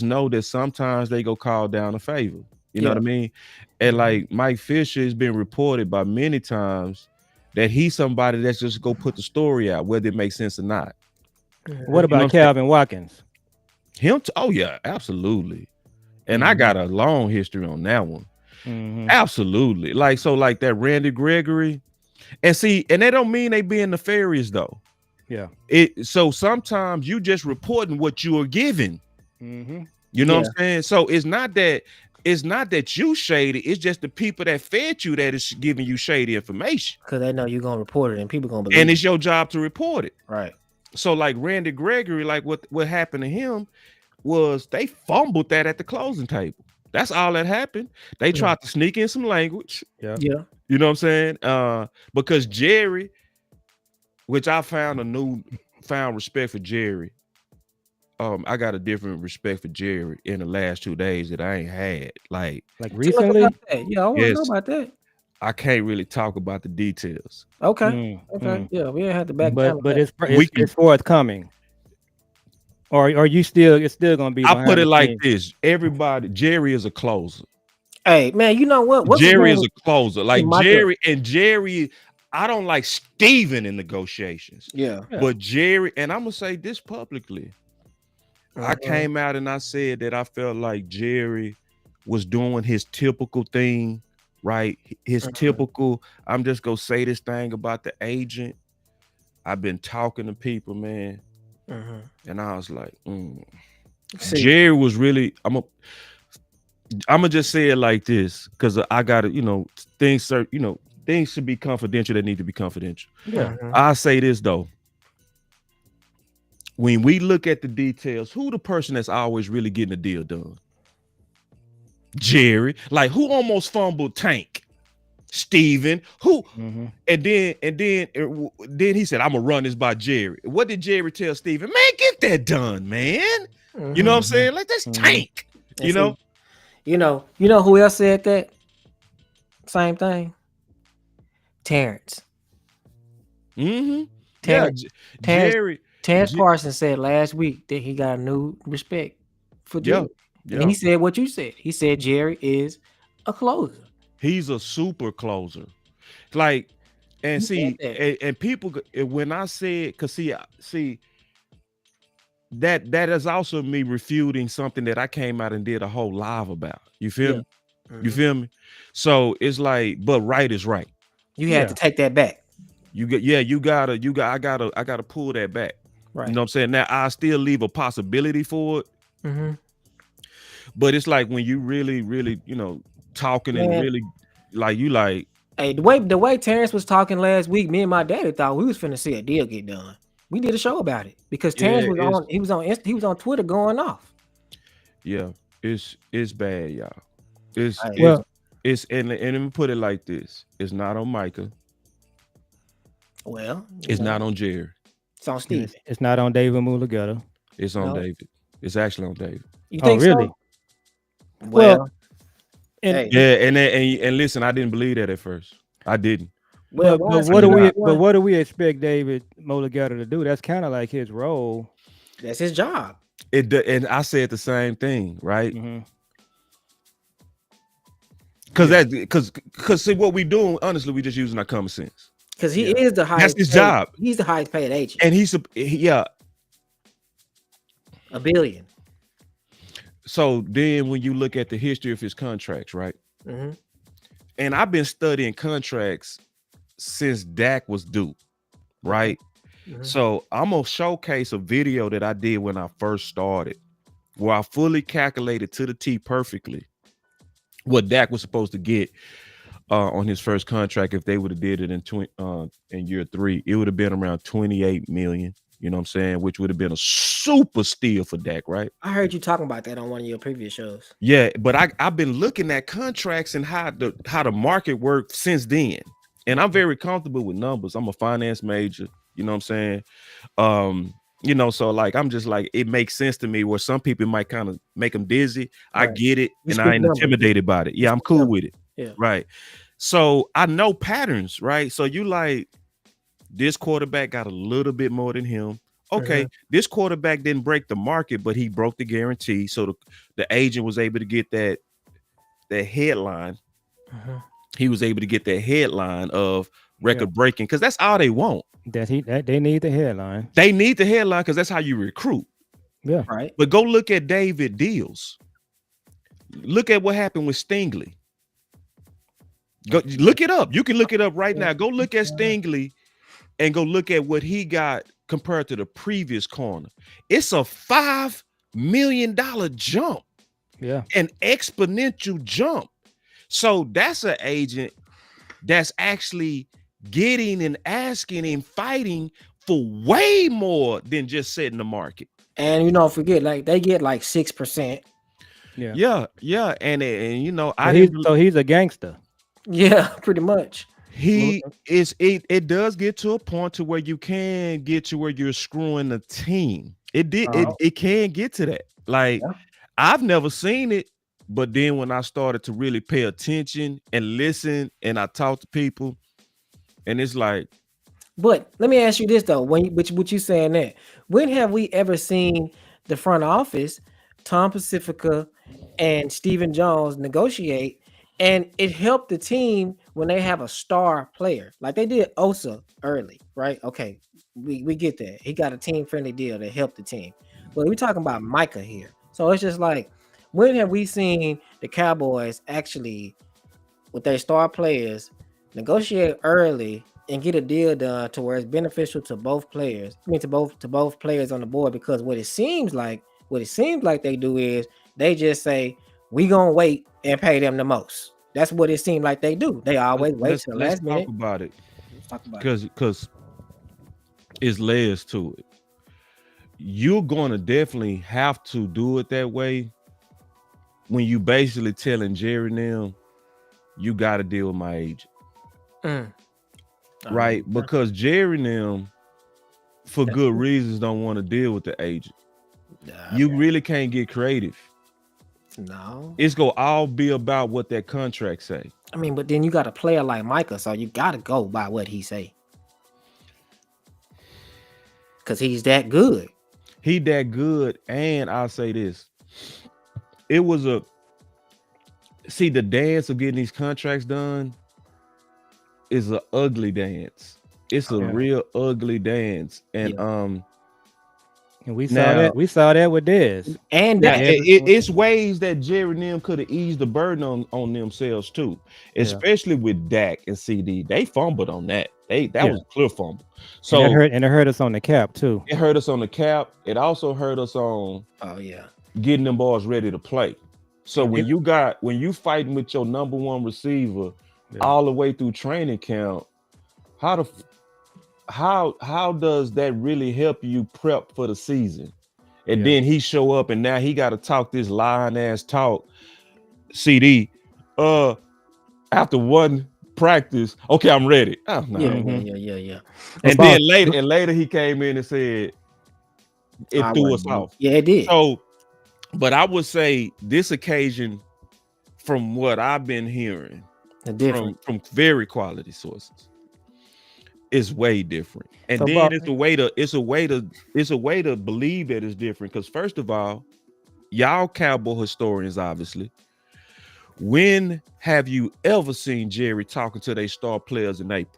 know that sometimes they go call down a favor. You know Yeah. what I mean? And like Mike Fisher has been reported by many times that he's somebody that's just go put the story out, whether it makes sense or not. What You know about what I'm saying? Calvin Watkins? Oh yeah, absolutely. And I Mhm. got a long history on that one. Mhm. Absolutely. Like that Randy Gregory. And see, and they don't mean they being nefarious though. Yeah. So sometimes you just reporting what you are given. Mhm. You know Yeah. what I'm saying? So it's not that you shady, it's just the people that fed you that is giving you shady information. Because they know you're gonna report it and people gonna And believe it's your job to report it. Right. So like Randy Gregory, like what happened to him was they fumbled that at the closing table. That's all that happened. They tried to sneak in some language. Yeah. Yeah. You know what I'm saying? Because Jerry, which I found respect for Jerry. I got a different respect for Jerry in the last 2 days that I ain't had. Like, Like Tell us recently? about that. Yeah, I want to know yes, about that. I can't really talk about the details. Okay. Mm, Okay. mm. Yeah, we ain't have to back But channel that. it's We it's, can. it's forthcoming. Or it's still gonna be I put behind it the like scenes. this: Jerry is a closer. Hey, man, you know what? What's his Jerry is name? a closer. See, Like Micah. Jerry. I don't like Steven in negotiations, Yeah. Yeah. but Jerry, and I'm gonna say this publicly. I came out and I said that I felt like Jerry was doing his typical thing, right? His typical, I'm just gonna say this thing about the agent. I've been talking to people, man, and I was like, See. Jerry was really, I'm gonna just say it like this, because I gotta, things are, things should be confidential that need to be confidential. Yeah. I say this though. When we look at the details, who the person that's always really getting the deal done? Jerry. Like, who almost fumbled Tank? Steven. Who? Mhm. And then he said, I'm gonna run this by Jerry. What did Jerry tell Steven? Man, get that done, man. You know what I'm saying? Like, that's Tank. And You know? see, you know who else said that? Same thing. Terrence. Mm-hmm. Terrence. Jerry. Terrence Parsons said last week that he got a new respect for Yeah. Jerry. And he said what you said. He said Jerry is a closer. He's a super closer. Like, and He said see, that. and people, when I said, because see, that is also me refuting something that I came out and did a whole live about. You feel me? You feel me? So it's like, but right is right. You had to take that back. I gotta pull that back. Right. You know what I'm saying? Now I still leave a possibility for it. But it's like when you really, really, talking and really like, hey, the way Terrence was talking last week, me and my daddy thought we was finna see a deal get done. We did a show about it because Terrence was on Twitter going off. Yeah, it's bad, y'all. It's and let me put it like this: it's not on Micah. Well, it's not on Jerry. It's on Steve. It's not on David Mulugeta. It's on David. It's actually on David. You think really? So? Well, and listen, I didn't believe that at first. I didn't. Well, but what do we expect David Mulugeta to do? That's kind of like his role. That's his job. And I said the same thing, right? Because see what we doing, honestly, we just using our common sense. Because he is the highest. That's his job. He's the highest paid agent. And he's $1 billion. So then when you look at the history of his contracts, right? And I've been studying contracts since Dak was due, right? So I'm gonna showcase a video that I did when I first started, where I fully calculated to the T perfectly what Dak was supposed to get on his first contract. If they would have did it in year 3, it would have been around 28 million. You know what I'm saying? Which would have been a super steal for Dak, right? I heard you talking about that on one of your previous shows. Yeah, but I've been looking at contracts and how the market worked since then. And I'm very comfortable with numbers. I'm a finance major, you know what I'm saying? So like I'm just like it makes sense to me where some people might kind of make them dizzy. I Right. get it, You and I speak ain't numbers. intimidated by it. You Yeah, I'm speak cool numbers. with it. Yeah. Right. So I know patterns, right? So you like this quarterback got a little bit more than him. Okay, this quarterback didn't break the market, but he broke the guarantee. So the agent was able to get that headline. He was able to get that headline of record breaking because that's all they want. That they need the headline. They need the headline because that's how you recruit. Yeah. Right. But go look at David Deals. Look at what happened with Stingley. Go look it up. You can look it up right now. Go look at Stingley and go look at what he got compared to the previous corner. It's a $5 million jump. Yeah. An exponential jump. So that's an agent that's actually getting and asking and fighting for way more than just setting the market. And you know, forget like they get like 6%. Yeah. Yeah. And you know, so he's a gangster. Yeah, pretty much. He is it does get to a point to where you can get to where you're screwing the team. It can get to that. Like I've never seen it, but then when I started to really pay attention and listen and I talk to people, and it's like. But let me ask you this though, what you saying that when have we ever seen the front office, Tom Pacifica and Stephen Jones negotiate, and it helped the team when they have a star player like they did Osa early, right? Okay, we get that he got a team friendly deal that helped the team, but we're talking about Micah here, so it's just like when have we seen the Cowboys actually with their star players negotiate early and get a deal done to where it's beneficial to both players. I mean, to both players on the board, because what it seems like they do is they just say we gonna wait and pay them the most. That's what it seems like they do. They always wait till the last minute. Talk about it. Let's talk about it. Because it's layers to it. You're gonna definitely have to do it that way when you basically telling Jerry now you got to deal with my agent. Right, because Jerry and them, for good reasons, don't want to deal with the agent. You really can't get creative. No, it's gonna all be about what that contract say. I mean, but then you got a player like Micah, so you got to go by what he say, because he's that good. He that good, and I'll say this: it was the dance of getting these contracts done is an ugly dance. It's a real ugly dance, and we saw that with Dez. And it's ways that Jerry and them could have eased the burden on themselves too, especially with Dak and CD. They fumbled on that. That was a clear fumble. So and it hurt us on the cap too. It hurt us on the cap. It also hurt us on getting them balls ready to play. So when you fighting with your number one receiver all the way through training camp, how does that really help you prep for the season? And then he show up and now he got to talk this lying ass talk. CD, after one practice, okay, I'm ready. Oh, no. Yeah. And then later he came in and said it threw us off. Yeah, it did. So, but I would say this occasion, from what I've been hearing from very quality sources, is way different. And so then it's a way to believe that it's different. Because first of all, y'all Cowboy historians, obviously, when have you ever seen Jerry talking to their star players in April?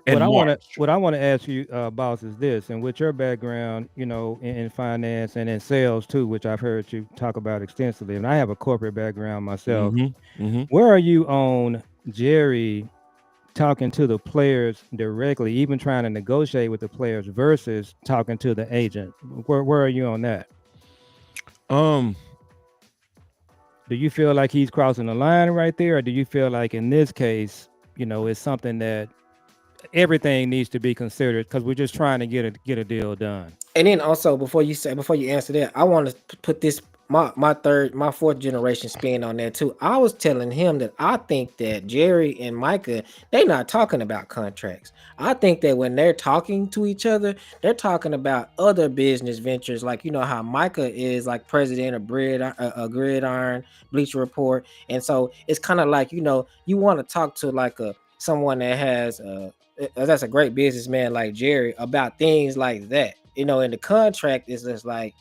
What I want to ask you, boss, is this, and with your background, in finance and in sales too, which I've heard you talk about extensively, and I have a corporate background myself. Where are you on Jerry talking to the players directly, even trying to negotiate with the players versus talking to the agent? Where are you on that? Do you feel like he's crossing the line right there, or do you feel like in this case, it's something that everything needs to be considered because we're just trying to get a deal done. And then also before you answer that, I want to put this my fourth generation spin on that too. I was telling him that I think that Jerry and Micah, they not talking about contracts. I think that when they're talking to each other, they're talking about other business ventures, like you know how Micah is like president of Gridiron Bleacher Report, and so it's kind of like you want to talk to like a someone that has that's a great businessman like Jerry about things like that. In the contract is just like,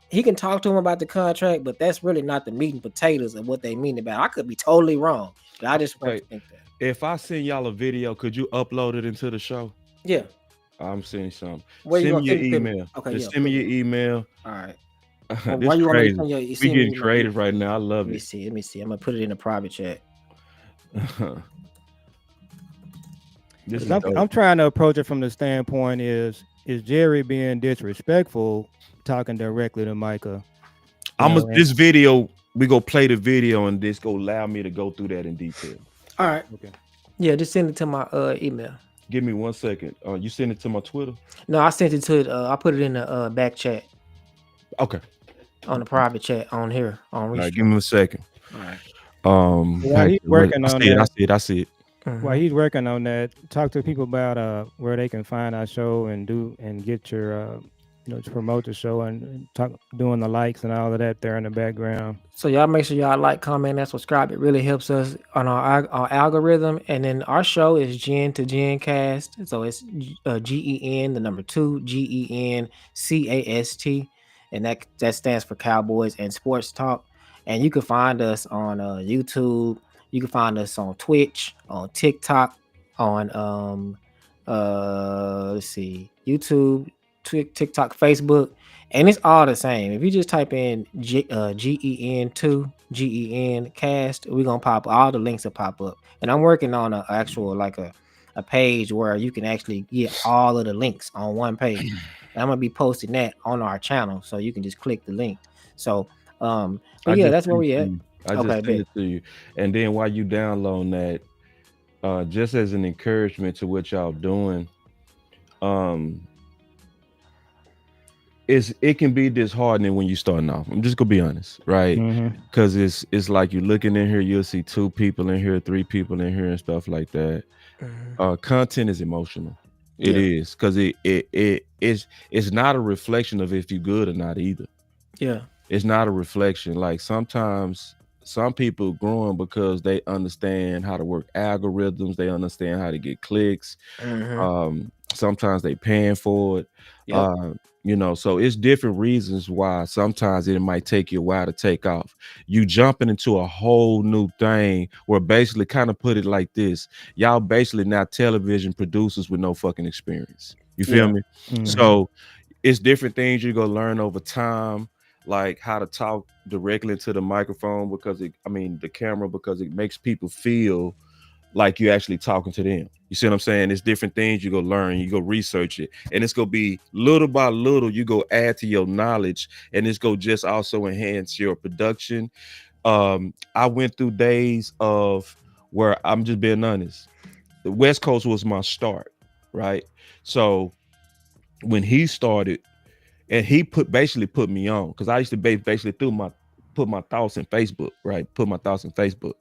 he can talk to him about the contract, but that's really not the meat and potatoes of what they mean about it. I could be totally wrong, but I just want Okay, to think that. if I send y'all a video, could you upload it into the show? Yeah. I'm seeing some. Where you Send me gonna your send it to me? email. Okay, Just yeah, send me put your it. email. All right. Well, This why you want me to crazy. send We send me getting email? creative right now. I love Let me it. see. Let me see. I'm gonna put it in a private chat. This Because is dope. I'm trying to approach it from the standpoint is Jerry being disrespectful talking directly to Micah, and This video. We go play the video, and this go allow me to go through that in detail. All right. okay. Yeah, just send it to my email. Give me 1 second. You send it to my Twitter. No, I sent it to I put it in the back chat Okay. on the private chat on here on All right. Restream. Give me a second. All right. While he's working I on see it. I that, see it. I see it. while Mhm. he's working on that, talk to people about where they can find our show and get your to promote the show and talk doing the likes and all of that there in the background. So y'all make sure y'all like, comment, and subscribe. It really helps us on our algorithm. And then our show is Gen to Gen Cast. So it's GEN, the number 2, GENCAST, and that stands for Cowboys and Sports Talk. And you can find us on YouTube. You can find us on Twitch, on TikTok, on let's see, YouTube, TikTok, Facebook, and it's all the same. If you just type in GEN2 GEN cast, we're gonna pop all the links will pop up. And I'm working on a actual like a page where you can actually get all of the links on one page. And I'm gonna be posting that on our channel, so you can just click the link. So but I yeah, just that's where sent it we to at. you. I Okay, just sent bet. it to you. And then while you download that, just as an encouragement to what y'all doing, um, it can be disheartening when you starting off. I'm just gonna be honest, right? Mm-hmm. Because it's like you looking in here, you'll see 2 people in here, 3 people in here, and stuff like that. Mhm. Content is emotional. It Yeah, is because it's not a reflection of if you good or not either. yeah. It's not a reflection. Like sometimes some people growing because they understand how to work algorithms, they understand how to get clicks. Hmm. Sometimes they paying for it. Yep. uh so it's different reasons why sometimes it might take you a while to take off. You jumping into a whole new thing where basically kind of put it like this: y'all basically not television producers with no fucking experience. You feel Yeah. me? Mm-hmm. Hmm. So it's different things you're gonna learn over time, like how to talk directly into the microphone because the camera, because it makes people feel like you're actually talking to them. You see what I'm saying? It's different things you go learn, you go research it, and it's gonna be little by little. You go add to your knowledge, and it's go just also enhance your production. I went through days of where I'm just being honest. The West Coast was my start, right? So when he started, and he basically put me on because I used to basically put my thoughts in Facebook, right? Put my thoughts in Facebook.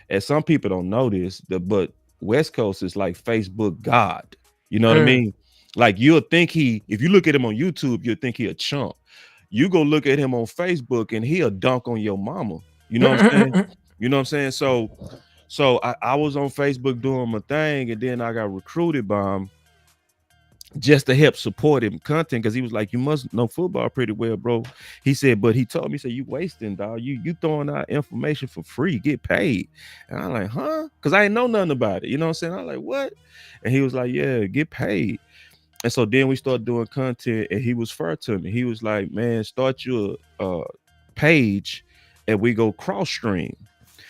And some people don't know this, but West Coast is like Facebook God. You know what I Mm. mean? Like you'll think if you look at him on YouTube, you'll think he a chump. You go look at him on Facebook and he'll dunk on your mama. You know what I'm saying? You know what I'm saying? So I was on Facebook doing my thing, and then I got recruited by him just to help support him content, because he was like, you must know football pretty well, bro. He said, but he told me, say, you wasting, dog. You throwing out information for free, get paid. And I'm like, huh? Because I ain't know nothing about it. You know what I'm saying? I'm like, what? And he was like, yeah, get paid. And so then we started doing content, and he was fair to me. He was like, man, start your page and we go cross stream.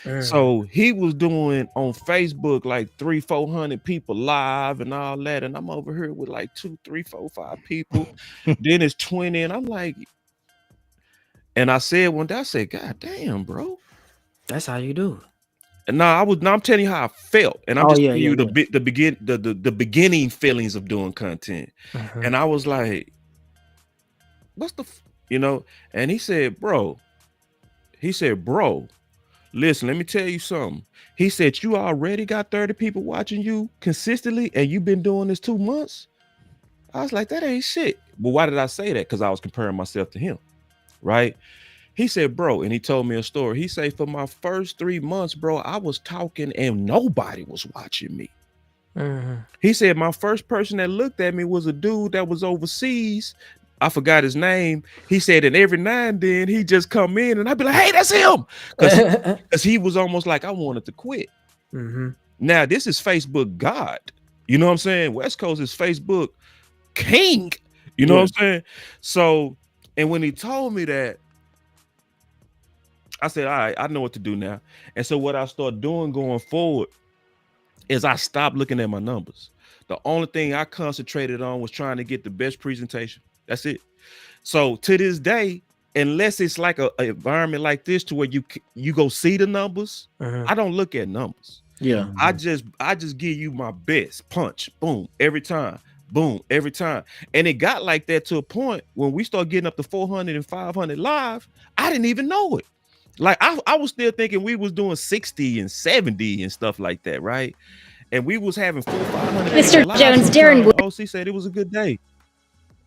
Mm. So he was doing on Facebook like 300-400 people live and all that, and I'm over here with like 2, 3, 4, 5 people. Then it's 20, and I'm like, and I said one day, I said, God damn, bro. That's how you do it. I'm telling you how I felt, and I'm Oh just yeah, telling yeah, you yeah. the beginning feelings of doing content. Mhm. And I was like, "What's the you know?" And he said, "Bro," listen, let me tell you something. He said, "You already got 30 people watching you consistently, and you've been doing this 2 months." I was like, "That ain't shit." But why did I say that? Because I was comparing myself to him, right? He said, "Bro," and he told me a story. He said, "For my first 3 months, bro, I was talking and nobody was watching me." Mhm. He said, "My first person that looked at me was a dude that was overseas. I forgot his name." He said, "And every now and then he just come in and I'd be like, hey, that's him." Because he was almost like I wanted to quit. Mhm. Now, this is Facebook God. You know what I'm saying? West Coast is Facebook King. You know Yeah. what I'm saying? So, and when he told me that, I said, all right, I know what to do now. And so what I started doing going forward is I stopped looking at my numbers. The only thing I concentrated on was trying to get the best presentation. That's it. So to this day, unless it's like a environment like this to where you go see the numbers, Mhm. I don't look at numbers. Yeah. I just give you my best punch, boom, every time, boom, every time. And it got like that to a point when we start getting up to 400 and 500 live, I didn't even know it. Like I was still thinking we was doing 60 and 70 and stuff like that, right? And we was having 500 people Mr. live Jones, Darren sometime. OC said it was a good day.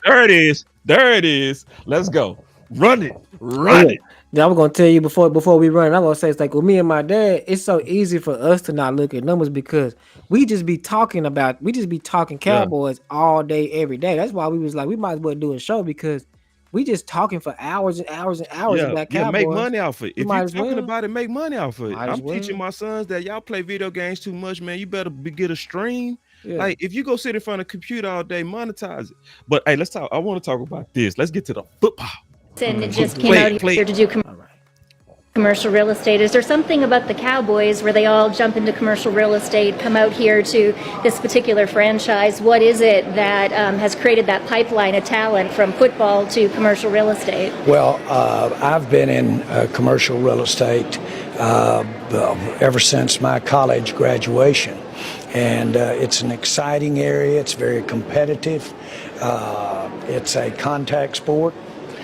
There it is. There it is. Let's go. Run it. Oh Run yeah. it. Yeah, I was gonna tell you before we run. I'm gonna say it's like with me and my dad. It's so easy for us to not look at numbers because we just be talking Yeah. Cowboys all day every day. That's why we was like we might as well do a show because we just talking for hours and hours and hours Yeah. about Yeah. Make Cowboys. money off it. We If you're might as talking well. about it, make money off it. Might as I'm teaching well. my sons that y'all play video games too much, man. You better get a stream. Yeah. Like if you go sit in front of a computer all day, monetize it. But hey, let's talk. I want to talk about this. Let's get to the football. and Let's just do came it. out Play. here to do All right. commercial real estate. Is there something about the Cowboys where they all jump into commercial real estate, come out here to this particular franchise? What is it that has created that pipeline of talent from football to commercial real estate? Well, I've been in commercial real estate ever since my college graduation. And it's an exciting area. It's very competitive. It's a contact sport.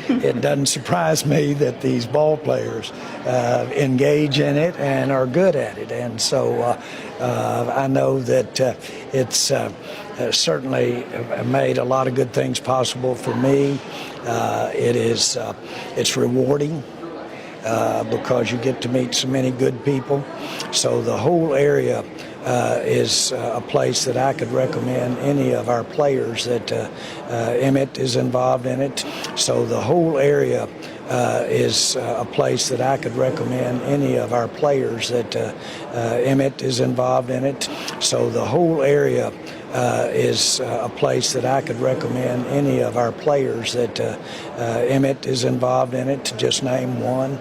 It doesn't surprise me that these ball players engage in it and are good at it. And so I know that it's certainly made a lot of good things possible for me. It's rewarding. Because you get to meet so many good people. So the whole area is a place that I could recommend any of our players that Emmett is involved in it. So the whole area is a place that I could recommend any of our players that Emmett is involved in it. So the whole area is a place that I could recommend any of our players that Emmett is involved in it, to just name one.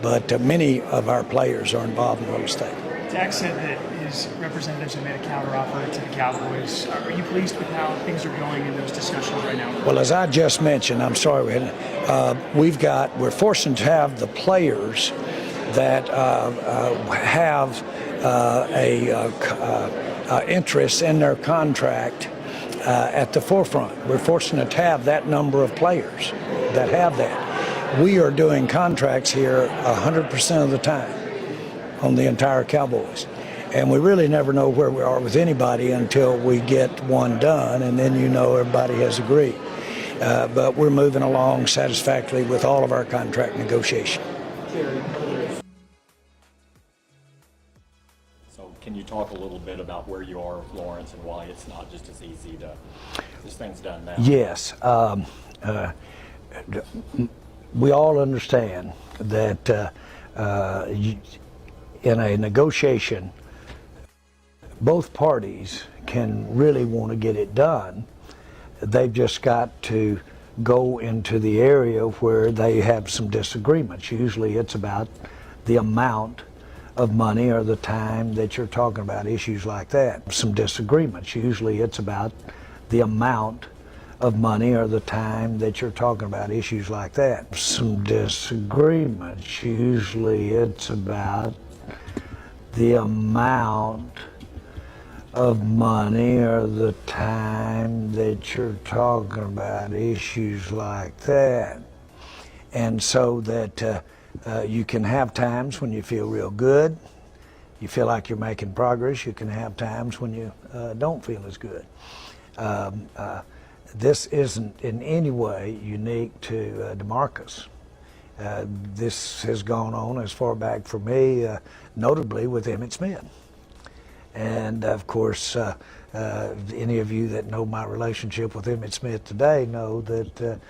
But many of our players are involved in real estate. Dak said that his representatives have made a counteroffer to the Cowboys. Are you pleased with how things are going in those discussions right now? Well, as I just mentioned, I'm sorry, we're fortunate to have the players that have interest in their contract at the forefront. We're fortunate to have that number of players that have that. We are doing contracts here 100% of the time on the entire Cowboys. And we really never know where we are with anybody until we get one done, and then everybody has agreed. But we're moving along satisfactorily with all of our contract negotiation. So can you talk a little bit about where you are with Lawrence and why it's not just as easy to, this thing's done now? Yes. We all understand that in a negotiation, both parties can really want to get it done. They've just got to go into the area where they have some disagreements. Usually it's about the amount of money or the time that you're talking about, issues like that. Some disagreements. Usually it's about the amount of money or the time that you're talking about, issues like that. Some disagreements. Usually it's about the amount of money or the time that you're talking about, issues like that. And so that you can have times when you feel real good, you feel like you're making progress. You can have times when you don't feel as good. This isn't in any way unique to DeMarcus. This has gone on as far back for me, notably with Emmitt Smith. And of course, any of you that know my relationship with Emmitt Smith today know that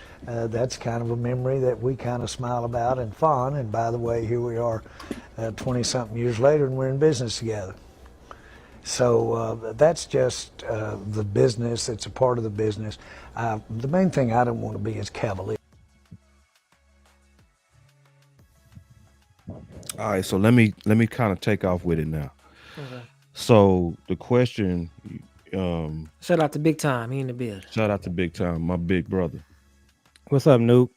that's kind of a memory that we kind of smile about and fond. And by the way, here we are 20-something years later and we're in business together. So that's just the business. It's a part of the business. The main thing I don't want to be is cavalier. All right, so let me kind of take off with it now. Okay. So the question, Shout out to Big Time. He in the building. shout out to Big Time, my big brother. What's up, Nuke?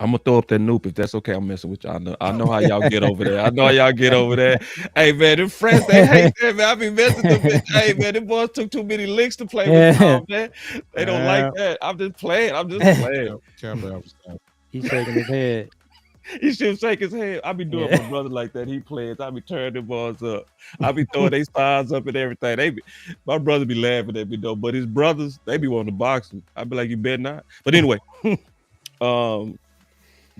I'm gonna throw up that Noop if that's okay. I'm messing with y'all. I know how y'all get over there. I know how y'all get over there. Hey man, them friends, they hate that, man. I be messing with them. Hey man, them boys took too many licks to play with y'all, man. They don't like that. I'm just playing. He's shaking his head. He should shake his head. I be doing my brother like that. He plays. I be turning them boys up. I be throwing their stars up and everything. My brother be laughing at me though, but his brothers, they be wanting to box him. I be like, you better not. But anyway,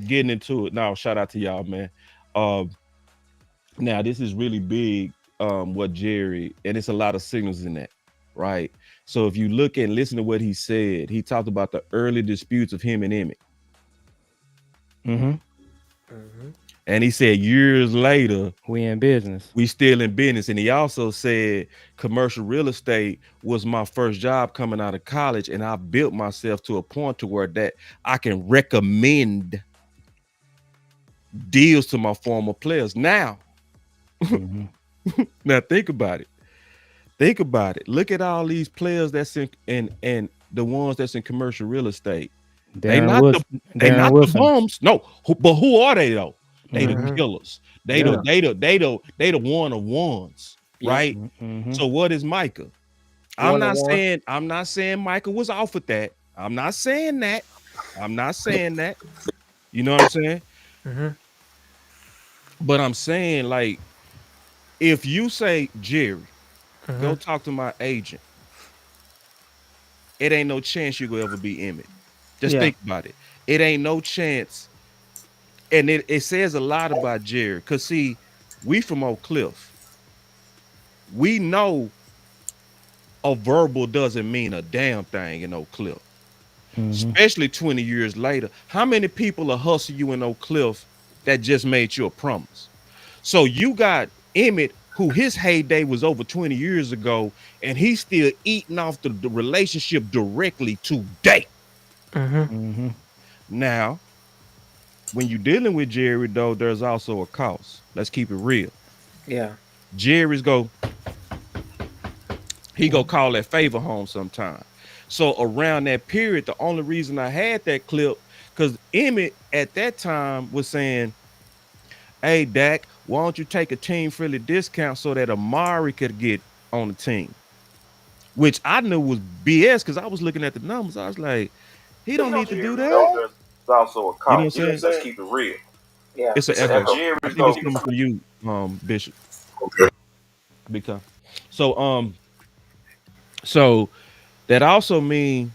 getting into it now. Shout out to y'all, man. Now this is really big. What Jerry, and it's a lot of signals in that, right? So if you look and listen to what he said, he talked about the early disputes of him and Emmitt. And he said years later, we in business. We still in business. And he also said commercial real estate was my first job coming out of college, and I built myself to a point to where that I can recommend deals to my former players. Now, now think about it. Think about it. Look at all these players that's in and the ones that's in commercial real estate. They not the bums. No, but who are they though? They the killers. They the one of ones, right? So what is Micah? I'm not saying Micah was off with that. I'm not saying that. You know what I'm saying? But I'm saying, like, if you say, Jerry, go talk to my agent, it ain't no chance you will ever be Emmitt. Just think about it. It ain't no chance. And it says a lot about Jerry. Because, see, we from Oak Cliff. We know a verbal doesn't mean a damn thing in Oak Cliff. Especially 20 years later. How many people will hustle you in Oak Cliff that just made you a promise? So you got Emmitt, who his heyday was over 20 years ago, and he's still eating off the relationship directly today. Now, when you're dealing with Jerry, though, there's also a cost. Let's keep it real. Yeah. Jerry's he go call that favor home sometime. So around that period, the only reason I had that clip, because Emmitt at that time was saying, hey, Dak, why don't you take a team-friendly discount so that Amari could get on the team? Which I knew was BS because I was looking at the numbers. I was like, he don't need to do that. There's also a cost. You know what I'm saying? Let's keep it real. Yeah. It's an echo. I think it's coming from you, Bishop. Okay. Big time. So that also mean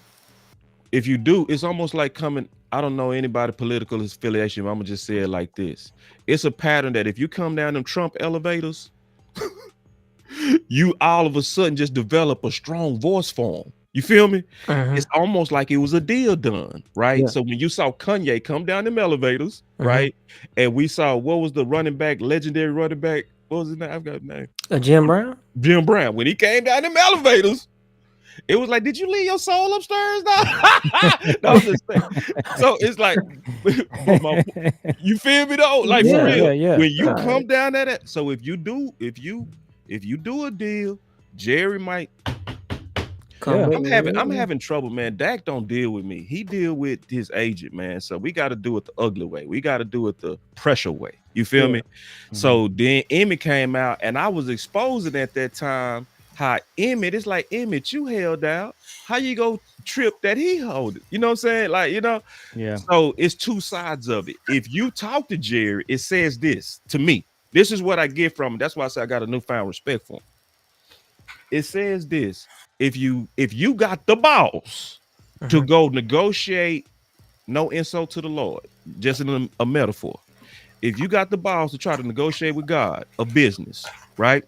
if you do, it's almost like coming. I don't know anybody political affiliation, but I'm gonna just say it like this. It's a pattern that if you come down them Trump elevators, you all of a sudden just develop a strong voice for him. You feel me? It's almost like it was a deal done, right? So when you saw Kanye come down them elevators, right? And we saw, what was the legendary running back? What was his name? I've got his name. Jim Brown? Jim Brown. When he came down them elevators, it was like, did you leave your soul upstairs now? No, I'm just saying. So it's like, you feel me though? Like for real. When you come down at it, so if you do a deal, Jerry might come with. I'm having trouble, man. Dak don't deal with me. He deal with his agent, man. So we got to do it the ugly way. We got to do it the pressure way. You feel Yeah. me? So then Emmett came out, and I was exposing at that time how Emmett, it's like, Emmett, you held out. How you go trip that he hold it? You know what I'm saying? Like, Yeah. So it's two sides of it. If you talk to Jerry, it says this to me. This is what I get from it. That's why I say I got a newfound respect for him. It says this: if you got the balls to go negotiate, no insult to the Lord, just in a metaphor. If you got the balls to try to negotiate with God a business, right?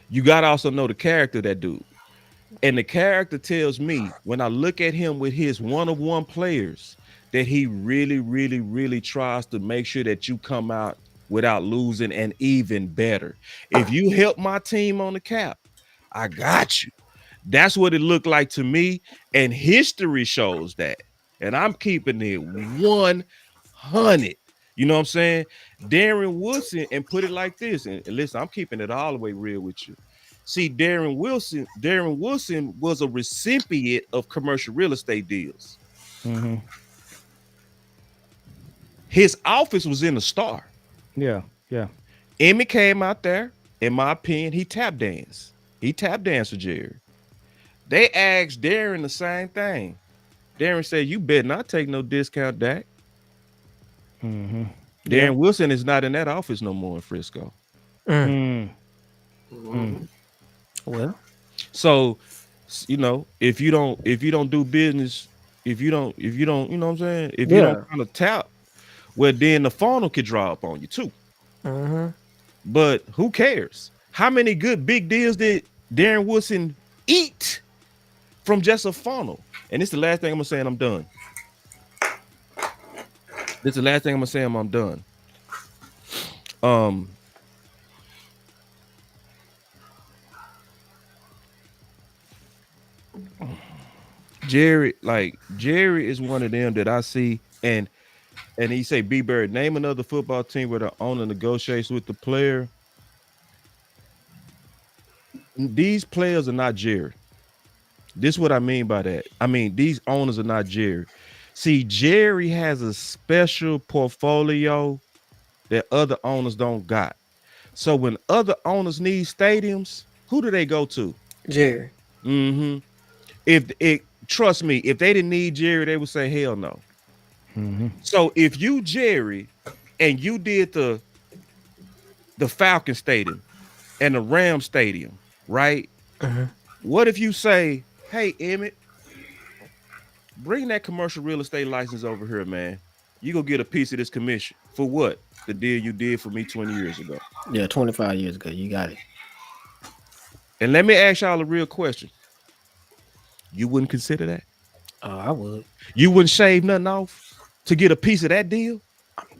You got to also know the character of that dude. And the character tells me when I look at him with his one-on-one players that he really, really, really tries to make sure that you come out without losing, and even better. If you help my team on the cap, I got you. That's what it looked like to me. And history shows that. And I'm keeping it 100. You know what I'm saying? Darren Woodson, and put it like this. And listen, I'm keeping it all the way real with you. See, Darren Wilson was a recipient of commercial real estate deals. Mm-hmm. His office was in the Star. Yeah. Yeah. Emmy came out there, in my opinion, he tap danced. He tap danced with Jerry. They asked Darren the same thing. Darren said, "You better not take no discount, Dak." Mm-hmm. Darren Wilson is not in that office no more in Frisco. Well, so if you don't do business, if you don't, you know what I'm saying? If you don't kind of tap, well, then the funnel could draw up on you too. But who cares? How many good big deals did Darren Wilson eat from just a funnel? And this is the last thing I'm gonna say, and I'm done. This is the last thing I'm gonna say, and I'm done. Jerry is one of them that I see, and he say, "B Bird, name another football team where the owner negotiates with the player." These players are not Jerry. This is what I mean by that. I mean, these owners are not Jerry. See, Jerry has a special portfolio that other owners don't got. So when other owners need stadiums, who do they go to? Jerry. Mm-hmm. Trust me, if they didn't need Jerry, they would say hell no. Mm-hmm. So if you Jerry and you did the Falcon Stadium and the Ram Stadium, right? What if you say, "Hey, Emmett, bring that commercial real estate license over here, man. You go get a piece of this commission." For what? The deal you did for me 20 years ago. Yeah, 25 years ago. You got it. And let me ask y'all a real question. You wouldn't consider that? Oh, I would. You wouldn't shave nothing off to get a piece of that deal?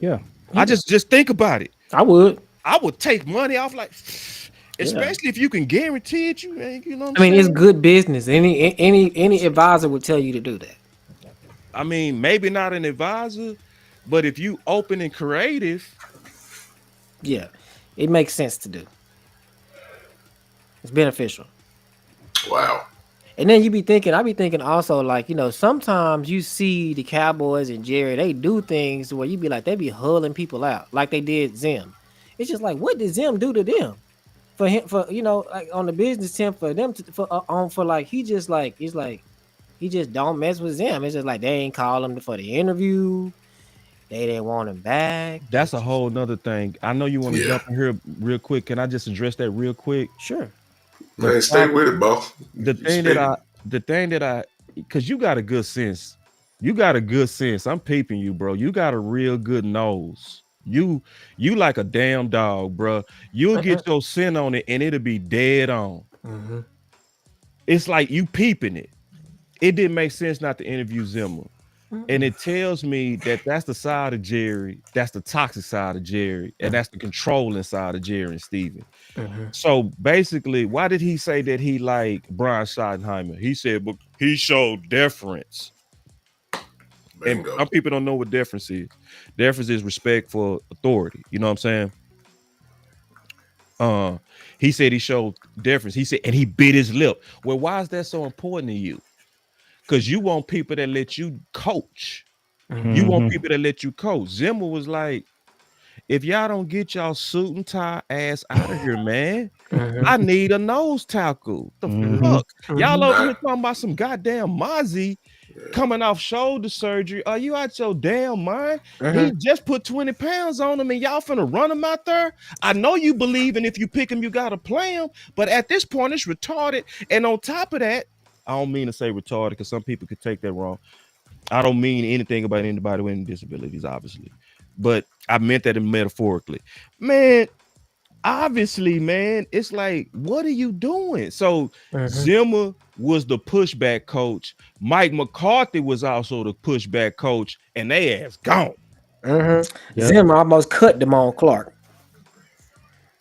Yeah. I just think about it. I would. I would take money off, like, especially if you can guarantee it. You know what I'm saying? I mean, it's good business. Any advisor would tell you to do that. I mean, maybe not an advisor, but if you open and creative, yeah, it makes sense to do. It's beneficial. Wow. And then I be thinking also, like, sometimes you see the Cowboys and Jerry, they do things where you be like, they be hulling people out like they did Zim. It's just like, what did Zim do to them? For him, like on the business team, for them he just don't mess with Zim. It's just like they ain't call him for the interview. They didn't want him back. That's a whole nother thing. I know you want to jump in here real quick. Can I just address that real quick? Sure. Man, stay with it, boss. The thing that I, because you got a good sense. You got a good sense. I'm peeping you, bro. You got a real good nose. You like a damn dog, bro. You'll get your scent on it and it'll be dead on. It's like you peeping it. It didn't make sense not to interview Zimmer. And it tells me that that's the side of Jerry, that's the toxic side of Jerry, and that's the controlling side of Jerry and Steven. So basically, why did he say that he liked Brian Schottenheimer? He said, but he showed deference. Bingo. And some people don't know what deference is. Deference is respect for authority. You know what I'm saying? He said he showed difference. He said, and he bit his lip. Well, why is that so important to you? Because you want people that let you coach. You want people that let you coach. Zimmer was like, if y'all don't get y'all suit and tie ass out of here, man, I need a nose tackle. The fuck? Y'all over here talking about some goddamn Mozzie coming off shoulder surgery. Are you out your damn mind? He just put 20 pounds on him and y'all finna run him out there. I know you believe, and if you pick him, you gotta play him. But at this point, it's retarded. And on top of that, I don't mean to say retarded because some people could take that wrong. I don't mean anything about anybody with any disabilities, obviously. But I meant that metaphorically. Man, obviously, man, it's like, what are you doing? So Zimmer was the pushback coach. Mike McCarthy was also the pushback coach, and they ass gone. Zimmer almost cut Damone Clark.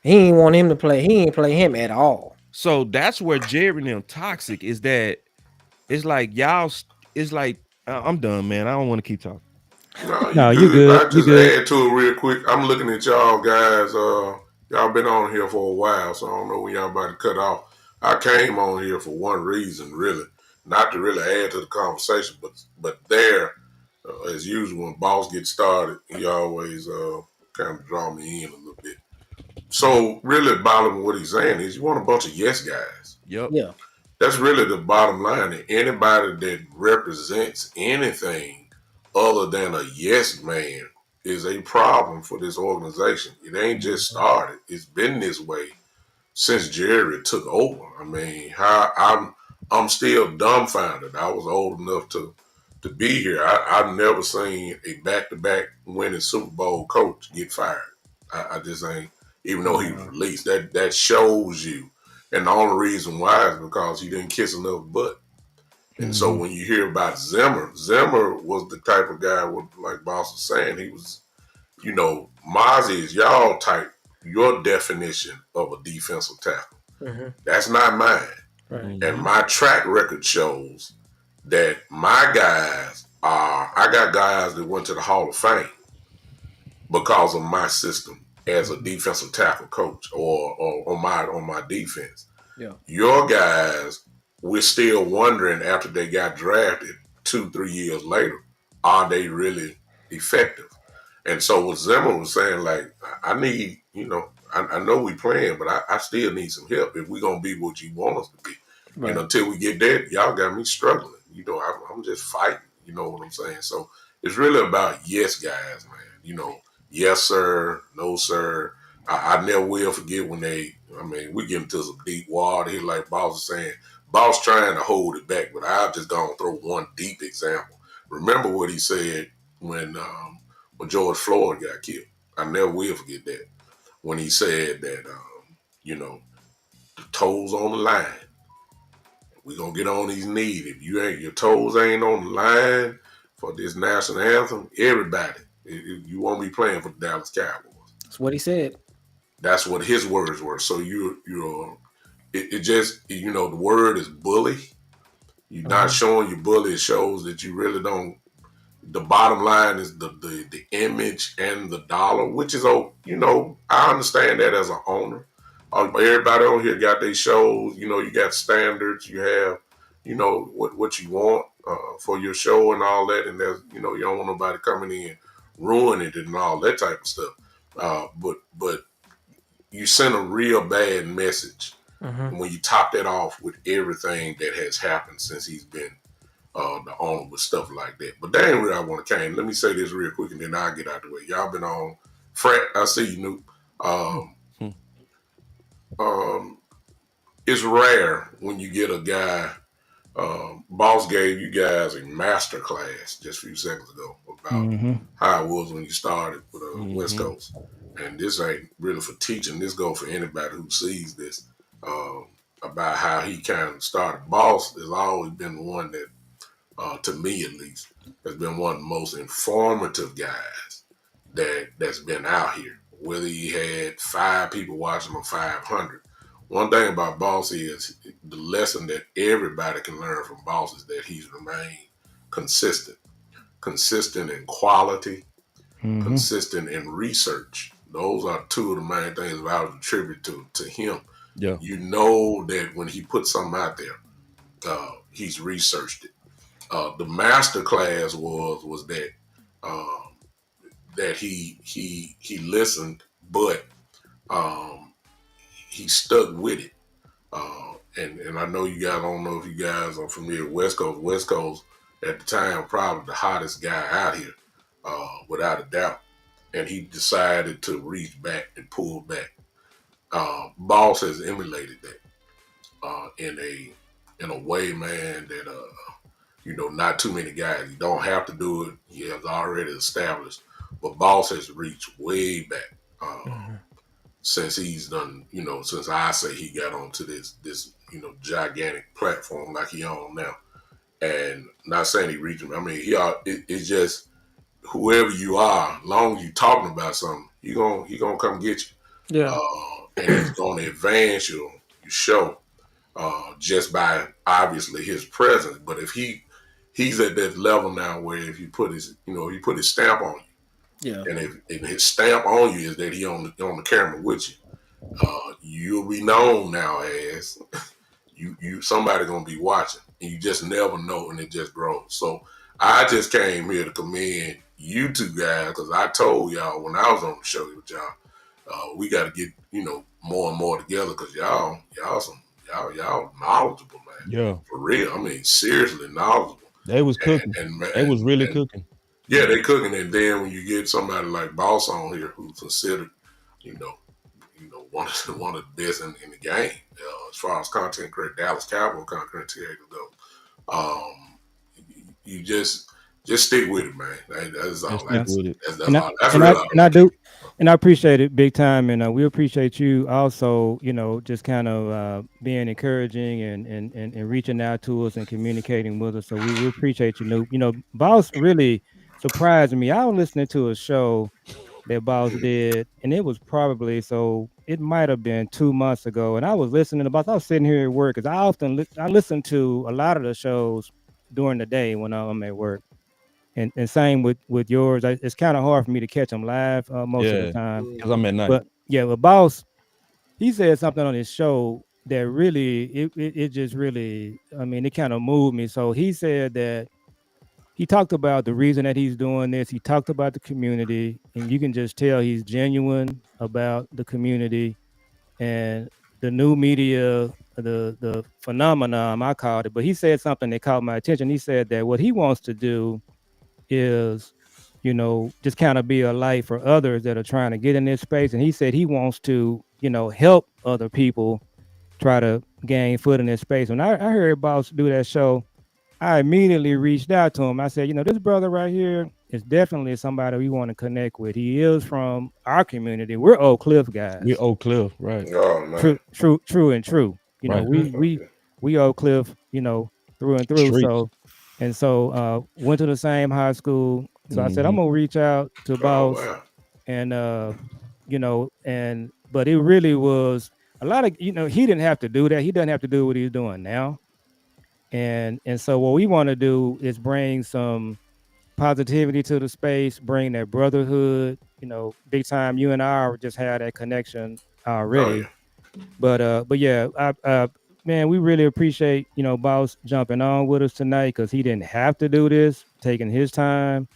He didn't want him to play. He didn't play him at all. So that's where Jerry and them toxic is. That it's like y'all. It's like I'm done, man. I don't want to keep talking. No, you good. I just add to it real quick. I'm looking at y'all guys. Y'all been on here for a while, so I don't know when y'all about to cut off. I came on here for one reason, really, not to really add to the conversation, but there, as usual, when boss gets started, he always kind of draw me in a little bit. So really, bottom of what he's saying is, you want a bunch of yes guys. Yep. Yeah. That's really the bottom line. That anybody that represents anything other than a yes man is a problem for this organization. It ain't just started. It's been this way since Jerry took over. I mean, I'm still dumbfounded. I was old enough to be here. I've never seen a back-to-back winning Super Bowl coach get fired. I just ain't, even though he was released. That shows you. And the only reason why is because he didn't kiss enough butt. And so when you hear about Zimmer was the type of guy, like Boss was saying, he was, Mozzie is y'all type, your definition of a defensive tackle. That's not mine. And my track record shows that my guys I got guys that went to the Hall of Fame because of my system as a defensive tackle coach or on my defense. Yeah. Your guys, we're still wondering after they got drafted 2-3 years later, are they really effective? And so what Zimmer was saying, like, I need, I know we playing, but I still need some help if we're going to be what you want us to be. Right. And until we get there, y'all got me struggling. I'm just fighting, you know what I'm saying? So it's really about yes guys, man. Yes, sir, no, sir. I never will forget when we get into some deep water here, like Boss was saying. Boss trying to hold it back, but I've just gonna throw one deep example. Remember what he said when George Floyd got killed. I never will forget that. When he said that, the toes on the line. We're gonna get on these knees. If your toes ain't on the line for this national anthem, everybody, you won't be playing for the Dallas Cowboys. That's what he said. That's what his words were. So it just, the word is bully. You're not showing your bully. It shows that you really don't. The bottom line is the image and the dollar, which is, I understand that as an owner. Everybody on here got their shows. You got standards. You have, what you want for your show and all that. And there's, you don't want nobody coming in ruining it and all that type of stuff. But you send a real bad message when you top that off with everything that has happened since he's been the owner with stuff like that. But that ain't where I want to came. Let me say this real quick and then I'll get out the way. Y'all been on Frat. I see you, Nuke. It's rare when you get a guy. Boss gave you guys a master class just a few seconds ago about how it was when you started with West Coast. And this ain't really for teaching. This go for anybody who sees this about how he kind of started. Boss has always been the one that, to me at least, has been one of the most informative guys that's been out here. Whether he had 5 people watching or 500. One thing about Boss is the lesson that everybody can learn from Boss is that he's remained consistent. Consistent in quality, consistent in research. Those are 2 of the main things that I would attribute to him. Yeah. You know that when he puts something out there, he's researched it. The master class was that he listened, but um, he stuck with it. And I know you guys, I don't know if you guys are familiar with West Coast. West Coast at the time probably the hottest guy out here, without a doubt. And he decided to reach back and pull back. Boss has emulated that in a way, man, that not too many guys. You don't have to do it. He has already established. But Boss has reached way back Mhm. since he's done. Since I say he got onto this gigantic platform like he on now. And not saying he reached him. I mean, it's just whoever you are, long as you talking about something, he gonna come get you. Yeah. And he's gonna advance your show just by obviously his presence. But if he's at that level now where if you put he put his stamp on Yeah. you, and if his stamp on you is that he on the camera with you, you'll be known now as you somebody gonna be watching, and you just never know, and it just grows. So I just came here to commend you two guys because I told y'all when I was on the show with y'all, we got to get more and more together because y'all knowledgeable, man, Yeah. for real. I mean, seriously knowledgeable, They was and cooking. and They was really and cooking. yeah, they cooking. And then when you get somebody like Boss on here who's considered, you know, one of the best in the game as far as content creator, Dallas Cowboy content creator go. You just stick with it, man. That's Just all I stick can Yeah. say. with it. And I That's and I really all and I I can. do and I appreciate it big time, and we appreciate you also. Just kind of being encouraging and reaching out to us and communicating with us. So we appreciate you, Noop. Boss really surprised me. I was listening to a show that Boss did, and it was probably it might have been 2 months ago, and I was listening to Boss. I was sitting here at work because I often I listen to a lot of the shows during the day when I'm at work, and same with yours. It's kind of hard for me to catch them live most of the Yeah. time. Cause I'm at night. But yeah, but Boss, he said something on his show that really it just really, I mean, it kind of moved me. So he said that he talked about the reason that he's doing this. He talked about the community, and you can just tell he's genuine about the community and the new media, the phenomenon I called it. But he said something that caught my attention. He said that what he wants to do is, just kind of be a light for others that are trying to get in this space. And he said he wants to, help other people try to gain foot in this space. When I heard Boss do that show, I immediately reached out to him. I said, this brother right here is definitely somebody we want to connect with. He is from our community. We're Oak Cliff We guys. Oak Cliff, right? Oh man, True and true. Right. We Oak Cliff, through and through. Streets. So went to the same high school. So I said I'm Hmm. gonna reach out to oh Boss, wow, and and but it really was a lot of, he didn't have to do that. He doesn't have to do what he's doing now. And so what we want to do is bring some positivity to the space, bring that brotherhood, big time. You and I just had that connection oh already. yeah, But yeah, man, we really appreciate, Boss jumping on with us tonight because he didn't have to do this, taking his time.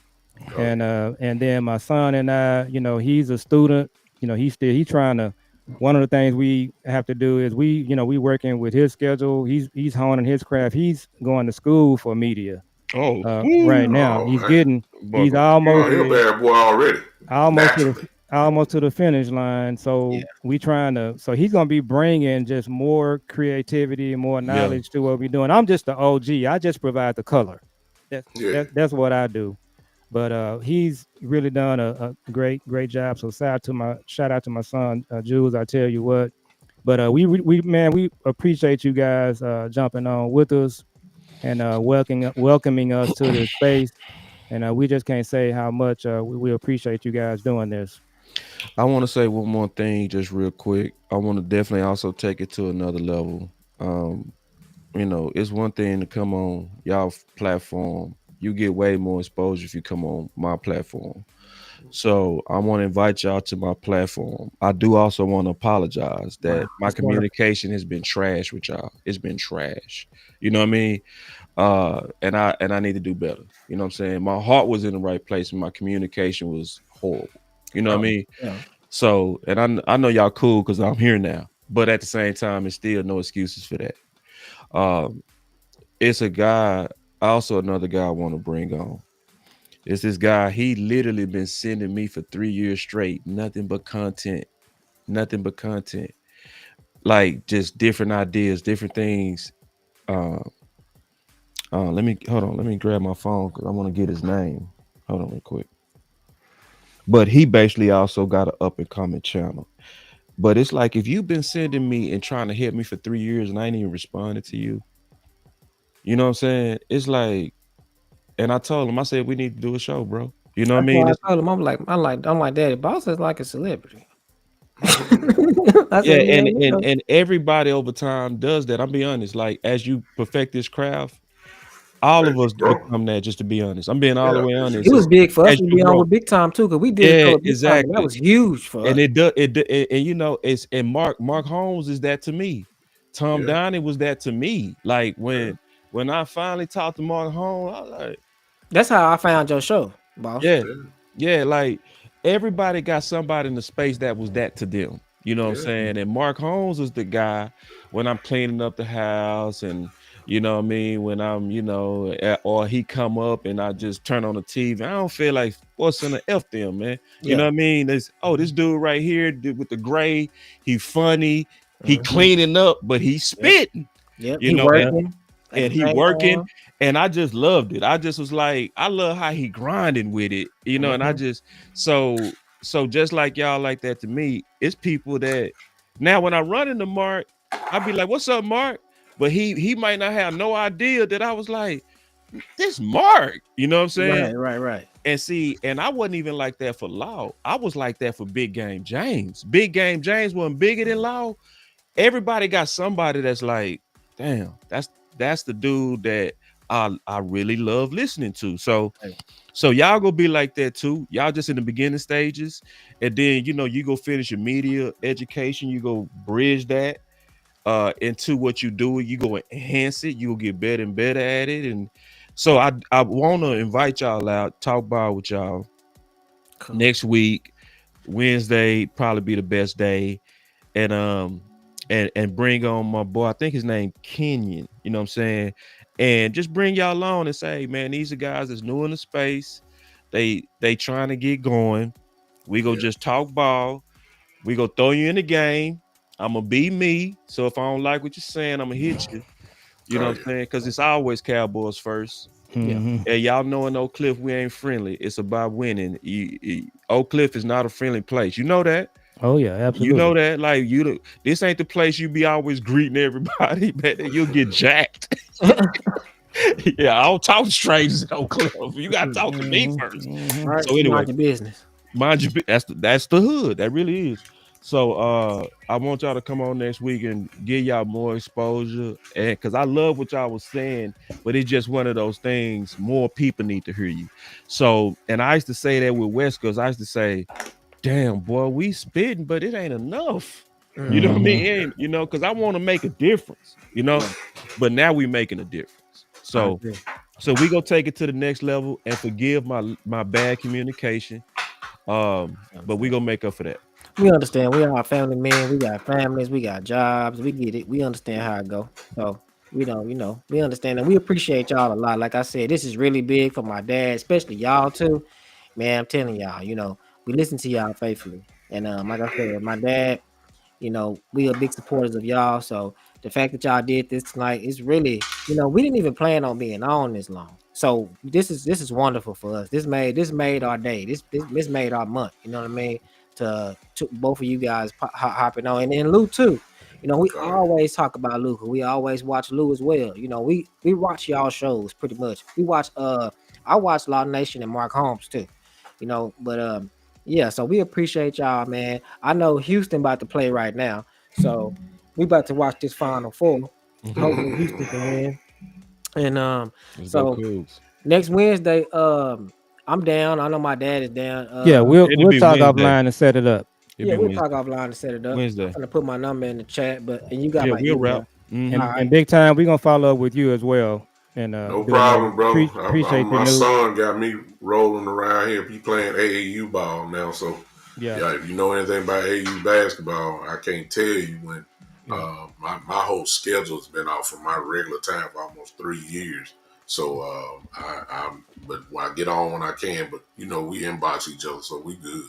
oh And then my son and I, he's a student, he's trying to, one of the things we have to do is we working with his schedule. He's honing his craft. He's going to school for media Oh, right woo, now. oh man. He's buckle. Oh, almost he a bad boy already, almost to naturally. the almost to the finish line. Yeah. So so he's gonna be bringing just more creativity and more Yeah. knowledge to what we're doing. I'm just the OG. I just provide the color. Yeah. That's what I do. But he's really done a great job. So shout out to my son Jules. I tell you what. But we man, we appreciate you guys jumping on with us and welcoming us to this space. And we just can't say how much we appreciate you guys doing this. I want to say one more thing, just real quick. I want to definitely also take it to another level. Um, it's one thing to come on y'all platform. You get way more exposure if you come on my platform. So I want to invite y'all to my platform. I do also want to apologize Wow, that my that's wonderful. communication has been trash with y'all. It's been trash. You know what I mean? And I need to do better. You know what I'm saying? My heart was in the right place and my communication was horrible. You know what I Oh, mean? yeah. So, and I know y'all cool because I'm here now. But at the same time, it's still no excuses for that. Um, it's a guy, also another guy I want to bring on. It's this guy, he literally been sending me for 3 years straight, nothing but content, nothing but content. Like just different ideas, different things. Uh, let me hold on, let me grab my phone because I want to get his name. Hold on real quick. But he basically also got an up and coming channel. But it's like if you've been sending me and trying to hit me for 3 years and I ain't even responded to you, you know what I'm saying? It's like, and I told him, I said, we need to do a show, bro. You know what I That's mean? why It's, I told him I'm like Daddy Boss is like a celebrity. Mhm. I yeah, said, man, and and everybody over time does that. I'll be honest. Like as you perfect this craft, all As of you us grow. become that. Just to be honest, I'm being all the Yeah, way as you it honest. was It's grow. big for us as to you be on grow. with Big Time too, because we did a Yeah, couple Big Time, and that exactly. was huge for And us. it does and you know it's and Mark Holmes is that to me. Tom Yeah, Downey was that to me. Like yeah, when I finally talked to Mark Holmes, I was like, That's how I found your show, boss. yeah, yeah, yeah, like everybody got somebody in the space that was that to them. You know what I'm yeah, saying? And Mark Holmes was the guy when I'm cleaning up the house and you know what I mean, when I'm, or he come up and I just turn on the TV. I don't feel like what's in the F them, man. You know Yeah. what I mean? There's this dude right here with the gray, he funny, he Hmm. cleaning up, but he Yep. spitting, Yep. you He know, working at the and he same working, time. and I just loved it. I just was like, I love how he grinding with it, and I Hmm. just so just like y'all like that to me, it's people that now when I run into Mark, I'd be like, what's up, Mark? But he might not have no idea that I was like, this Mark, you know what I'm saying? Right. Right. Right. And see, and I wasn't even like that for Law. I was like that for Big Game James. Big Game James wasn't bigger than Law. Everybody got somebody that's like, damn, that's the dude that I really love listening to. Right. So y'all go be like that too. Y'all just in the beginning stages, and then you go finish your media education. You go bridge that into what you do. You go enhance it. You will get better and better at it. And so I want to invite y'all out, talk about with y'all Cool. next week. Wednesday probably be the best day, and and bring on my boy. I think his name Kenyon. You know what I'm saying? And just bring y'all on and say, man, these are guys that's new in the space. They trying to get going. We go yeah. just talk ball. We go throw you in the game. I'm gonna be me. So if I don't like what you're saying, I'm gonna hit you. You know Oh what I'm yeah. saying? Because it's always Cowboys first. Yeah. Mm-hmm. And y'all know in Oak Cliff we ain't friendly. It's about winning. Oak Cliff is not a friendly place. You know that. Oh yeah, You know absolutely. that. Like this ain't the place you be always greeting everybody. Man, you'll get jacked. Yeah, I don't talk to strangers in Oak Cliff. You gotta talk to me Mm-hmm. first. Mm-hmm. Right. So You anyway, mind your business. mind you, that's the hood. That really is. So I want y'all to come on next week and give y'all more exposure. And because I love what y'all was saying, but it's just one of those things more people need to hear you. So, and I used to say that with West because I used to say, damn boy, we spitting, but it ain't enough. You know what I Hmm. mean? Mm-hmm. It ain't, because I want to make a difference. Yeah. But now we making a difference. I So agree. we gonna take it to the next level and forgive my bad communication. I But we understand. gonna make up for that. We understand. We are family men. We got families. We got jobs. We get it. We understand how it go. So we don't, we understand and we appreciate y'all a lot. Like I said, this is really big for my dad, especially y'all too. Man, I'm telling y'all, we listen to y'all faithfully. And like I said, my dad, we are big supporters of y'all. So the fact that y'all did this tonight is really, we didn't even plan on being on this long. So this is wonderful for us. This made our day. This made our month. You know what I mean? To both of you guys hopping on, and Lou too. We Oh yeah. always talk about Lou. 'Cause we always watch Lou as well. We watch y'all shows pretty much. I watch Law Nation and Mark Holmes too. But yeah. So we appreciate y'all, man. I know Houston about to play right now, so we about to watch this Final Four. Hopefully Houston can win. And Let's go so Cougs. next Wednesday, I'm down. I know my dad is down. Yeah, we'll It'll we'll be talk Wednesday. offline and set it up. It'll Yeah, be we'll talk Wednesday. offline to set it up. I'm Wednesday. gonna put my number in the chat, and you got Yeah, my we'll wrap. email. Mm-hmm. All And right. big time, we're gonna follow up with you as well. And No do another problem, brother. appreciate the My news. son got me rolling around here. He playing AAU ball now, so Yeah. yeah. If you know anything about AAU basketball, I can't tell you when. Yeah. My whole schedule's been off from my regular time for almost 3 years. So but when I get on when I can. But we inbox each other, so we good.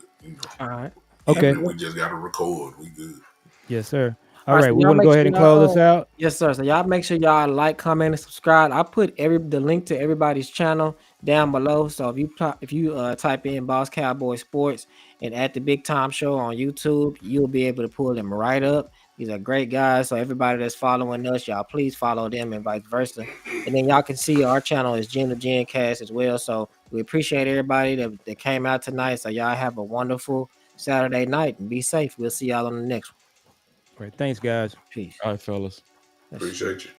All right. Okay. Even if we just got to record, we good. Yes, sir. All All right, right, so we y'all want to make go sure ahead and close y'all. this out. Yes, sir. So y'all make sure y'all like, comment, and subscribe. I put the link to everybody's channel down below. So if you type in Boss Cowboy Sports and at the Big Time Show on YouTube, you'll be able to pull them right up. These are great guys. So everybody that's following us, y'all please follow them and vice versa. And then y'all can see our channel is Gen to Gen Cast as well. So we appreciate everybody that came out tonight. So y'all have a wonderful Saturday night and be safe. We'll see y'all on the next one. Great. Thanks, guys. Peace. All right, fellas. Let's see. Appreciate you.